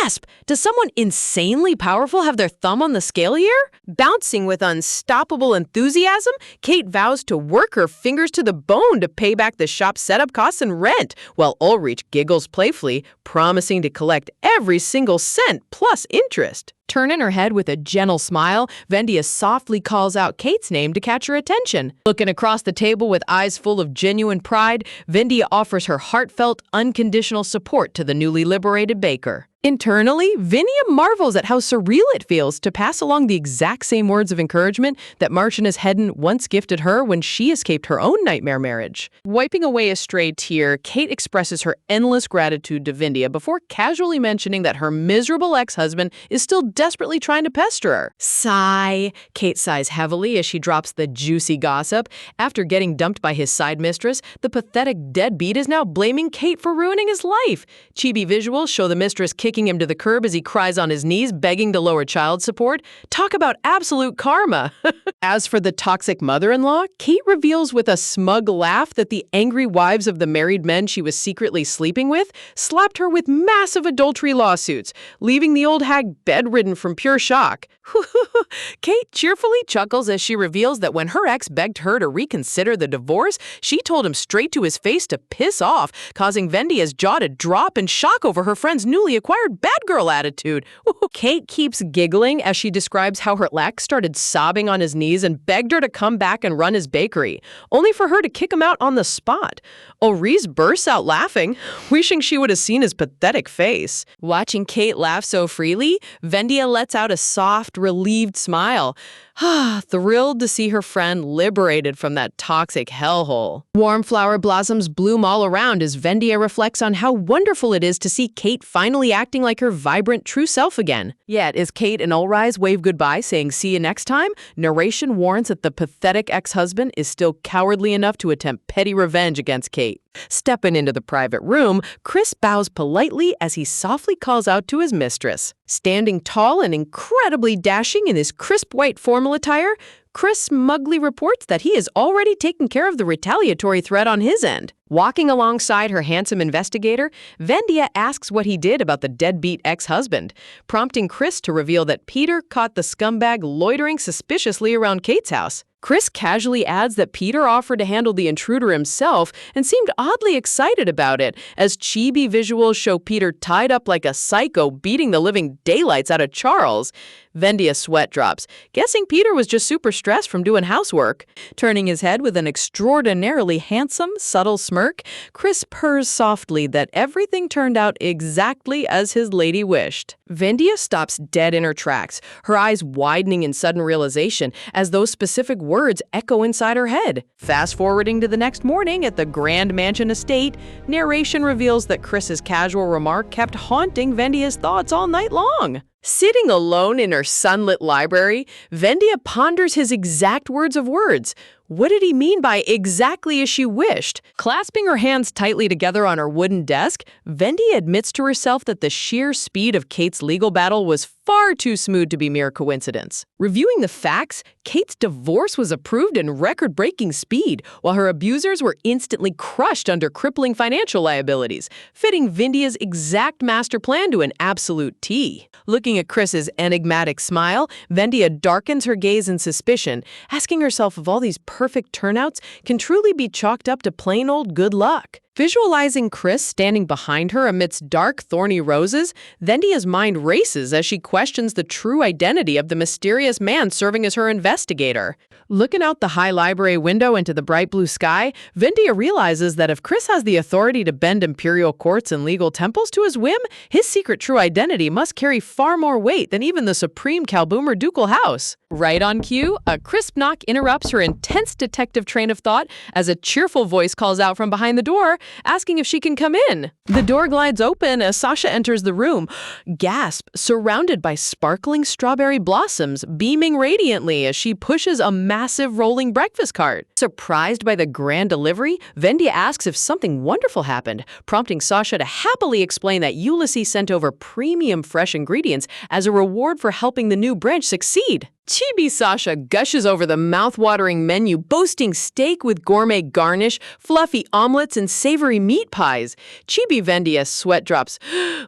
Gasp! Does someone insanely powerful have their thumb on the scale here? Bouncing with unstoppable enthusiasm, Kate vows to work her fingers to the bone to pay back the shop's setup costs and rent, while Ulrich giggles playfully, promising to collect every single cent plus interest. Turning her head with a gentle smile, Vendia softly calls out Kate's name to catch her attention. Looking across the table with eyes full of genuine pride, Vendia offers her heartfelt, unconditional support to the newly liberated baker. Internally, Vendia marvels at how surreal it feels to pass along the exact same words of encouragement that Marchioness Hedden once gifted her when she escaped her own nightmare marriage. Wiping away a stray tear, Kate expresses her endless gratitude to Vendia before casually mentioning that her miserable ex-husband is still desperately trying to pester her. Sigh. Kate sighs heavily as she drops the juicy gossip. After getting dumped by his side mistress, the pathetic deadbeat is now blaming Kate for ruining his life. Chibi visuals show the mistress kicking him to the curb as he cries on his knees, begging to lower child support. Talk about absolute karma. As for the toxic mother-in-law, Kate reveals with a smug laugh that the angry wives of the married men she was secretly sleeping with slapped her with massive adultery lawsuits, leaving the old hag bedridden from pure shock. Kate cheerfully chuckles as she reveals that when her ex begged her to reconsider the divorce, she told him straight to his face to piss off, causing Vendia's jaw to drop in shock over her friend's newly acquired bad girl attitude. Kate keeps giggling as she describes how her ex started sobbing on his knees and begged her to come back and run his bakery, only for her to kick him out on the spot. Ulrich bursts out laughing, wishing she would have seen his pathetic face. Watching Kate laugh so freely, Vendia lets out a soft, relieved smile, thrilled to see her friend liberated from that toxic hellhole. Warm flower blossoms bloom all around as Vendia reflects on how wonderful it is to see Kate finally acting like her vibrant, true self again. Yet, as Kate and Ulrich wave goodbye, saying see you next time, narration warns that the pathetic ex-husband is still cowardly enough to attempt petty revenge against Kate. Stepping into the private room, Chris bows politely as he softly calls out to his mistress. Standing tall and incredibly dashing in his crisp white formal attire, Chris smugly reports that he has already taken care of the retaliatory threat on his end. Walking alongside her handsome investigator, Vendia asks what he did about the deadbeat ex-husband, prompting Chris to reveal that Peter caught the scumbag loitering suspiciously around Kate's house. Chris casually adds that Peter offered to handle the intruder himself and seemed oddly excited about it, as chibi visuals show Peter tied up like a psycho beating the living daylights out of Charles. Vendia's sweat drops, guessing Peter was just super stressed from doing housework. Turning his head with an extraordinarily handsome, subtle smirk, Chris purrs softly that everything turned out exactly as his lady wished. Vendia stops dead in her tracks, her eyes widening in sudden realization as those specific words echo inside her head. Fast forwarding to the next morning at the Grand Mansion estate, narration reveals that Chris's casual remark kept haunting Vendia's thoughts all night long. Sitting alone in her sunlit library, Vendia ponders his exact words of words. What did he mean by exactly as she wished? Clasping her hands tightly together on her wooden desk, Vendia admits to herself that the sheer speed of Kate's legal battle was far too smooth to be mere coincidence. Reviewing the facts, Kate's divorce was approved in record-breaking speed, while her abusers were instantly crushed under crippling financial liabilities, fitting Vendia's exact master plan to an absolute T. Looking at Chris's enigmatic smile, Vendia darkens her gaze in suspicion, asking herself if all these perfect turnouts can truly be chalked up to plain old good luck. Visualizing Chris standing behind her amidst dark, thorny roses, Vendia's mind races as she questions the true identity of the mysterious man serving as her investigator. Looking out the high library window into the bright blue sky, Vendia realizes that if Chris has the authority to bend imperial courts and legal temples to his whim, his secret true identity must carry far more weight than even the supreme Kalboomer ducal house. Right on cue, a crisp knock interrupts her intense detective train of thought as a cheerful voice calls out from behind the door, asking if she can come in. The door glides open as Sasha enters the room. Gasp, surrounded by sparkling strawberry blossoms, beaming radiantly as she pushes a massive rolling breakfast cart. Surprised by the grand delivery, Vendia asks if something wonderful happened, prompting Sasha to happily explain that Ulysses sent over premium fresh ingredients as a reward for helping the new branch succeed. Chibi Sasha gushes over the mouth-watering menu, boasting steak with gourmet garnish, fluffy omelets, and savory meat pies. Chibi Vendia sweat drops,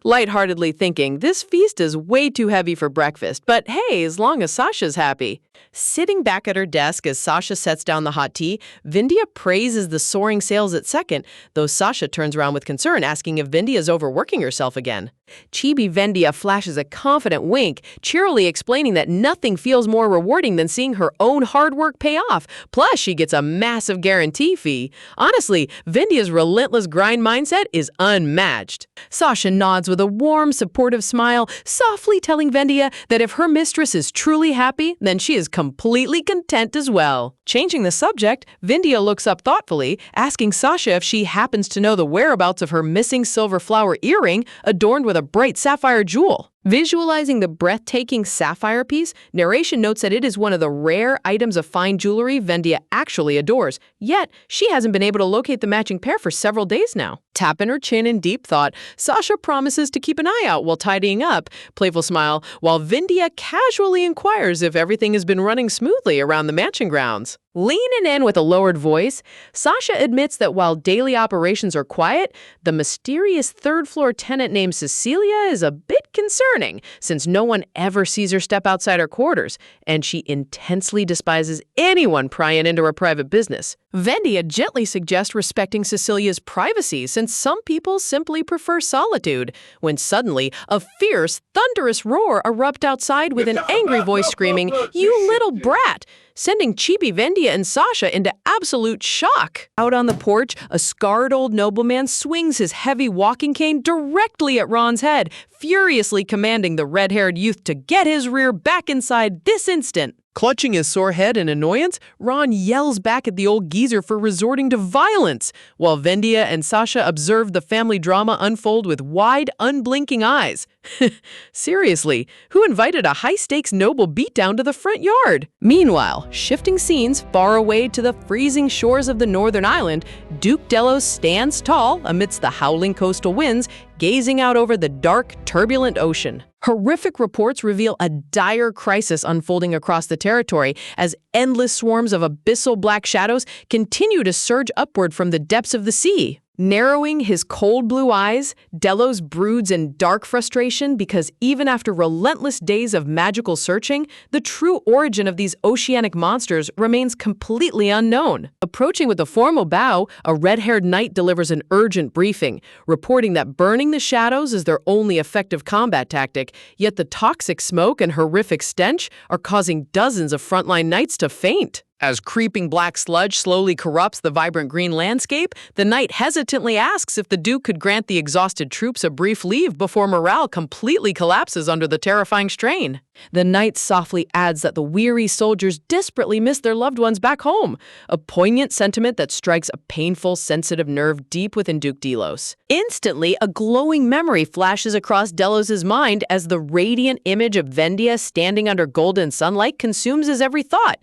lightheartedly thinking, this feast is way too heavy for breakfast, but hey, as long as Sasha's happy. Sitting back at her desk as Sasha sets down the hot tea, Vendia praises the soaring sales at second, though Sasha turns around with concern, asking if Vendia's overworking herself again. Chibi Vendia flashes a confident wink, cheerily explaining that nothing feels more rewarding than seeing her own hard work pay off. Plus, she gets a massive guarantee fee. Honestly, Vendia's relentless grind mindset is unmatched. Sasha nods with a warm, supportive smile, softly telling Vendia that if her mistress is truly happy, then she is completely content as well. Changing the subject, Vendia looks up thoughtfully, asking Sasha if she happens to know the whereabouts of her missing silver flower earring adorned with a bright sapphire jewel. Visualizing the breathtaking sapphire piece, narration notes that it is one of the rare items of fine jewelry Vendia actually adores, yet she hasn't been able to locate the matching pair for several days now. Tapping her chin in deep thought, Sasha promises to keep an eye out while tidying up, playful smile, while Vendia casually inquires if everything has been running smoothly around the matching grounds. Leaning in with a lowered voice, Sasha admits that while daily operations are quiet, the mysterious third-floor tenant named Cecilia is a bit concerning, since no one ever sees her step outside her quarters, and she intensely despises anyone prying into her private business. Vendia gently suggests respecting Cecilia's privacy, since some people simply prefer solitude, when suddenly a fierce, thunderous roar erupts outside with an angry voice screaming, "You little brat!" sending Chibi Vendia and Sasha into absolute shock. Out on the porch, a scarred old nobleman swings his heavy walking cane directly at Ron's head, furiously commanding the red-haired youth to get his rear back inside this instant. Clutching his sore head in annoyance, Ron yells back at the old geezer for resorting to violence, while Vendia and Sasha observe the family drama unfold with wide, unblinking eyes. Seriously, who invited a high-stakes noble beatdown to the front yard? Meanwhile, shifting scenes far away to the freezing shores of the northern island, Duke Delos stands tall amidst the howling coastal winds, gazing out over the dark, turbulent ocean. Horrific reports reveal a dire crisis unfolding across the territory as endless swarms of abyssal black shadows continue to surge upward from the depths of the sea. Narrowing his cold blue eyes, Delos broods in dark frustration because even after relentless days of magical searching, the true origin of these oceanic monsters remains completely unknown. Approaching with a formal bow, a red-haired knight delivers an urgent briefing, reporting that burning the shadows is their only effective combat tactic, yet the toxic smoke and horrific stench are causing dozens of frontline knights to faint. As creeping black sludge slowly corrupts the vibrant green landscape, the knight hesitantly asks if the Duke could grant the exhausted troops a brief leave before morale completely collapses under the terrifying strain. The knight softly adds that the weary soldiers desperately miss their loved ones back home, a poignant sentiment that strikes a painful, sensitive nerve deep within Duke Delos. Instantly, a glowing memory flashes across Delos' mind as the radiant image of Vendia standing under golden sunlight consumes his every thought.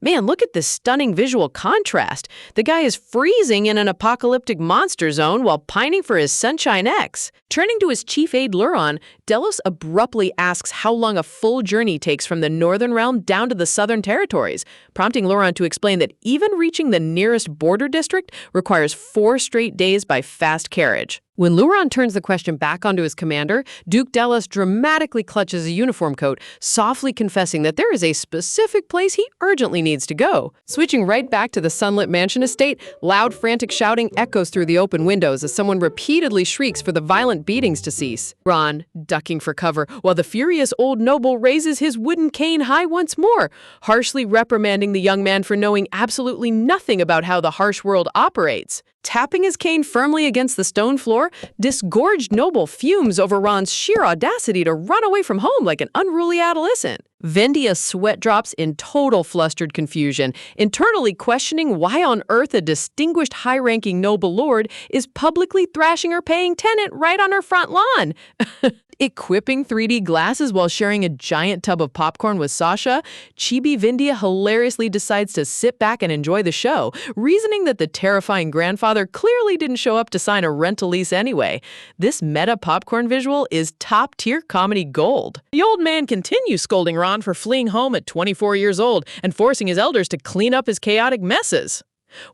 Man, look at this stunning visual contrast. The guy is freezing in an apocalyptic monster zone while pining for his Sunshine X. Turning to his chief aide Luron, Delos abruptly asks how long a full journey takes from the northern realm down to the southern territories, prompting Luron to explain that even reaching the nearest border district requires 4 straight days by fast carriage. When Luron turns the question back onto his commander, Duke Delos dramatically clutches a uniform coat, softly confessing that there is a specific place he urgently needs to go. Switching right back to the sunlit mansion estate, loud, frantic shouting echoes through the open windows as someone repeatedly shrieks for the violent beatings to cease. Ron, ducking for cover, while the furious old noble raises his wooden cane high once more, harshly reprimanding the young man for knowing absolutely nothing about how the harsh world operates. Tapping his cane firmly against the stone floor, disgorged noble fumes over Ron's sheer audacity to run away from home like an unruly adolescent. Vendia sweat drops in total flustered confusion, internally questioning why on earth a distinguished high-ranking noble lord is publicly thrashing her paying tenant right on her front lawn. Equipping 3D glasses while sharing a giant tub of popcorn with Sasha, Chibi Vindia hilariously decides to sit back and enjoy the show, reasoning that the terrifying grandfather clearly didn't show up to sign a rental lease anyway. This meta popcorn visual is top-tier comedy gold. The old man continues scolding Ron for fleeing home at 24 years old and forcing his elders to clean up his chaotic messes,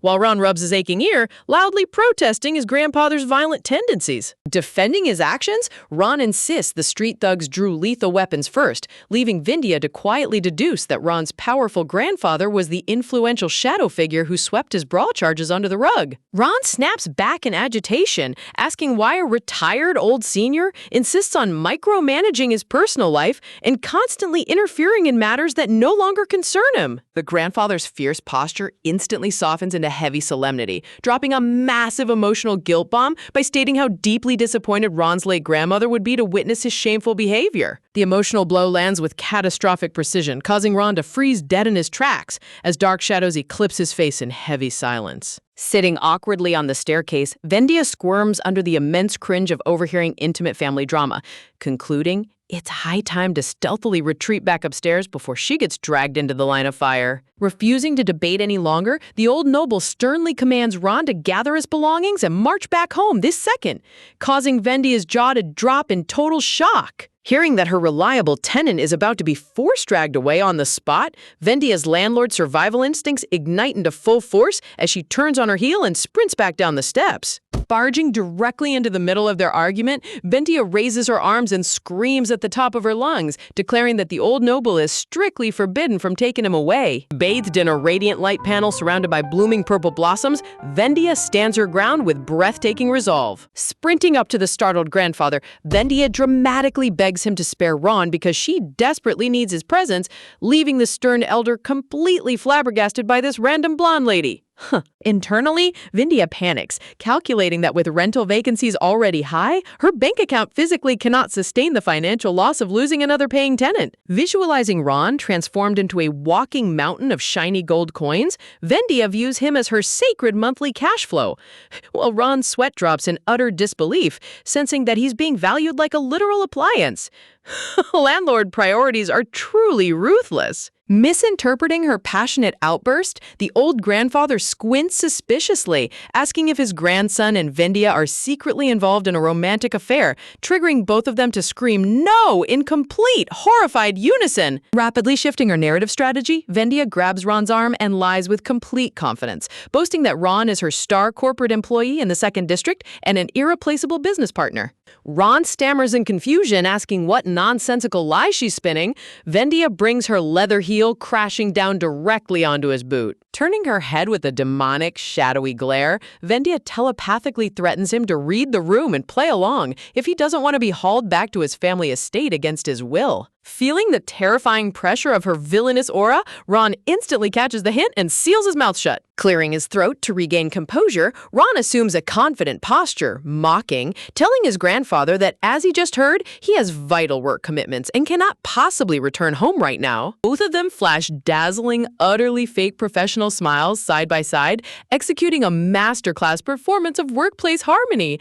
while Ron rubs his aching ear, loudly protesting his grandfather's violent tendencies. Defending his actions, Ron insists the street thugs drew lethal weapons first, leaving Vindia to quietly deduce that Ron's powerful grandfather was the influential shadow figure who swept his brawl charges under the rug. Ron snaps back in agitation, asking why a retired old senior insists on micromanaging his personal life and constantly interfering in matters that no longer concern him. The grandfather's fierce posture instantly softens into heavy solemnity, dropping a massive emotional guilt bomb by stating how deeply disappointed Ron's late grandmother would be to witness his shameful behavior. The emotional blow lands with catastrophic precision, causing Ron to freeze dead in his tracks as dark shadows eclipse his face in heavy silence. Sitting awkwardly on the staircase, Vendia squirms under the immense cringe of overhearing intimate family drama, concluding it's high time to stealthily retreat back upstairs before she gets dragged into the line of fire. Refusing to debate any longer, the old noble sternly commands Ron to gather his belongings and march back home this second, causing Vendia's jaw to drop in total shock. Hearing that her reliable tenant is about to be force-dragged away on the spot, Vendia's landlord's survival instincts ignite into full force as she turns on her heel and sprints back down the steps. Barging directly into the middle of their argument, Vendia raises her arms and screams at the top of her lungs, declaring that the old noble is strictly forbidden from taking him away. Bathed in a radiant light panel surrounded by blooming purple blossoms, Vendia stands her ground with breathtaking resolve. Sprinting up to the startled grandfather, Vendia dramatically begs him to spare Ron because she desperately needs his presence, leaving the stern elder completely flabbergasted by this random blonde lady. Internally, Vindia panics, calculating that with rental vacancies already high, her bank account physically cannot sustain the financial loss of losing another paying tenant. Visualizing Ron transformed into a walking mountain of shiny gold coins, Vindia views him as her sacred monthly cash flow, while Ron sweat drops in utter disbelief, sensing that he's being valued like a literal appliance. Landlord priorities are truly ruthless. Misinterpreting her passionate outburst, the old grandfather squints suspiciously, asking if his grandson and Vendia are secretly involved in a romantic affair, triggering both of them to scream no in complete, horrified unison. Rapidly shifting her narrative strategy, Vendia grabs Ron's arm and lies with complete confidence, boasting that Ron is her star corporate employee in the 2nd District and an irreplaceable business partner. Ron stammers in confusion, asking what nonsensical lie she's spinning. Vendia brings her leather heel crashing down directly onto his boot. Turning her head with a demonic, shadowy glare, Vendia telepathically threatens him to read the room and play along if he doesn't want to be hauled back to his family estate against his will. Feeling the terrifying pressure of her villainous aura, Ron instantly catches the hint and seals his mouth shut. Clearing his throat to regain composure, Ron assumes a confident posture, mocking, telling his grandfather that, as he just heard, he has vital work commitments and cannot possibly return home right now. Both of them flash dazzling, utterly fake professional smiles side by side, executing a masterclass performance of workplace harmony.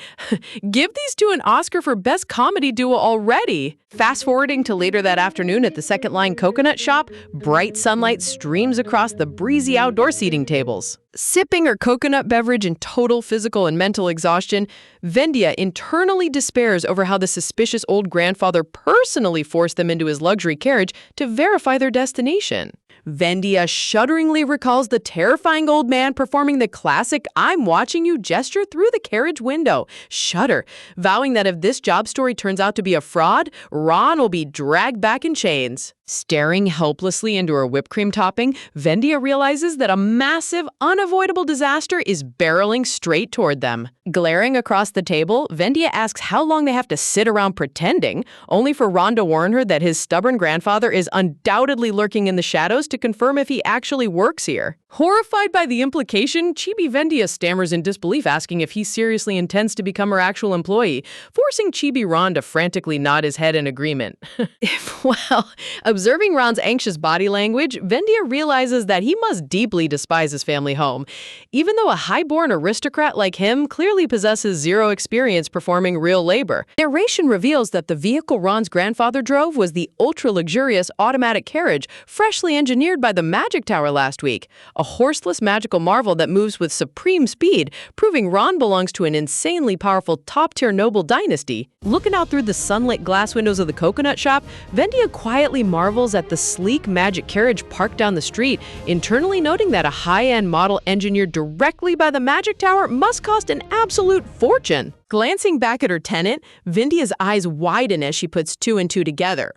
Give these two an Oscar for Best Comedy Duo already. Fast forwarding to later that that afternoon at the second line coconut shop, bright sunlight streams across the breezy outdoor seating tables. Sipping her coconut beverage in total physical and mental exhaustion, Vendia internally despairs over how the suspicious old grandfather personally forced them into his luxury carriage to verify their destination. Vendia shudderingly recalls the terrifying old man performing the classic "I'm watching you" gesture through the carriage window. Shudder, vowing that if this job story turns out to be a fraud, Ron will be dragged back in chains. Staring helplessly into her whipped cream topping, Vendia realizes that a massive, unavoidable disaster is barreling straight toward them. Glaring across the table, Vendia asks how long they have to sit around pretending, only for Ron to warn her that his stubborn grandfather is undoubtedly lurking in the shadows to confirm if he actually works here. Horrified by the implication, Chibi Vendia stammers in disbelief, asking if he seriously intends to become her actual employee, forcing Chibi Ron to frantically nod his head in agreement. Observing Ron's anxious body language, Vendia realizes that he must deeply despise his family home. Even though a high-born aristocrat like him clearly possesses zero experience performing real labor. Narration reveals that the vehicle Ron's grandfather drove was the ultra-luxurious automatic carriage freshly engineered by the Magic Tower last week. A horseless magical marvel that moves with supreme speed, proving Ron belongs to an insanely powerful top-tier noble dynasty. Looking out through the sunlit glass windows of the coconut shop, Vendia quietly marvels at the sleek magic carriage parked down the street, internally noting that a high-end model engineered directly by the Magic Tower must cost an absolute fortune. Glancing back at her tenant, Vendia's eyes widen as she puts two and two together.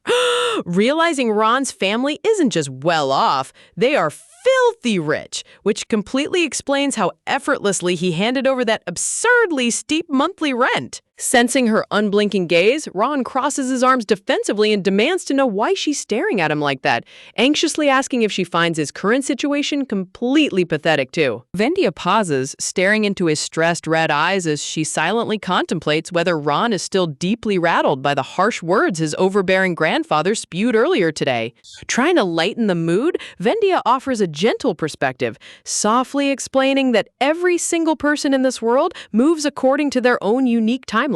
Realizing Ron's family isn't just well off, they are filthy rich, which completely explains how effortlessly he handed over that absurdly steep monthly rent. Sensing her unblinking gaze, Ron crosses his arms defensively and demands to know why she's staring at him like that, anxiously asking if she finds his current situation completely pathetic too. Vendia pauses, staring into his stressed red eyes as she silently contemplates whether Ron is still deeply rattled by the harsh words his overbearing grandfather spewed earlier today. Trying to lighten the mood, Vendia offers a gentle perspective, softly explaining that every single person in this world moves according to their own unique timeline.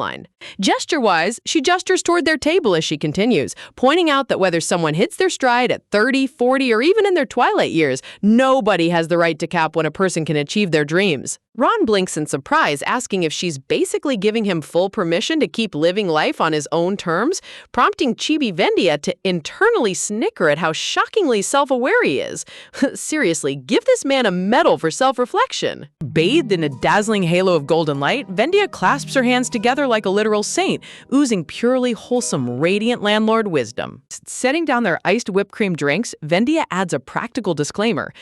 Gesture-wise, she gestures toward their table as she continues, pointing out that whether someone hits their stride at 30, 40, or even in their twilight years, nobody has the right to cap when a person can achieve their dreams. Ron blinks in surprise, asking if she's basically giving him full permission to keep living life on his own terms, prompting Chibi Vendia to internally snicker at how shockingly self-aware he is. Seriously, give this man a medal for self-reflection. Bathed in a dazzling halo of golden light, Vendia clasps her hands together like a literal saint, oozing purely wholesome, radiant landlord wisdom. Setting down their iced whipped cream drinks, Vendia adds a practical disclaimer,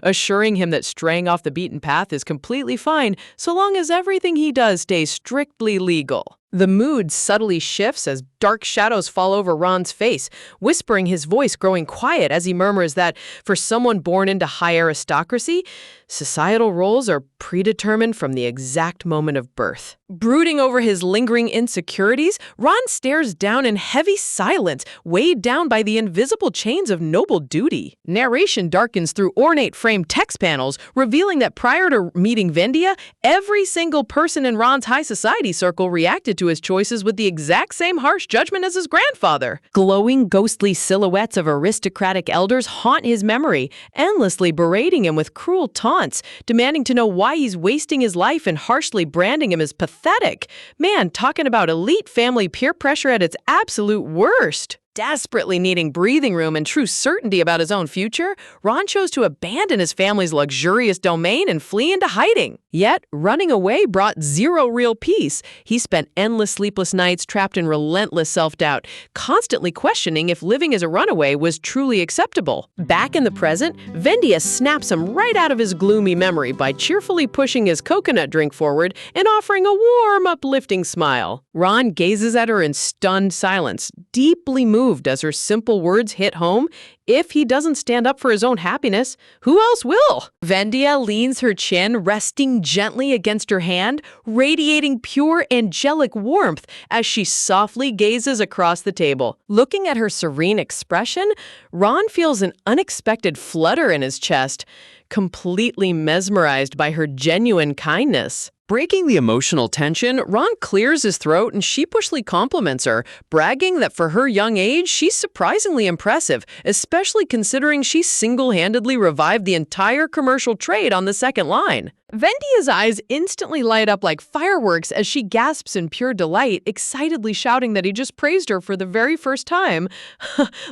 assuring him that straying off the beaten path is completely fine so long as everything he does stays strictly legal. The mood subtly shifts as dark shadows fall over Ron's face, whispering, his voice growing quiet as he murmurs that for someone born into high aristocracy, societal roles are predetermined from the exact moment of birth. Brooding over his lingering insecurities, Ron stares down in heavy silence, weighed down by the invisible chains of noble duty. Narration darkens through ornate framed text panels, revealing that prior to meeting Vendia, every single person in Ron's high society circle reacted to his choices with the exact same harsh judgment as his grandfather. Glowing, ghostly silhouettes of aristocratic elders haunt his memory, endlessly berating him with cruel taunts, demanding to know why he's wasting his life and harshly branding him as pathetic. Man, talking about elite family peer pressure at its absolute worst. Desperately needing breathing room and true certainty about his own future, Ron chose to abandon his family's luxurious domain and flee into hiding. Yet, running away brought zero real peace. He spent endless sleepless nights trapped in relentless self-doubt, constantly questioning if living as a runaway was truly acceptable. Back in the present, Vendia snaps him right out of his gloomy memory by cheerfully pushing his coconut drink forward and offering a warm, uplifting smile. Ron gazes at her in stunned silence, deeply moved as her simple words hit home. If he doesn't stand up for his own happiness, who else will? Vendia leans her chin, resting gently against her hand, radiating pure angelic warmth as she softly gazes across the table. Looking at her serene expression, Ron feels an unexpected flutter in his chest. completely mesmerized by her genuine kindness. Breaking the emotional tension, Ron clears his throat and sheepishly compliments her, bragging that for her young age, she's surprisingly impressive, especially considering she single-handedly revived the entire commercial trade on the second line. Vendia's eyes instantly light up like fireworks as she gasps in pure delight, excitedly shouting that he just praised her for the very first time.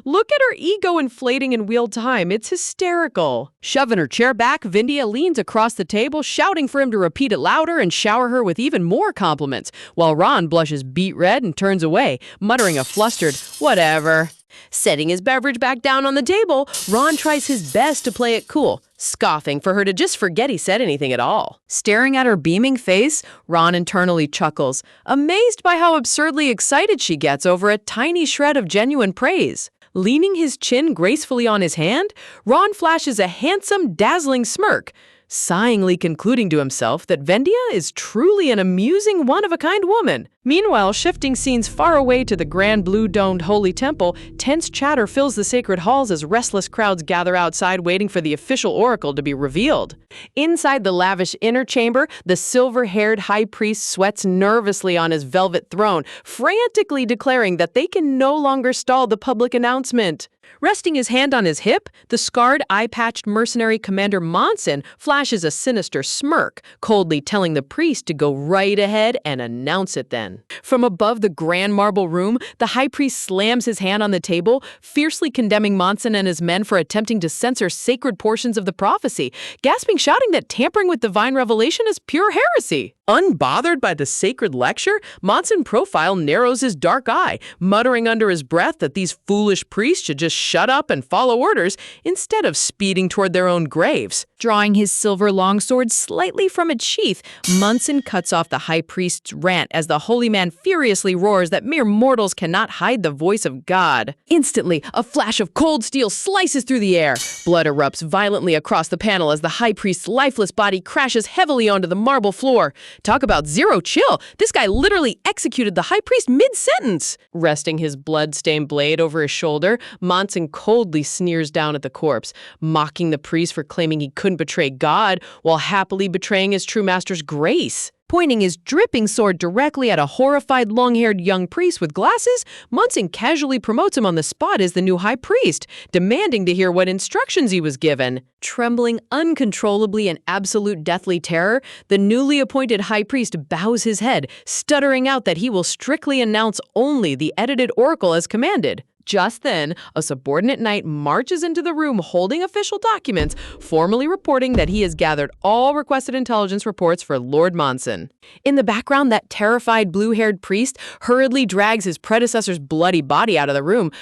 Look at her ego inflating in real time. It's hysterical. Shoving her chair back, Vendia leans across the table, shouting for him to repeat it louder and shower her with even more compliments, while Ron blushes beet red and turns away, muttering a flustered, "Whatever." Setting his beverage back down on the table, Ron tries his best to play it cool, scoffing for her to just forget he said anything at all. Staring at her beaming face, Ron internally chuckles, amazed by how absurdly excited she gets over a tiny shred of genuine praise. Leaning his chin gracefully on his hand, Ron flashes a handsome, dazzling smirk, sighingly concluding to himself that Vendia is truly an amusing, one-of-a-kind woman. Meanwhile, shifting scenes far away to the grand blue-domed holy temple, tense chatter fills the sacred halls as restless crowds gather outside waiting for the official oracle to be revealed. Inside the lavish inner chamber, the silver-haired high priest sweats nervously on his velvet throne, frantically declaring that they can no longer stall the public announcement. Resting his hand on his hip, the scarred, eye-patched mercenary Commander Monson flashes a sinister smirk, coldly telling the priest to go right ahead and announce it then. From above the grand marble room, the high priest slams his hand on the table, fiercely condemning Monson and his men for attempting to censor sacred portions of the prophecy, shouting that tampering with divine revelation is pure heresy. Unbothered by the sacred lecture, Monson Profile narrows his dark eye, muttering under his breath that these foolish priests should just shut up and follow orders instead of speeding toward their own graves. Drawing his silver longsword slightly from its sheath, Monson cuts off the high priest's rant as the holy man furiously roars that mere mortals cannot hide the voice of God. Instantly, a flash of cold steel slices through the air. Blood erupts violently across the panel as the high priest's lifeless body crashes heavily onto the marble floor. Talk about zero chill. This guy literally executed the high priest mid-sentence. Resting his blood-stained blade over his shoulder, Monson coldly sneers down at the corpse, mocking the priest for claiming he couldn't betray God while happily betraying his true master's grace. Pointing his dripping sword directly at a horrified long-haired young priest with glasses, Monson casually promotes him on the spot as the new high priest, demanding to hear what instructions he was given. Trembling uncontrollably in absolute deathly terror, the newly appointed high priest bows his head, stuttering out that he will strictly announce only the edited oracle as commanded. Just then, a subordinate knight marches into the room holding official documents, formally reporting that he has gathered all requested intelligence reports for Lord Monson. In the background, that terrified blue-haired priest hurriedly drags his predecessor's bloody body out of the room,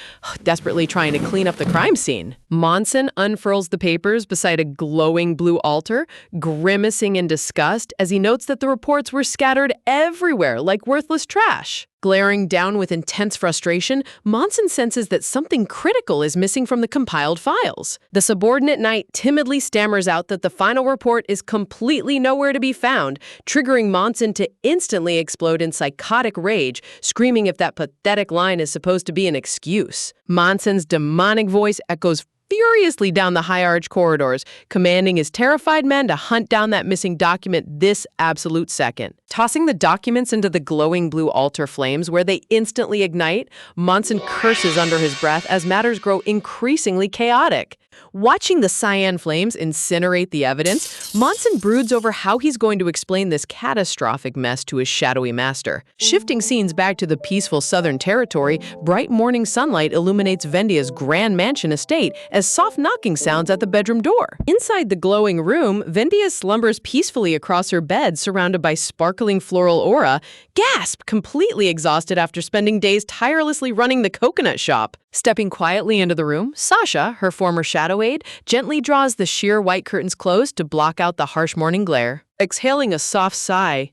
desperately trying to clean up the crime scene. Monson unfurls the papers beside a glowing blue altar, grimacing in disgust as he notes that the reports were scattered everywhere like worthless trash. Glaring down with intense frustration, Monson senses that something critical is missing from the compiled files. The subordinate knight timidly stammers out that the final report is completely nowhere to be found, triggering Monson to instantly explode in psychotic rage, screaming if that pathetic line is supposed to be an excuse. Monson's demonic voice echoes furiously down the high arch corridors, commanding his terrified men to hunt down that missing document this absolute second. Tossing the documents into the glowing blue altar flames where they instantly ignite, Monson curses under his breath as matters grow increasingly chaotic. Watching the cyan flames incinerate the evidence, Monson broods over how he's going to explain this catastrophic mess to his shadowy master. Shifting scenes back to the peaceful southern territory, bright morning sunlight illuminates Vendia's grand mansion estate as soft knocking sounds at the bedroom door. Inside the glowing room, Vendia slumbers peacefully across her bed, surrounded by sparkling floral aura, completely exhausted after spending days tirelessly running the coconut shop. Stepping quietly into the room, Sasha, her former shadow aide, gently draws the sheer white curtains closed to block out the harsh morning glare. Exhaling a soft sigh,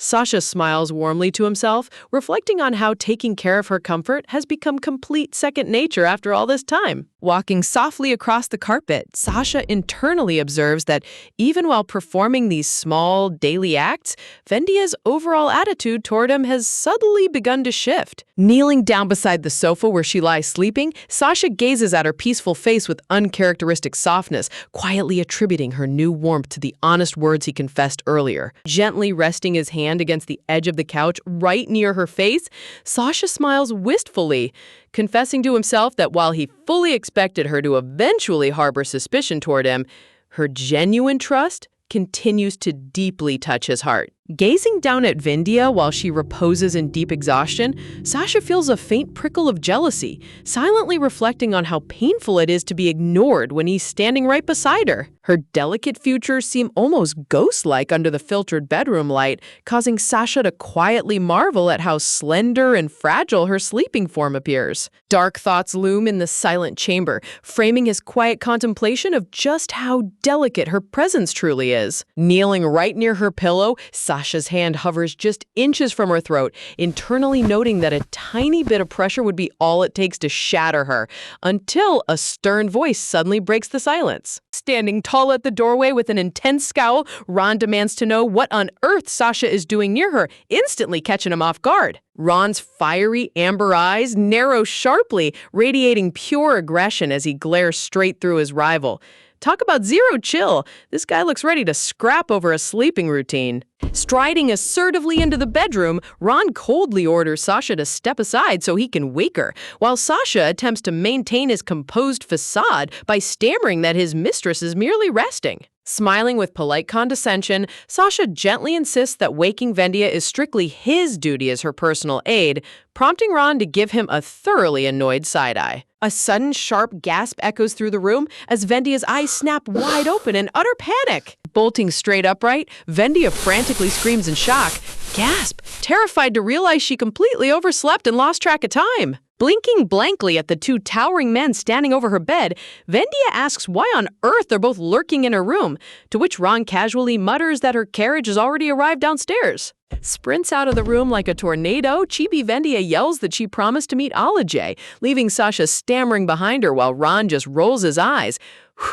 Sasha smiles warmly to himself, reflecting on how taking care of her comfort has become complete second nature after all this time. Walking softly across the carpet, Sasha internally observes that even while performing these small, daily acts, Vendia's overall attitude toward him has subtly begun to shift. Kneeling down beside the sofa where she lies sleeping, Sasha gazes at her peaceful face with uncharacteristic softness, quietly attributing her new warmth to the honest words he confessed earlier. Gently resting his hand against the edge of the couch right near her face, Sasha smiles wistfully, confessing to himself that while he fully expected her to eventually harbor suspicion toward him, her genuine trust continues to deeply touch his heart. Gazing down at Vendia while she reposes in deep exhaustion, Sasha feels a faint prickle of jealousy, silently reflecting on how painful it is to be ignored when he's standing right beside her. Her delicate features seem almost ghost-like under the filtered bedroom light, causing Sasha to quietly marvel at how slender and fragile her sleeping form appears. Dark thoughts loom in the silent chamber, framing his quiet contemplation of just how delicate her presence truly is. Kneeling right near her pillow, Sasha's hand hovers just inches from her throat, internally noting that a tiny bit of pressure would be all it takes to shatter her, until a stern voice suddenly breaks the silence. Standing tall at the doorway with an intense scowl, Ron demands to know what on earth Sasha is doing near her, instantly catching him off guard. Ron's fiery amber eyes narrow sharply, radiating pure aggression as he glares straight through his rival. Talk about zero chill. This guy looks ready to scrap over a sleeping routine. Striding assertively into the bedroom, Ron coldly orders Sasha to step aside so he can wake her, while Sasha attempts to maintain his composed facade by stammering that his mistress is merely resting. Smiling with polite condescension, Sasha gently insists that waking Vendia is strictly his duty as her personal aide, prompting Ron to give him a thoroughly annoyed side-eye. A sudden, sharp gasp echoes through the room as Vendia's eyes snap wide open in utter panic. Bolting straight upright, Vendia frantically screams in shock, gasp, terrified to realize she completely overslept and lost track of time. Blinking blankly at the two towering men standing over her bed, Vendia asks why on earth they're both lurking in her room, to which Ron casually mutters that her carriage has already arrived downstairs. Sprints out of the room like a tornado, Chibi Vendia yells that she promised to meet Alajay, leaving Sasha stammering behind her while Ron just rolls his eyes.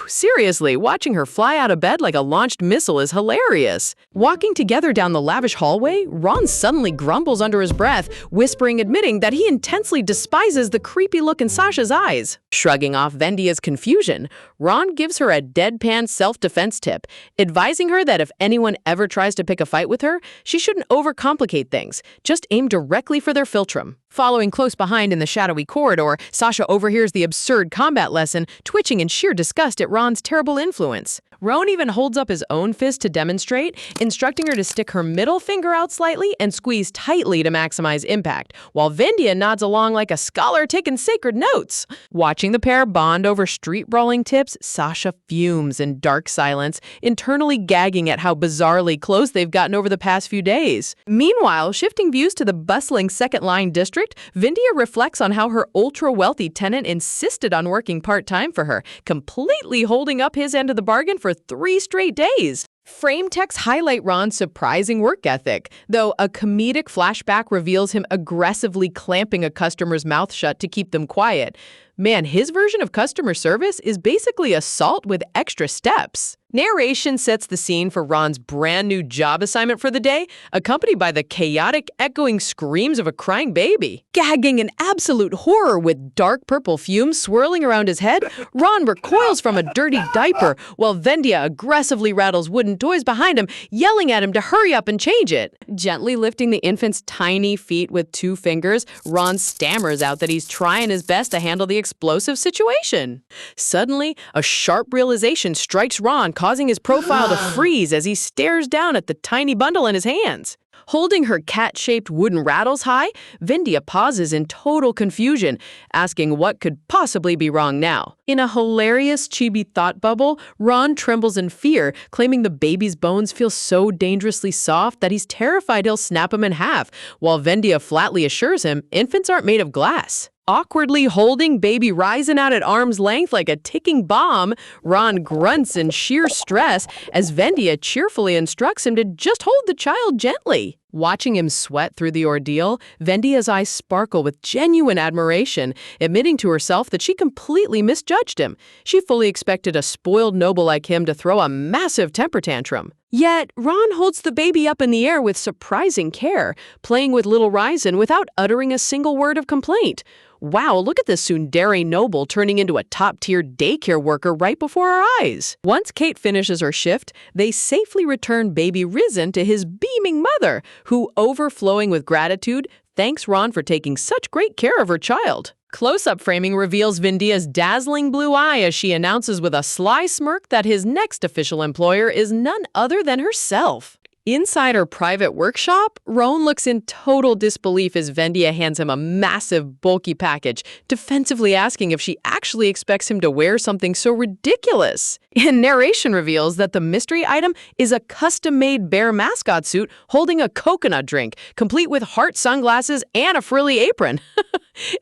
Seriously, watching her fly out of bed like a launched missile is hilarious. Walking together down the lavish hallway, Ron suddenly grumbles under his breath, admitting that he intensely despises the creepy look in Sasha's eyes. Shrugging off Vendia's confusion, Ron gives her a deadpan self-defense tip, advising her that if anyone ever tries to pick a fight with her, she shouldn't overcomplicate things, just aim directly for their philtrum. Following close behind in the shadowy corridor, Sasha overhears the absurd combat lesson, twitching in sheer disgust at Ron's terrible influence. Ron even holds up his own fist to demonstrate, instructing her to stick her middle finger out slightly and squeeze tightly to maximize impact, while Vendia nods along like a scholar taking sacred notes. Watching the pair bond over street-brawling tips, Sasha fumes in dark silence, internally gagging at how bizarrely close they've gotten over the past few days. Meanwhile, shifting views to the bustling second-line district, Vendia reflects on how her ultra-wealthy tenant insisted on working part-time for her, completely holding up his end of the bargain for 3 straight days. Frame texts highlight Ron's surprising work ethic, though a comedic flashback reveals him aggressively clamping a customer's mouth shut to keep them quiet. Man, his version of customer service is basically assault with extra steps. Narration sets the scene for Ron's brand new job assignment for the day, accompanied by the chaotic, echoing screams of a crying baby. Gagging in absolute horror with dark purple fumes swirling around his head, Ron recoils from a dirty diaper, while Vendia aggressively rattles wooden toys behind him, yelling at him to hurry up and change it. Gently lifting the infant's tiny feet with 2 fingers, Ron stammers out that he's trying his best to handle the explosive situation. Suddenly, a sharp realization strikes Ron, causing his profile to freeze as he stares down at the tiny bundle in his hands. Holding her cat-shaped wooden rattles high, Vendia pauses in total confusion, asking what could possibly be wrong now. In a hilarious chibi thought bubble, Ron trembles in fear, claiming the baby's bones feel so dangerously soft that he's terrified he'll snap them in half, while Vendia flatly assures him infants aren't made of glass. Awkwardly holding baby Ryzen out at arm's length like a ticking bomb, Ron grunts in sheer stress as Vendia cheerfully instructs him to just hold the child gently. Watching him sweat through the ordeal, Vendia's eyes sparkle with genuine admiration, admitting to herself that she completely misjudged him. She fully expected a spoiled noble like him to throw a massive temper tantrum. Yet, Ron holds the baby up in the air with surprising care, playing with little Ryzen without uttering a single word of complaint. Wow, look at this tsundere noble turning into a top-tier daycare worker right before our eyes. Once Kate finishes her shift, they safely return baby Risen to his beaming mother, who, overflowing with gratitude, thanks Ron for taking such great care of her child. Close-up framing reveals Vendia's dazzling blue eye as she announces with a sly smirk that his next official employer is none other than herself. Inside her private workshop, Roan looks in total disbelief as Vendia hands him a massive, bulky package, defensively asking if she actually expects him to wear something so ridiculous. And narration reveals that the mystery item is a custom-made bear mascot suit holding a coconut drink, complete with heart sunglasses and a frilly apron.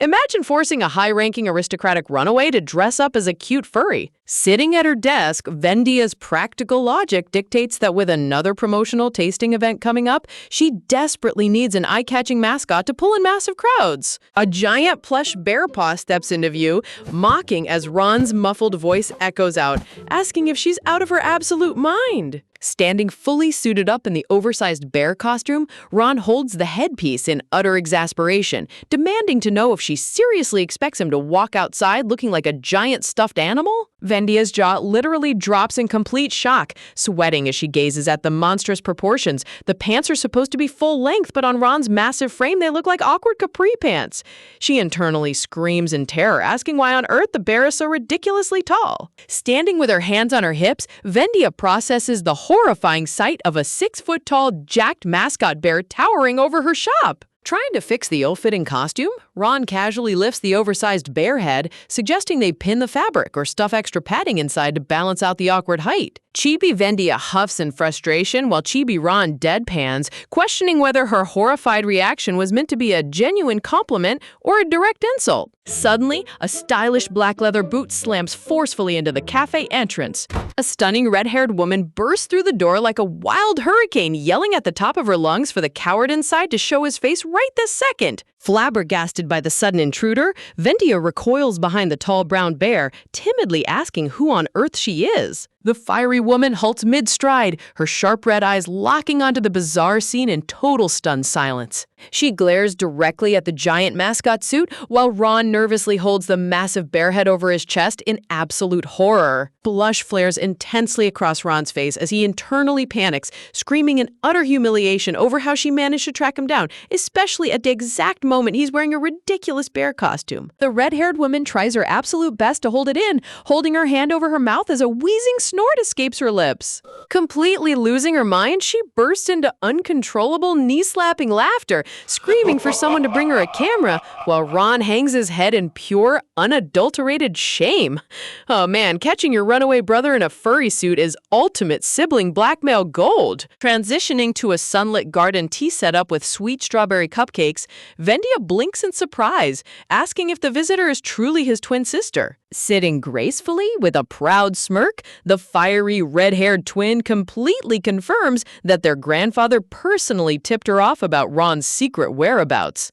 Imagine forcing a high-ranking aristocratic runaway to dress up as a cute furry. Sitting at her desk, Vendia's practical logic dictates that with another promotional tasting event coming up, she desperately needs an eye-catching mascot to pull in massive crowds. A giant plush bear paw steps into view, mocking as Ron's muffled voice echoes out, asking if she's out of her absolute mind. Standing fully suited up in the oversized bear costume, Ron holds the headpiece in utter exasperation, demanding to know if she seriously expects him to walk outside looking like a giant stuffed animal. Vendia's jaw literally drops in complete shock, sweating as she gazes at the monstrous proportions. The pants are supposed to be full length, but on Ron's massive frame, they look like awkward capri pants. She internally screams in terror, asking why on earth the bear is so ridiculously tall. Standing with her hands on her hips, Vendia processes the horrifying sight of a 6-foot-tall, jacked mascot bear towering over her shop. Trying to fix the ill-fitting costume, Ron casually lifts the oversized bear head, suggesting they pin the fabric or stuff extra padding inside to balance out the awkward height. Chibi Vendia huffs in frustration while Chibi Ron deadpans, questioning whether her horrified reaction was meant to be a genuine compliment or a direct insult. Suddenly, a stylish black leather boot slams forcefully into the cafe entrance. A stunning red-haired woman bursts through the door like a wild hurricane, yelling at the top of her lungs for the coward inside to show his face right this second. Flabbergasted by the sudden intruder, Vendia recoils behind the tall brown bear, timidly asking who on earth she is. The fiery woman halts mid-stride, her sharp red eyes locking onto the bizarre scene in total stunned silence. She glares directly at the giant mascot suit, while Ron nervously holds the massive bear head over his chest in absolute horror. Blush flares intensely across Ron's face as he internally panics, screaming in utter humiliation over how she managed to track him down, especially at the exact moment he's wearing a ridiculous bear costume. The red-haired woman tries her absolute best to hold it in, holding her hand over her mouth as a wheezing snort escapes her lips. Completely losing her mind, she bursts into uncontrollable knee-slapping laughter, screaming for someone to bring her a camera, while Ron hangs his head in pure, unadulterated shame. Oh man, catching your runaway brother in a furry suit is ultimate sibling blackmail gold. Transitioning to a sunlit garden tea setup with sweet strawberry cupcakes, Vendia blinks in surprise, asking if the visitor is truly his twin sister. Sitting gracefully with a proud smirk, the fiery red-haired twin completely confirms that their grandfather personally tipped her off about Ron's secret whereabouts.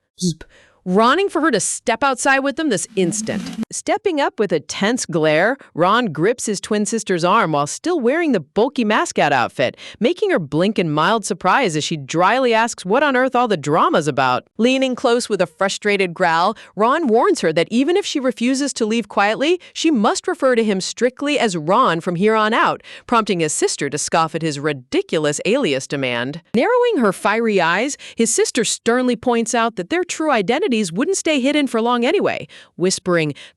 Ronning for her to step outside with them this instant. Stepping up with a tense glare, Ron grips his twin sister's arm while still wearing the bulky mascot outfit, making her blink in mild surprise as she dryly asks what on earth all the drama's about. Leaning close with a frustrated growl, Ron warns her that even if she refuses to leave quietly, she must refer to him strictly as Ron from here on out, prompting his sister to scoff at his ridiculous alias demand. Narrowing her fiery eyes, his sister sternly points out that their true identity wouldn't stay hidden for long anyway,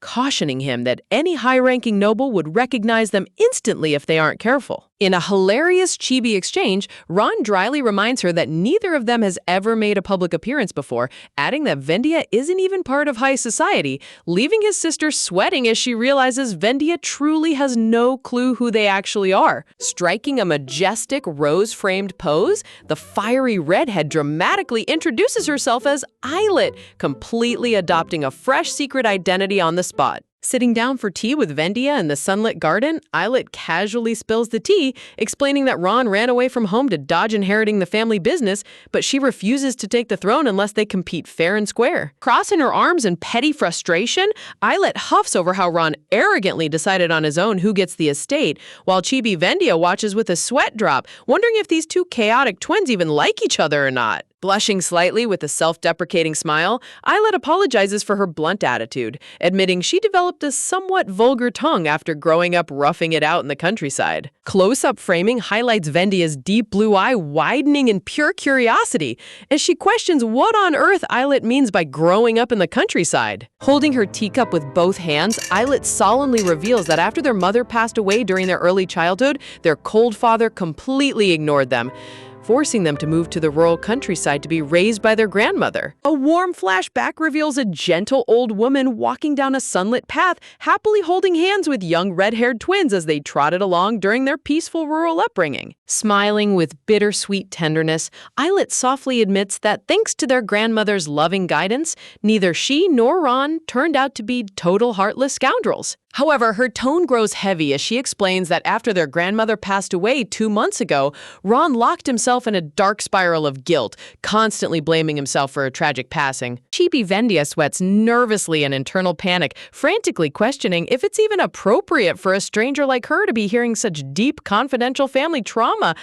cautioning him that any high-ranking noble would recognize them instantly if they aren't careful. In a hilarious chibi exchange, Ron dryly reminds her that neither of them has ever made a public appearance before, adding that Vendia isn't even part of high society, leaving his sister sweating as she realizes Vendia truly has no clue who they actually are. Striking a majestic rose-framed pose, the fiery redhead dramatically introduces herself as Eyelet, completely adopting a fresh secret identity on the spot. Sitting down for tea with Vendia in the sunlit garden, Islet casually spills the tea, explaining that Ron ran away from home to dodge inheriting the family business, but she refuses to take the throne unless they compete fair and square. Crossing her arms in petty frustration, Islet huffs over how Ron arrogantly decided on his own who gets the estate, while Chibi Vendia watches with a sweat drop, wondering if these two chaotic twins even like each other or not. Blushing slightly with a self-deprecating smile, Islet apologizes for her blunt attitude, admitting she developed a somewhat vulgar tongue after growing up roughing it out in the countryside. Close-up framing highlights Vendia's deep blue eye widening in pure curiosity as she questions what on earth Islet means by growing up in the countryside. Holding her teacup with both hands, Islet solemnly reveals that after their mother passed away during their early childhood, their cold father completely ignored them, forcing them to move to the rural countryside to be raised by their grandmother. A warm flashback reveals a gentle old woman walking down a sunlit path, happily holding hands with young red-haired twins as they trotted along during their peaceful rural upbringing. Smiling with bittersweet tenderness, Islet softly admits that thanks to their grandmother's loving guidance, neither she nor Ron turned out to be total heartless scoundrels. However, her tone grows heavy as she explains that after their grandmother passed away 2 months ago, Ron locked himself in a dark spiral of guilt, constantly blaming himself for a tragic passing. Chibi Vendia sweats nervously in internal panic, frantically questioning if it's even appropriate for a stranger like her to be hearing such deep, confidential family trauma.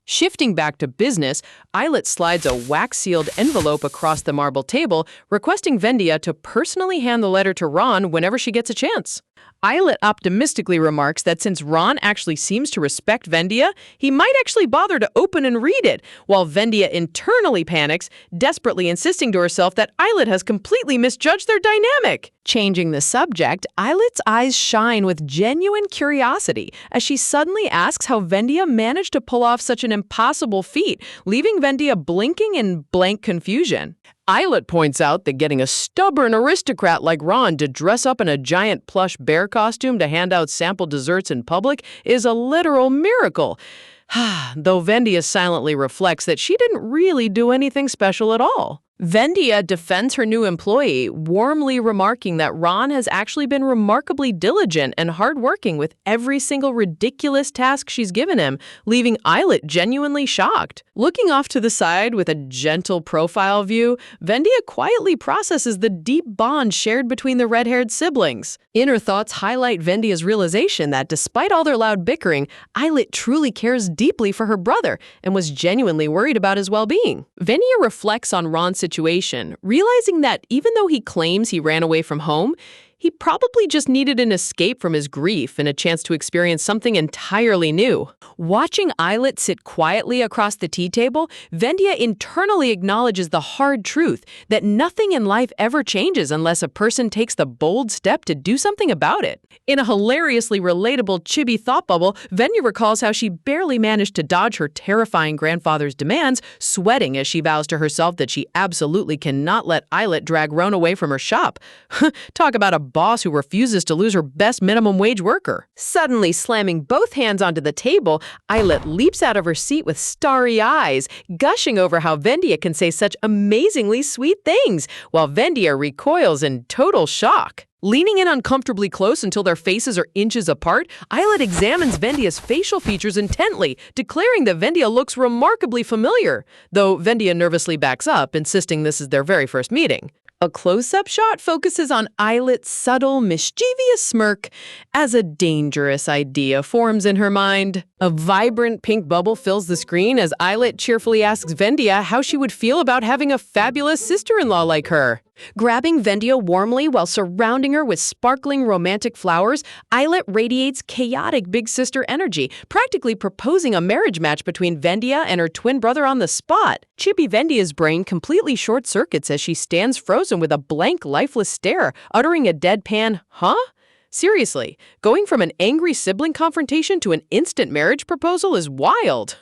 Shifting back to business, Islet slides a wax-sealed envelope across the marble table, requesting Vendia to personally hand the letter to Ron whenever she gets a chance. Islet optimistically remarks that since Ron actually seems to respect Vendia, he might actually bother to open and read it, while Vendia internally panics, desperately insisting to herself that Islet has completely misjudged their dynamic. Changing the subject, Islet's eyes shine with genuine curiosity as she suddenly asks how Vendia managed to pull off such an impossible feat, leaving Vendia blinking in blank confusion. Islet points out that getting a stubborn aristocrat like Ron to dress up in a giant plush bear costume to hand out sample desserts in public is a literal miracle. Though Vendia silently reflects that she didn't really do anything special at all. Vendia defends her new employee, warmly remarking that Ron has actually been remarkably diligent and hardworking with every single ridiculous task she's given him, leaving Islet genuinely shocked. Looking off to the side with a gentle profile view, Vendia quietly processes the deep bond shared between the red-haired siblings. Inner thoughts highlight Vendia's realization that despite all their loud bickering, Islet truly cares deeply for her brother and was genuinely worried about his well-being. Vendia reflects on Ron's situation, realizing that even though he claims he ran away from home, he probably just needed an escape from his grief and a chance to experience something entirely new. Watching Islet sit quietly across the tea table, Vendia internally acknowledges the hard truth that nothing in life ever changes unless a person takes the bold step to do something about it. In a hilariously relatable chibi thought bubble, Vendia recalls how she barely managed to dodge her terrifying grandfather's demands, sweating as she vows to herself that she absolutely cannot let Islet drag Ron away from her shop. Talk about a boss who refuses to lose her best minimum wage worker. Suddenly slamming both hands onto the table, Islet leaps out of her seat with starry eyes, gushing over how Vendia can say such amazingly sweet things, while Vendia recoils in total shock. Leaning in uncomfortably close until their faces are inches apart, Islet examines Vendia's facial features intently, declaring that Vendia looks remarkably familiar, though Vendia nervously backs up, insisting this is their very first meeting. A close-up shot focuses on Islet's subtle, mischievous smirk as a dangerous idea forms in her mind. A vibrant pink bubble fills the screen as Islet cheerfully asks Vendia how she would feel about having a fabulous sister-in-law like her. Grabbing Vendia warmly while surrounding her with sparkling romantic flowers, Islet radiates chaotic big sister energy, practically proposing a marriage match between Vendia and her twin brother on the spot. Chibi Vendia's brain completely short-circuits as she stands frozen with a blank, lifeless stare, uttering a deadpan, "Huh?" Seriously, going from an angry sibling confrontation to an instant marriage proposal is wild.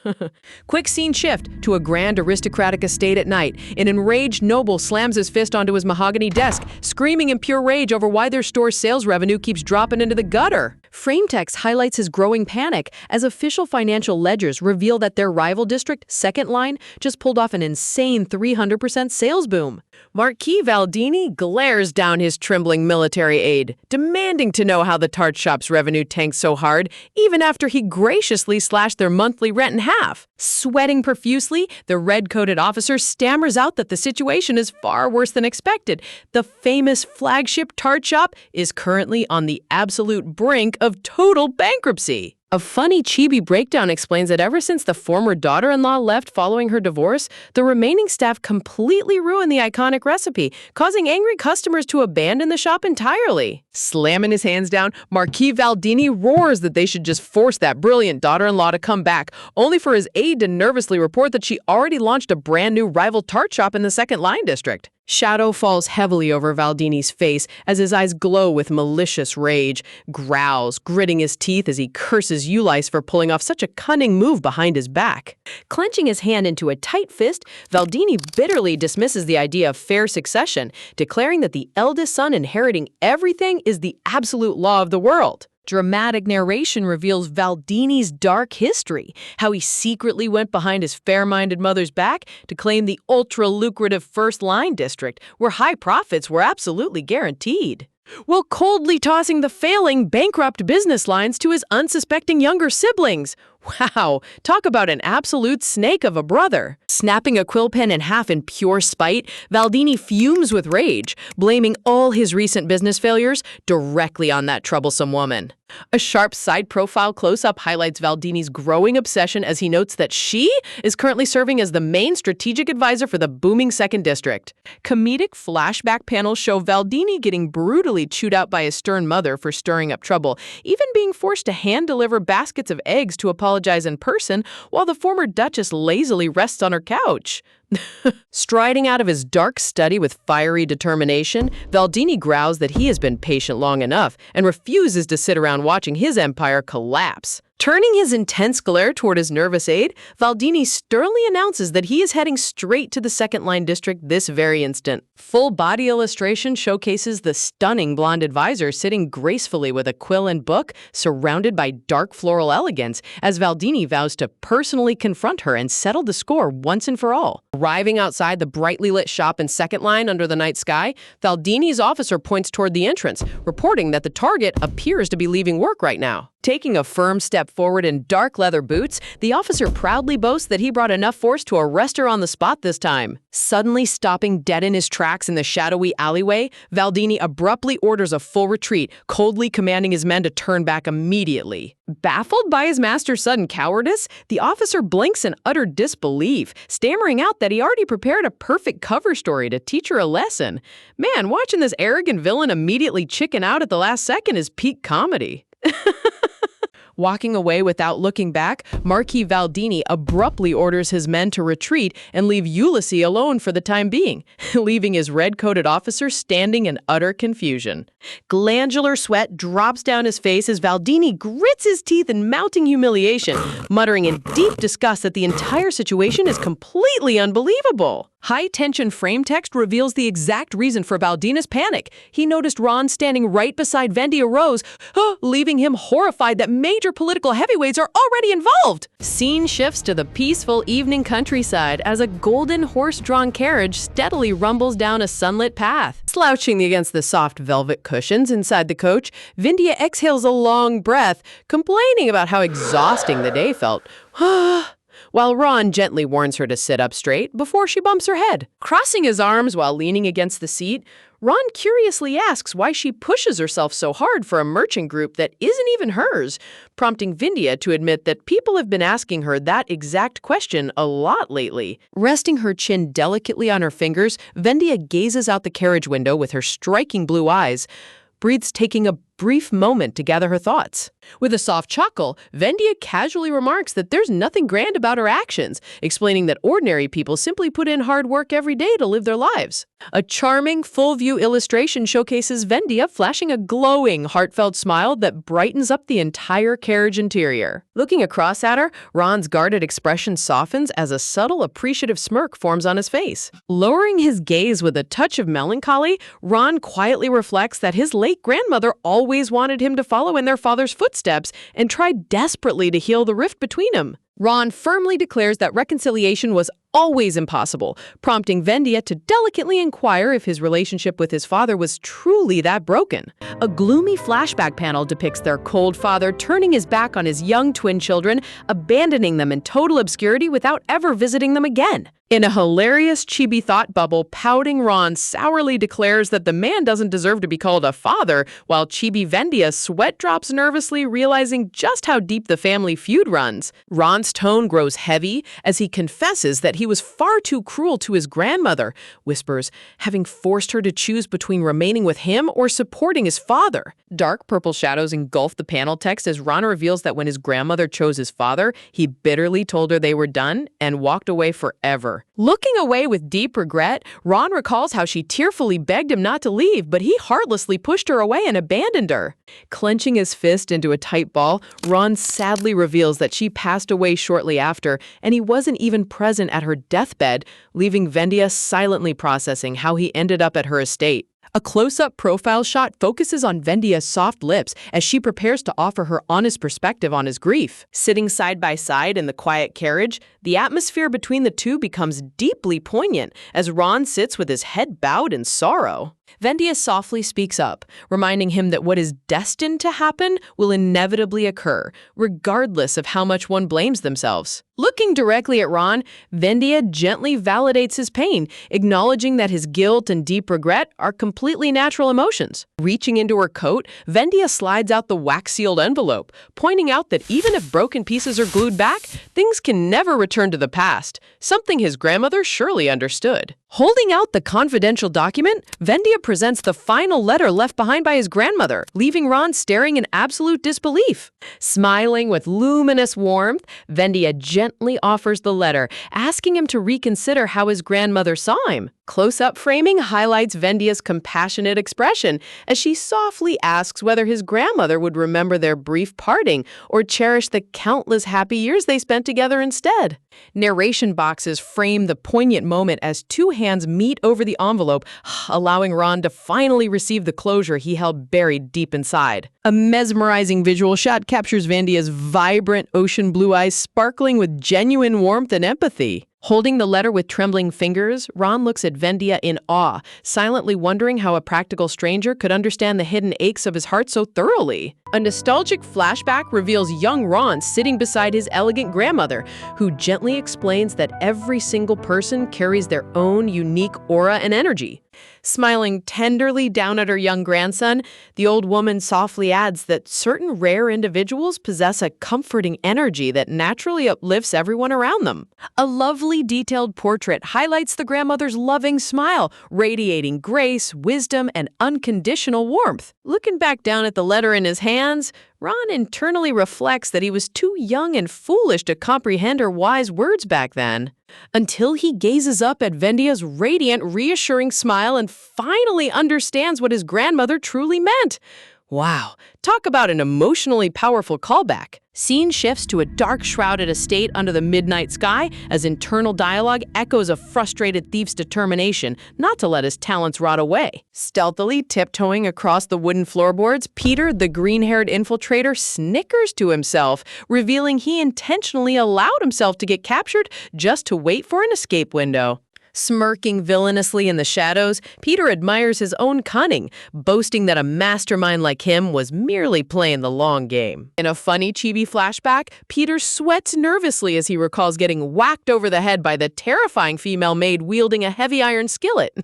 Quick scene shift to a grand aristocratic estate at night. An enraged noble slams his fist onto his mahogany desk, screaming in pure rage over why their store's sales revenue keeps dropping into the gutter. Frametext highlights his growing panic as official financial ledgers reveal that their rival district, Second Line, just pulled off an insane 300% sales boom. Marquis Valdini glares down his trembling military aide, demanding to know how the tart shop's revenue tanked so hard, even after he graciously slashed their monthly rent in half. Sweating profusely, the red-coated officer stammers out that the situation is far worse than expected. The famous flagship tart shop is currently on the absolute brink of total bankruptcy. A funny chibi breakdown explains that ever since the former daughter-in-law left following her divorce, the remaining staff completely ruined the iconic recipe, causing angry customers to abandon the shop entirely. Slamming his hands down, Marquis Valdini roars that they should just force that brilliant daughter-in-law to come back, only for his aide to nervously report that she already launched a brand new rival tart shop in the Second Line district. Shadow falls heavily over Valdini's face as his eyes glow with malicious rage, growls, gritting his teeth as he curses Ulysse for pulling off such a cunning move behind his back. Clenching his hand into a tight fist, Valdini bitterly dismisses the idea of fair succession, declaring that the eldest son inheriting everything is the absolute law of the world. Dramatic narration reveals Valdini's dark history, how he secretly went behind his fair-minded mother's back to claim the ultra-lucrative First Line district, where high profits were absolutely guaranteed, while coldly tossing the failing, bankrupt business lines to his unsuspecting younger siblings. Wow, talk about an absolute snake of a brother. Snapping a quill pen in half in pure spite, Valdini fumes with rage, blaming all his recent business failures directly on that troublesome woman. A sharp side profile close-up highlights Valdini's growing obsession as he notes that she is currently serving as the main strategic advisor for the booming Second District. Comedic flashback panels show Valdini getting brutally chewed out by his stern mother for stirring up trouble, even being forced to hand-deliver baskets of eggs to apologize in person while the former Duchess lazily rests on her couch. Striding out of his dark study with fiery determination, Valdini growls that he has been patient long enough and refuses to sit around watching his empire collapse. Turning his intense glare toward his nervous aide, Valdini sternly announces that he is heading straight to the Second Line district this very instant. Full body illustration showcases the stunning blonde advisor sitting gracefully with a quill and book, surrounded by dark floral elegance, as Valdini vows to personally confront her and settle the score once and for all. Arriving outside the brightly lit shop in Second Line under the night sky, Valdini's officer points toward the entrance, reporting that the target appears to be leaving work right now. Taking a firm step forward in dark leather boots, the officer proudly boasts that he brought enough force to arrest her on the spot this time. Suddenly stopping dead in his tracks in the shadowy alleyway, Valdini abruptly orders a full retreat, coldly commanding his men to turn back immediately. Baffled by his master's sudden cowardice, the officer blinks in utter disbelief, stammering out that he already prepared a perfect cover story to teach her a lesson. Man, watching this arrogant villain immediately chicken out at the last second is peak comedy. Walking away without looking back, Marquis Valdini abruptly orders his men to retreat and leave Ulysses alone for the time being, leaving his red-coated officer standing in utter confusion. Glandular sweat drops down his face as Valdini grits his teeth in mounting humiliation, muttering in deep disgust that the entire situation is completely unbelievable. High-tension frame text reveals the exact reason for Valdini's panic. He noticed Ron standing right beside Vendia Rose, leaving him horrified that major political heavyweights are already involved. Scene shifts to the peaceful evening countryside as a golden horse-drawn carriage steadily rumbles down a sunlit path. Slouching against the soft velvet cushions inside the coach, Vendia exhales a long breath, complaining about how exhausting the day felt. While Ron gently warns her to sit up straight before she bumps her head. Crossing his arms while leaning against the seat, Ron curiously asks why she pushes herself so hard for a merchant group that isn't even hers, prompting Vendia to admit that people have been asking her that exact question a lot lately. Resting her chin delicately on her fingers, Vendia gazes out the carriage window with her striking blue eyes, breathes, taking a brief moment to gather her thoughts. With a soft chuckle, Vendia casually remarks that there's nothing grand about her actions, explaining that ordinary people simply put in hard work every day to live their lives. A charming, full-view illustration showcases Vendia flashing a glowing, heartfelt smile that brightens up the entire carriage interior. Looking across at her, Ron's guarded expression softens as a subtle, appreciative smirk forms on his face. Lowering his gaze with a touch of melancholy, Ron quietly reflects that his late grandmother always always wanted him to follow in their father's footsteps and tried desperately to heal the rift between them. Ron firmly declares that reconciliation was always impossible, prompting Vendia to delicately inquire if his relationship with his father was truly that broken. A gloomy flashback panel depicts their cold father turning his back on his young twin children, abandoning them in total obscurity without ever visiting them again. In a hilarious chibi thought bubble, pouting Ron sourly declares that the man doesn't deserve to be called a father, while chibi Vendia sweat drops nervously, realizing just how deep the family feud runs. Ron's tone grows heavy as he confesses that he was far too cruel to his grandmother, whispers, having forced her to choose between remaining with him or supporting his father. Dark purple shadows engulf the panel text as Ron reveals that when his grandmother chose his father, he bitterly told her they were done and walked away forever. Looking away with deep regret, Ron recalls how she tearfully begged him not to leave, but he heartlessly pushed her away and abandoned her. Clenching his fist into a tight ball, Ron sadly reveals that she passed away shortly after, and he wasn't even present at her deathbed, leaving Vendia silently processing how he ended up at her estate. A close-up profile shot focuses on Vendia's soft lips as she prepares to offer her honest perspective on his grief. Sitting side by side in the quiet carriage, the atmosphere between the two becomes deeply poignant as Ron sits with his head bowed in sorrow. Vendia softly speaks up, reminding him that what is destined to happen will inevitably occur, regardless of how much one blames themselves. Looking directly at Ron, Vendia gently validates his pain, acknowledging that his guilt and deep regret are completely natural emotions. Reaching into her coat, Vendia slides out the wax-sealed envelope, pointing out that even if broken pieces are glued back, things can never return to the past, something his grandmother surely understood. Holding out the confidential document, Vendia presents the final letter left behind by his grandmother, leaving Ron staring in absolute disbelief. Smiling with luminous warmth, Vendia gently offers the letter, asking him to reconsider how his grandmother saw him. Close-up framing highlights Vendia's compassionate expression as she softly asks whether his grandmother would remember their brief parting or cherish the countless happy years they spent together instead. Narration boxes frame the poignant moment as two hands meet over the envelope, allowing Ron to finally receive the closure he held buried deep inside. A mesmerizing visual shot captures Vendia's vibrant ocean blue eyes sparkling with genuine warmth and empathy. Holding the letter with trembling fingers, Ron looks at Vendia in awe, silently wondering how a practical stranger could understand the hidden aches of his heart so thoroughly. A nostalgic flashback reveals young Ron sitting beside his elegant grandmother, who gently explains that every single person carries their own unique aura and energy. Smiling tenderly down at her young grandson, the old woman softly adds that certain rare individuals possess a comforting energy that naturally uplifts everyone around them. A lovely detailed portrait highlights the grandmother's loving smile, radiating grace, wisdom, and unconditional warmth. Looking back down at the letter in his hands, Ron internally reflects that he was too young and foolish to comprehend her wise words back then. Until he gazes up at Vendia's radiant, reassuring smile and finally understands what his grandmother truly meant. Wow, talk about an emotionally powerful callback. Scene shifts to a dark, shrouded estate under the midnight sky as internal dialogue echoes a frustrated thief's determination not to let his talents rot away. Stealthily tiptoeing across the wooden floorboards, Peter, the green-haired infiltrator, snickers to himself, revealing he intentionally allowed himself to get captured just to wait for an escape window. Smirking villainously in the shadows, Peter admires his own cunning, boasting that a mastermind like him was merely playing the long game. In a funny chibi flashback, Peter sweats nervously as he recalls getting whacked over the head by the terrifying female maid wielding a heavy iron skillet.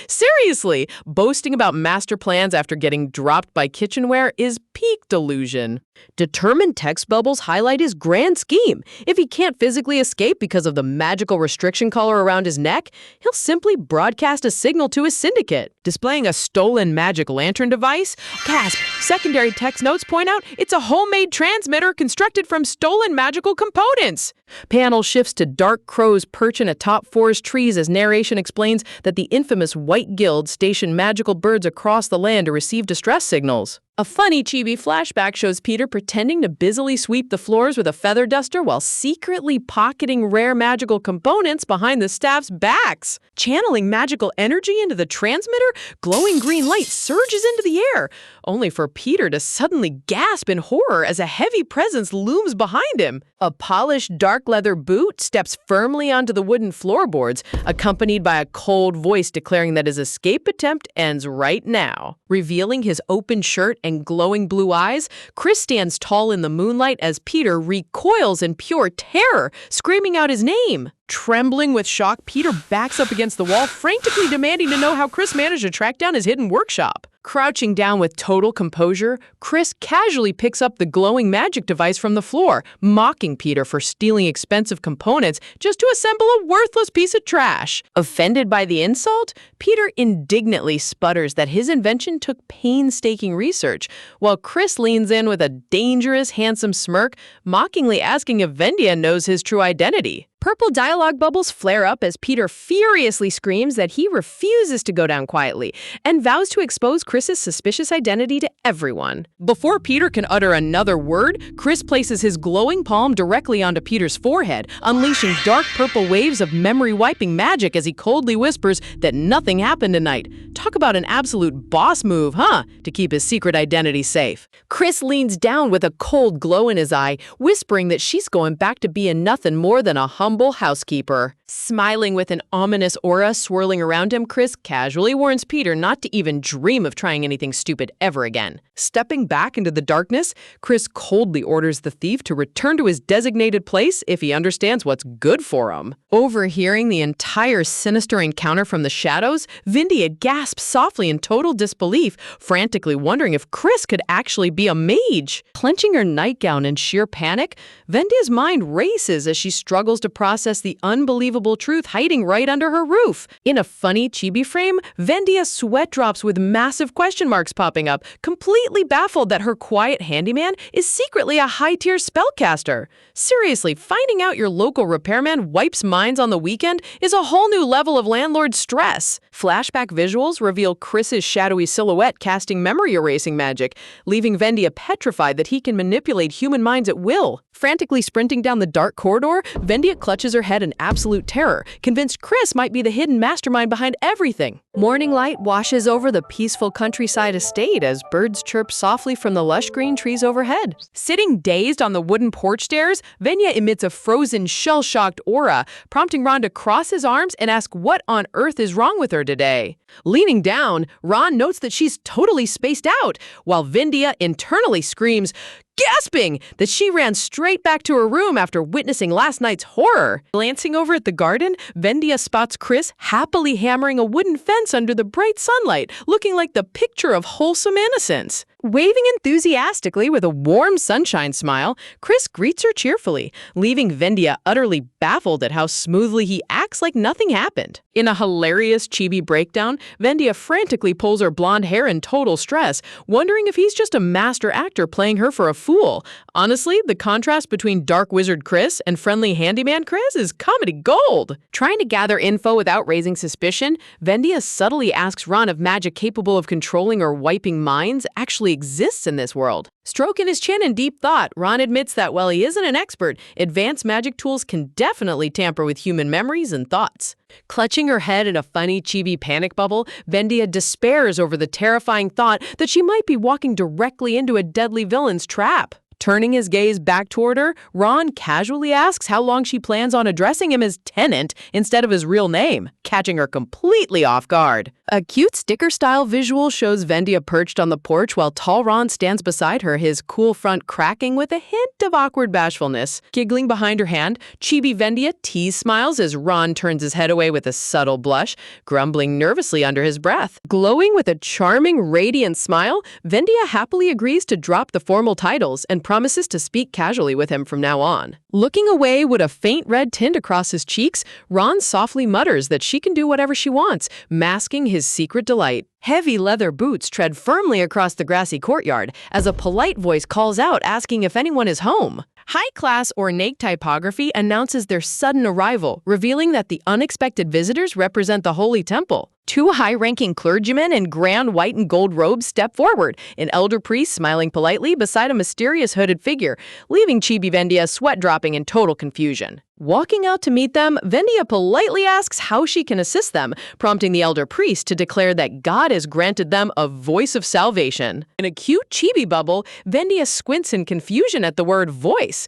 Seriously, boasting about master plans after getting dropped by kitchenware is peak delusion. Determined text bubbles highlight his grand scheme. If he can't physically escape because of the magical restriction collar around his neck, he'll simply broadcast a signal to his syndicate. Displaying a stolen magic lantern device, gasp, secondary text notes point out it's a homemade transmitter constructed from stolen magical components. Panel shifts to dark crows perching atop forest trees as narration explains that the infamous White Guild stationed magical birds across the land to receive distress signals. A funny chibi flashback shows Peter pretending to busily sweep the floors with a feather duster while secretly pocketing rare magical components behind the staff's backs. Channeling magical energy into the transmitter, glowing green light surges into the air, only for Peter to suddenly gasp in horror as a heavy presence looms behind him. A polished dark leather boot steps firmly onto the wooden floorboards, accompanied by a cold voice declaring that his escape attempt ends right now. Revealing his open shirt and glowing blue eyes, Chris stands tall in the moonlight as Peter recoils in pure terror, screaming out his name. Trembling with shock, Peter backs up against the wall, frantically demanding to know how Chris managed to track down his hidden workshop. Crouching down with total composure, Chris casually picks up the glowing magic device from the floor, mocking Peter for stealing expensive components just to assemble a worthless piece of trash. Offended by the insult, Peter indignantly sputters that his invention took painstaking research, while Chris leans in with a dangerous, handsome smirk, mockingly asking if Vendia knows his true identity. Purple dialogue bubbles flare up as Peter furiously screams that he refuses to go down quietly and vows to expose Chris's suspicious identity to everyone. Before Peter can utter another word, Chris places his glowing palm directly onto Peter's forehead, unleashing dark purple waves of memory-wiping magic as he coldly whispers that nothing happened tonight. Talk about an absolute boss move, huh? To keep his secret identity safe. Chris leans down with a cold glow in his eye, whispering that she's going back to being nothing more than a humble housekeeper. Smiling with an ominous aura swirling around him, Chris casually warns Peter not to even dream of trying anything stupid ever again. Stepping back into the darkness, Chris coldly orders the thief to return to his designated place if he understands what's good for him. Overhearing the entire sinister encounter from the shadows, Vendia gasps softly in total disbelief, frantically wondering if Chris could actually be a mage. Clenching her nightgown in sheer panic, Vendia's mind races as she struggles to process the unbelievable truth hiding right under her roof. In a funny chibi frame, Vendia sweat drops with massive question marks popping up, completely baffled that her quiet handyman is secretly a high-tier spellcaster. Seriously, finding out your local repairman wipes minds on the weekend is a whole new level of landlord stress. Flashback visuals reveal Chris's shadowy silhouette casting memory-erasing magic, leaving Vendia petrified that he can manipulate human minds at will. Frantically sprinting down the dark corridor, Vendia clutches her head in absolute terror, convinced Chris might be the hidden mastermind behind everything. Morning light washes over the peaceful countryside estate as birds chirp softly from the lush green trees overhead. Sitting dazed on the wooden porch stairs, Vendia emits a frozen, shell-shocked aura, prompting Ron to cross his arms and ask what on earth is wrong with her today. Leaning down, Ron notes that she's totally spaced out, while Vendia internally screams, gasping that she ran straight back to her room after witnessing last night's horror. Glancing over at the garden, Vendia spots Chris happily hammering a wooden fence under the bright sunlight, looking like the picture of wholesome innocence. Waving enthusiastically with a warm sunshine smile, Chris greets her cheerfully, leaving Vendia utterly baffled at how smoothly he acts like nothing happened. In a hilarious chibi breakdown, Vendia frantically pulls her blonde hair in total stress, wondering if he's just a master actor playing her for a fool. Honestly, the contrast between dark wizard Chris and friendly handyman Chris is comedy gold. Trying to gather info without raising suspicion, Vendia subtly asks Ron if magic capable of controlling or wiping minds actually exists in this world. Stroking his chin in deep thought, Ron admits that while he isn't an expert, advanced magic tools can definitely tamper with human memories and thoughts. Clutching her head in a funny chibi panic bubble, Vendia despairs over the terrifying thought that she might be walking directly into a deadly villain's trap. Turning his gaze back toward her, Ron casually asks how long she plans on addressing him as Tenant instead of his real name, catching her completely off guard. A cute sticker-style visual shows Vendia perched on the porch while tall Ron stands beside her, his cool front cracking with a hint of awkward bashfulness. Giggling behind her hand, chibi Vendia tease smiles as Ron turns his head away with a subtle blush, grumbling nervously under his breath. Glowing with a charming, radiant smile, Vendia happily agrees to drop the formal titles and promises to speak casually with him from now on. Looking away with a faint red tint across his cheeks, Ron softly mutters that she can do whatever she wants, masking his secret delight. Heavy leather boots tread firmly across the grassy courtyard as a polite voice calls out asking if anyone is home. High-class ornate typography announces their sudden arrival, revealing that the unexpected visitors represent the Holy Temple. Two high-ranking clergymen in grand white and gold robes step forward, an elder priest smiling politely beside a mysterious hooded figure, leaving Chibi Vendia sweat-dropping in total confusion. Walking out to meet them, Vendia politely asks how she can assist them, prompting the elder priest to declare that God has granted them a voice of salvation. In a cute Chibi bubble, Vendia squints in confusion at the word voice,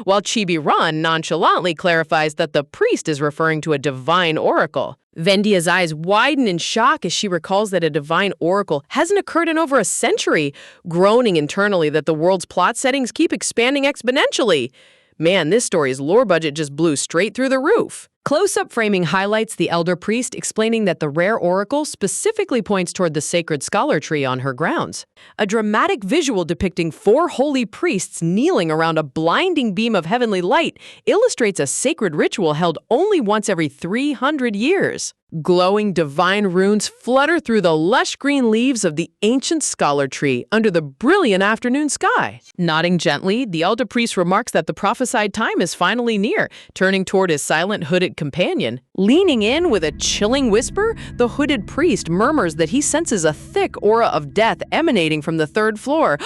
while Chibi Ron nonchalantly clarifies that the priest is referring to a divine oracle. Vendia's eyes widen in shock as she recalls that a divine oracle hasn't occurred in over a century, groaning internally that the world's plot settings keep expanding exponentially. Man, this story's lore budget just blew straight through the roof. Close-up framing highlights the elder priest explaining that the rare oracle specifically points toward the sacred scholar tree on her grounds. A dramatic visual depicting 4 holy priests kneeling around a blinding beam of heavenly light illustrates a sacred ritual held only once every 300 years. Glowing divine runes flutter through the lush green leaves of the ancient scholar tree under the brilliant afternoon sky. Nodding gently, the elder priest remarks that the prophesied time is finally near, turning toward his silent hooded companion. Leaning in with a chilling whisper, the hooded priest murmurs that he senses a thick aura of death emanating from the 3rd floor,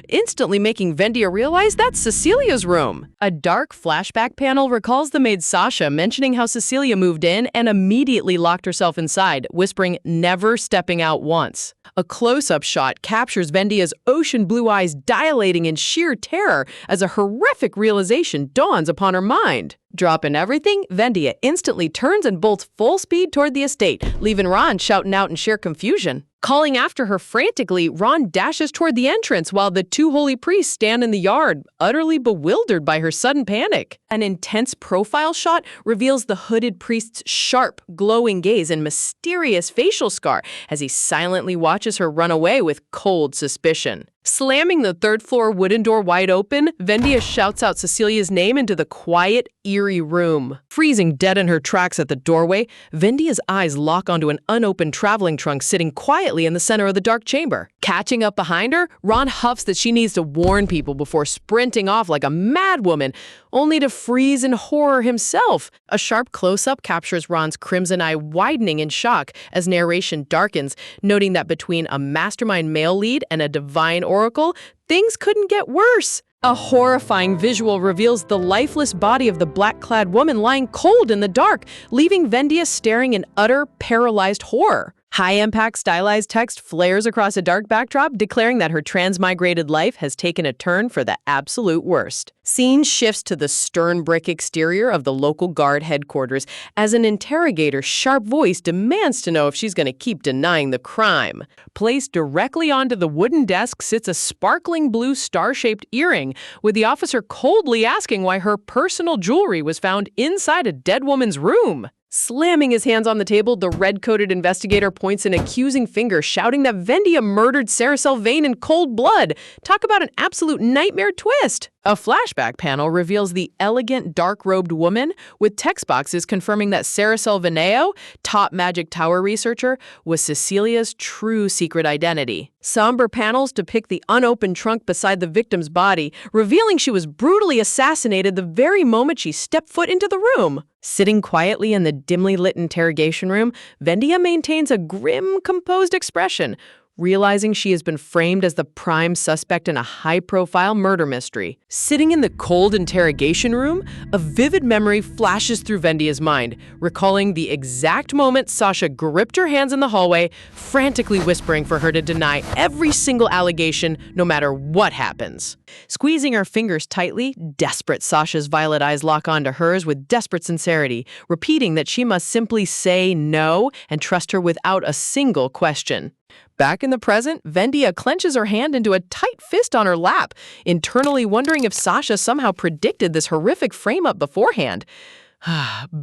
instantly making Vendia realize that's Cecilia's room. A dark flashback panel recalls the maid Sasha mentioning how Cecilia moved in and immediately locked herself inside, whispering, "Never stepping out once." A close-up shot captures Vendia's ocean blue eyes dilating in sheer terror as a horrific realization dawns upon her mind. Dropping everything, Vendia instantly turns and bolts full speed toward the estate, leaving Ron shouting out in sheer confusion. Calling after her frantically, Ron dashes toward the entrance while the 2 holy priests stand in the yard, utterly bewildered by her sudden panic. An intense profile shot reveals the hooded priest's sharp, glowing gaze and mysterious facial scar as he silently watches her run away with cold suspicion. Slamming the 3rd floor wooden door wide open, Vendia shouts out Cecilia's name into the quiet, eerie room. Freezing dead in her tracks at the doorway, Vendia's eyes lock onto an unopened traveling trunk sitting quietly in the center of the dark chamber. Catching up behind her, Ron huffs that she needs to warn people before sprinting off like a madwoman, only to freeze in horror himself. A sharp close-up captures Ron's crimson eye widening in shock as narration darkens, noting that between a mastermind male lead and a divine oracle, things couldn't get worse. A horrifying visual reveals the lifeless body of the black-clad woman lying cold in the dark, leaving Vendia staring in utter, paralyzed horror. High-impact stylized text flares across a dark backdrop, declaring that her transmigrated life has taken a turn for the absolute worst. Scene shifts to the stern brick exterior of the local guard headquarters as an interrogator's sharp voice demands to know if she's going to keep denying the crime. Placed directly onto the wooden desk sits a sparkling blue star-shaped earring, with the officer coldly asking why her personal jewelry was found inside a dead woman's room. Slamming his hands on the table, the red-coated investigator points an accusing finger, shouting that Vendia murdered Sarah Sylvain in cold blood. Talk about an absolute nightmare twist. A flashback panel reveals the elegant, dark-robed woman, with text boxes confirming that Sarah Sylvaneo, top Magic Tower researcher, was Cecilia's true secret identity. Somber panels depict the unopened trunk beside the victim's body, revealing she was brutally assassinated the very moment she stepped foot into the room. Sitting quietly in the dimly lit interrogation room, Vendia maintains a grim, composed expression, realizing she has been framed as the prime suspect in a high-profile murder mystery. Sitting in the cold interrogation room, a vivid memory flashes through Vendia's mind, recalling the exact moment Sasha gripped her hands in the hallway, frantically whispering for her to deny every single allegation, no matter what happens. Squeezing her fingers tightly, desperate, Sasha's violet eyes lock onto hers with desperate sincerity, repeating that she must simply say no and trust her without a single question. Back in the present, Vendia clenches her hand into a tight fist on her lap, internally wondering if Sasha somehow predicted this horrific frame-up beforehand.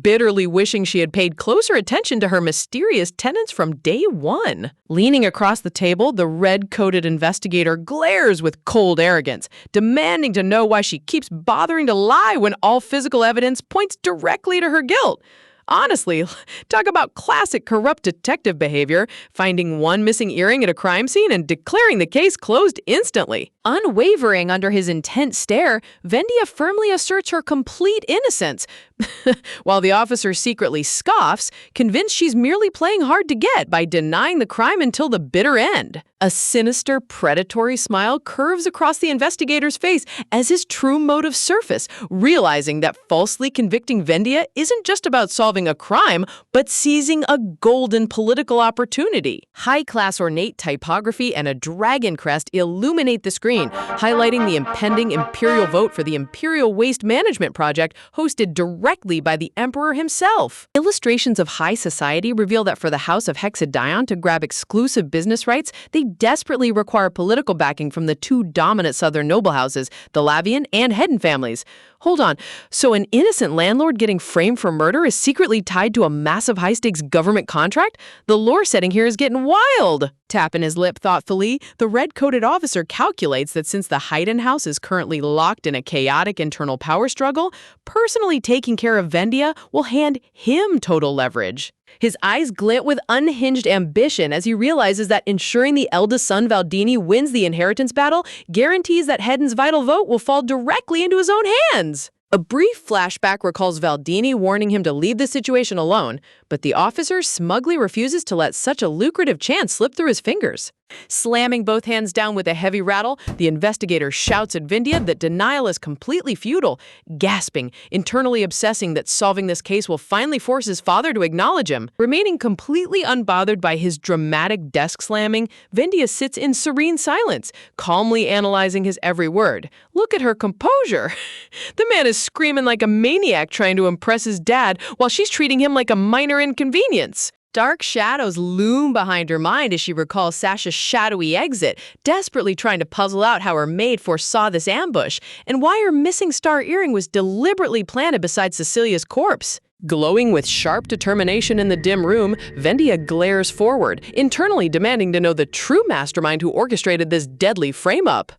Bitterly wishing she had paid closer attention to her mysterious tenants from day one. Leaning across the table, the red-coated investigator glares with cold arrogance, demanding to know why she keeps bothering to lie when all physical evidence points directly to her guilt. Honestly, talk about classic corrupt detective behavior, finding one missing earring at a crime scene and declaring the case closed instantly. Unwavering under his intense stare, Vendia firmly asserts her complete innocence, while the officer secretly scoffs, convinced she's merely playing hard to get by denying the crime until the bitter end. A sinister, predatory smile curves across the investigator's face as his true motives surface, realizing that falsely convicting Vendia isn't just about solving a crime, but seizing a golden political opportunity. High-class ornate typography and a dragon crest illuminate the screen, highlighting the impending imperial vote for the Imperial Waste Management Project hosted directly by the Emperor himself. Illustrations of high society reveal that for the House of Hexadion to grab exclusive business rights, they desperately require political backing from the two dominant southern noble houses, the Lavian and Hedden families. Hold on, so an innocent landlord getting framed for murder is secretly tied to a massive high-stakes government contract? The lore setting here is getting wild. Tapping his lip thoughtfully, the red-coated officer calculates that since the Hayden house is currently locked in a chaotic internal power struggle, personally taking care of Vendia will hand him total leverage. His eyes glint with unhinged ambition as he realizes that ensuring the eldest son Valdini wins the inheritance battle guarantees that Hedden's vital vote will fall directly into his own hands. A brief flashback recalls Valdini warning him to leave the situation alone, but the officer smugly refuses to let such a lucrative chance slip through his fingers. Slamming both hands down with a heavy rattle, the investigator shouts at Vendia that denial is completely futile, gasping, internally obsessing that solving this case will finally force his father to acknowledge him. Remaining completely unbothered by his dramatic desk slamming, Vendia sits in serene silence, calmly analyzing his every word. Look at her composure. The man is screaming like a maniac trying to impress his dad while she's treating him like a minor inconvenience. Dark shadows loom behind her mind as she recalls Sasha's shadowy exit, desperately trying to puzzle out how her maid foresaw this ambush, and why her missing star earring was deliberately planted beside Cecilia's corpse. Glowing with sharp determination in the dim room, Vendia glares forward, internally demanding to know the true mastermind who orchestrated this deadly frame-up.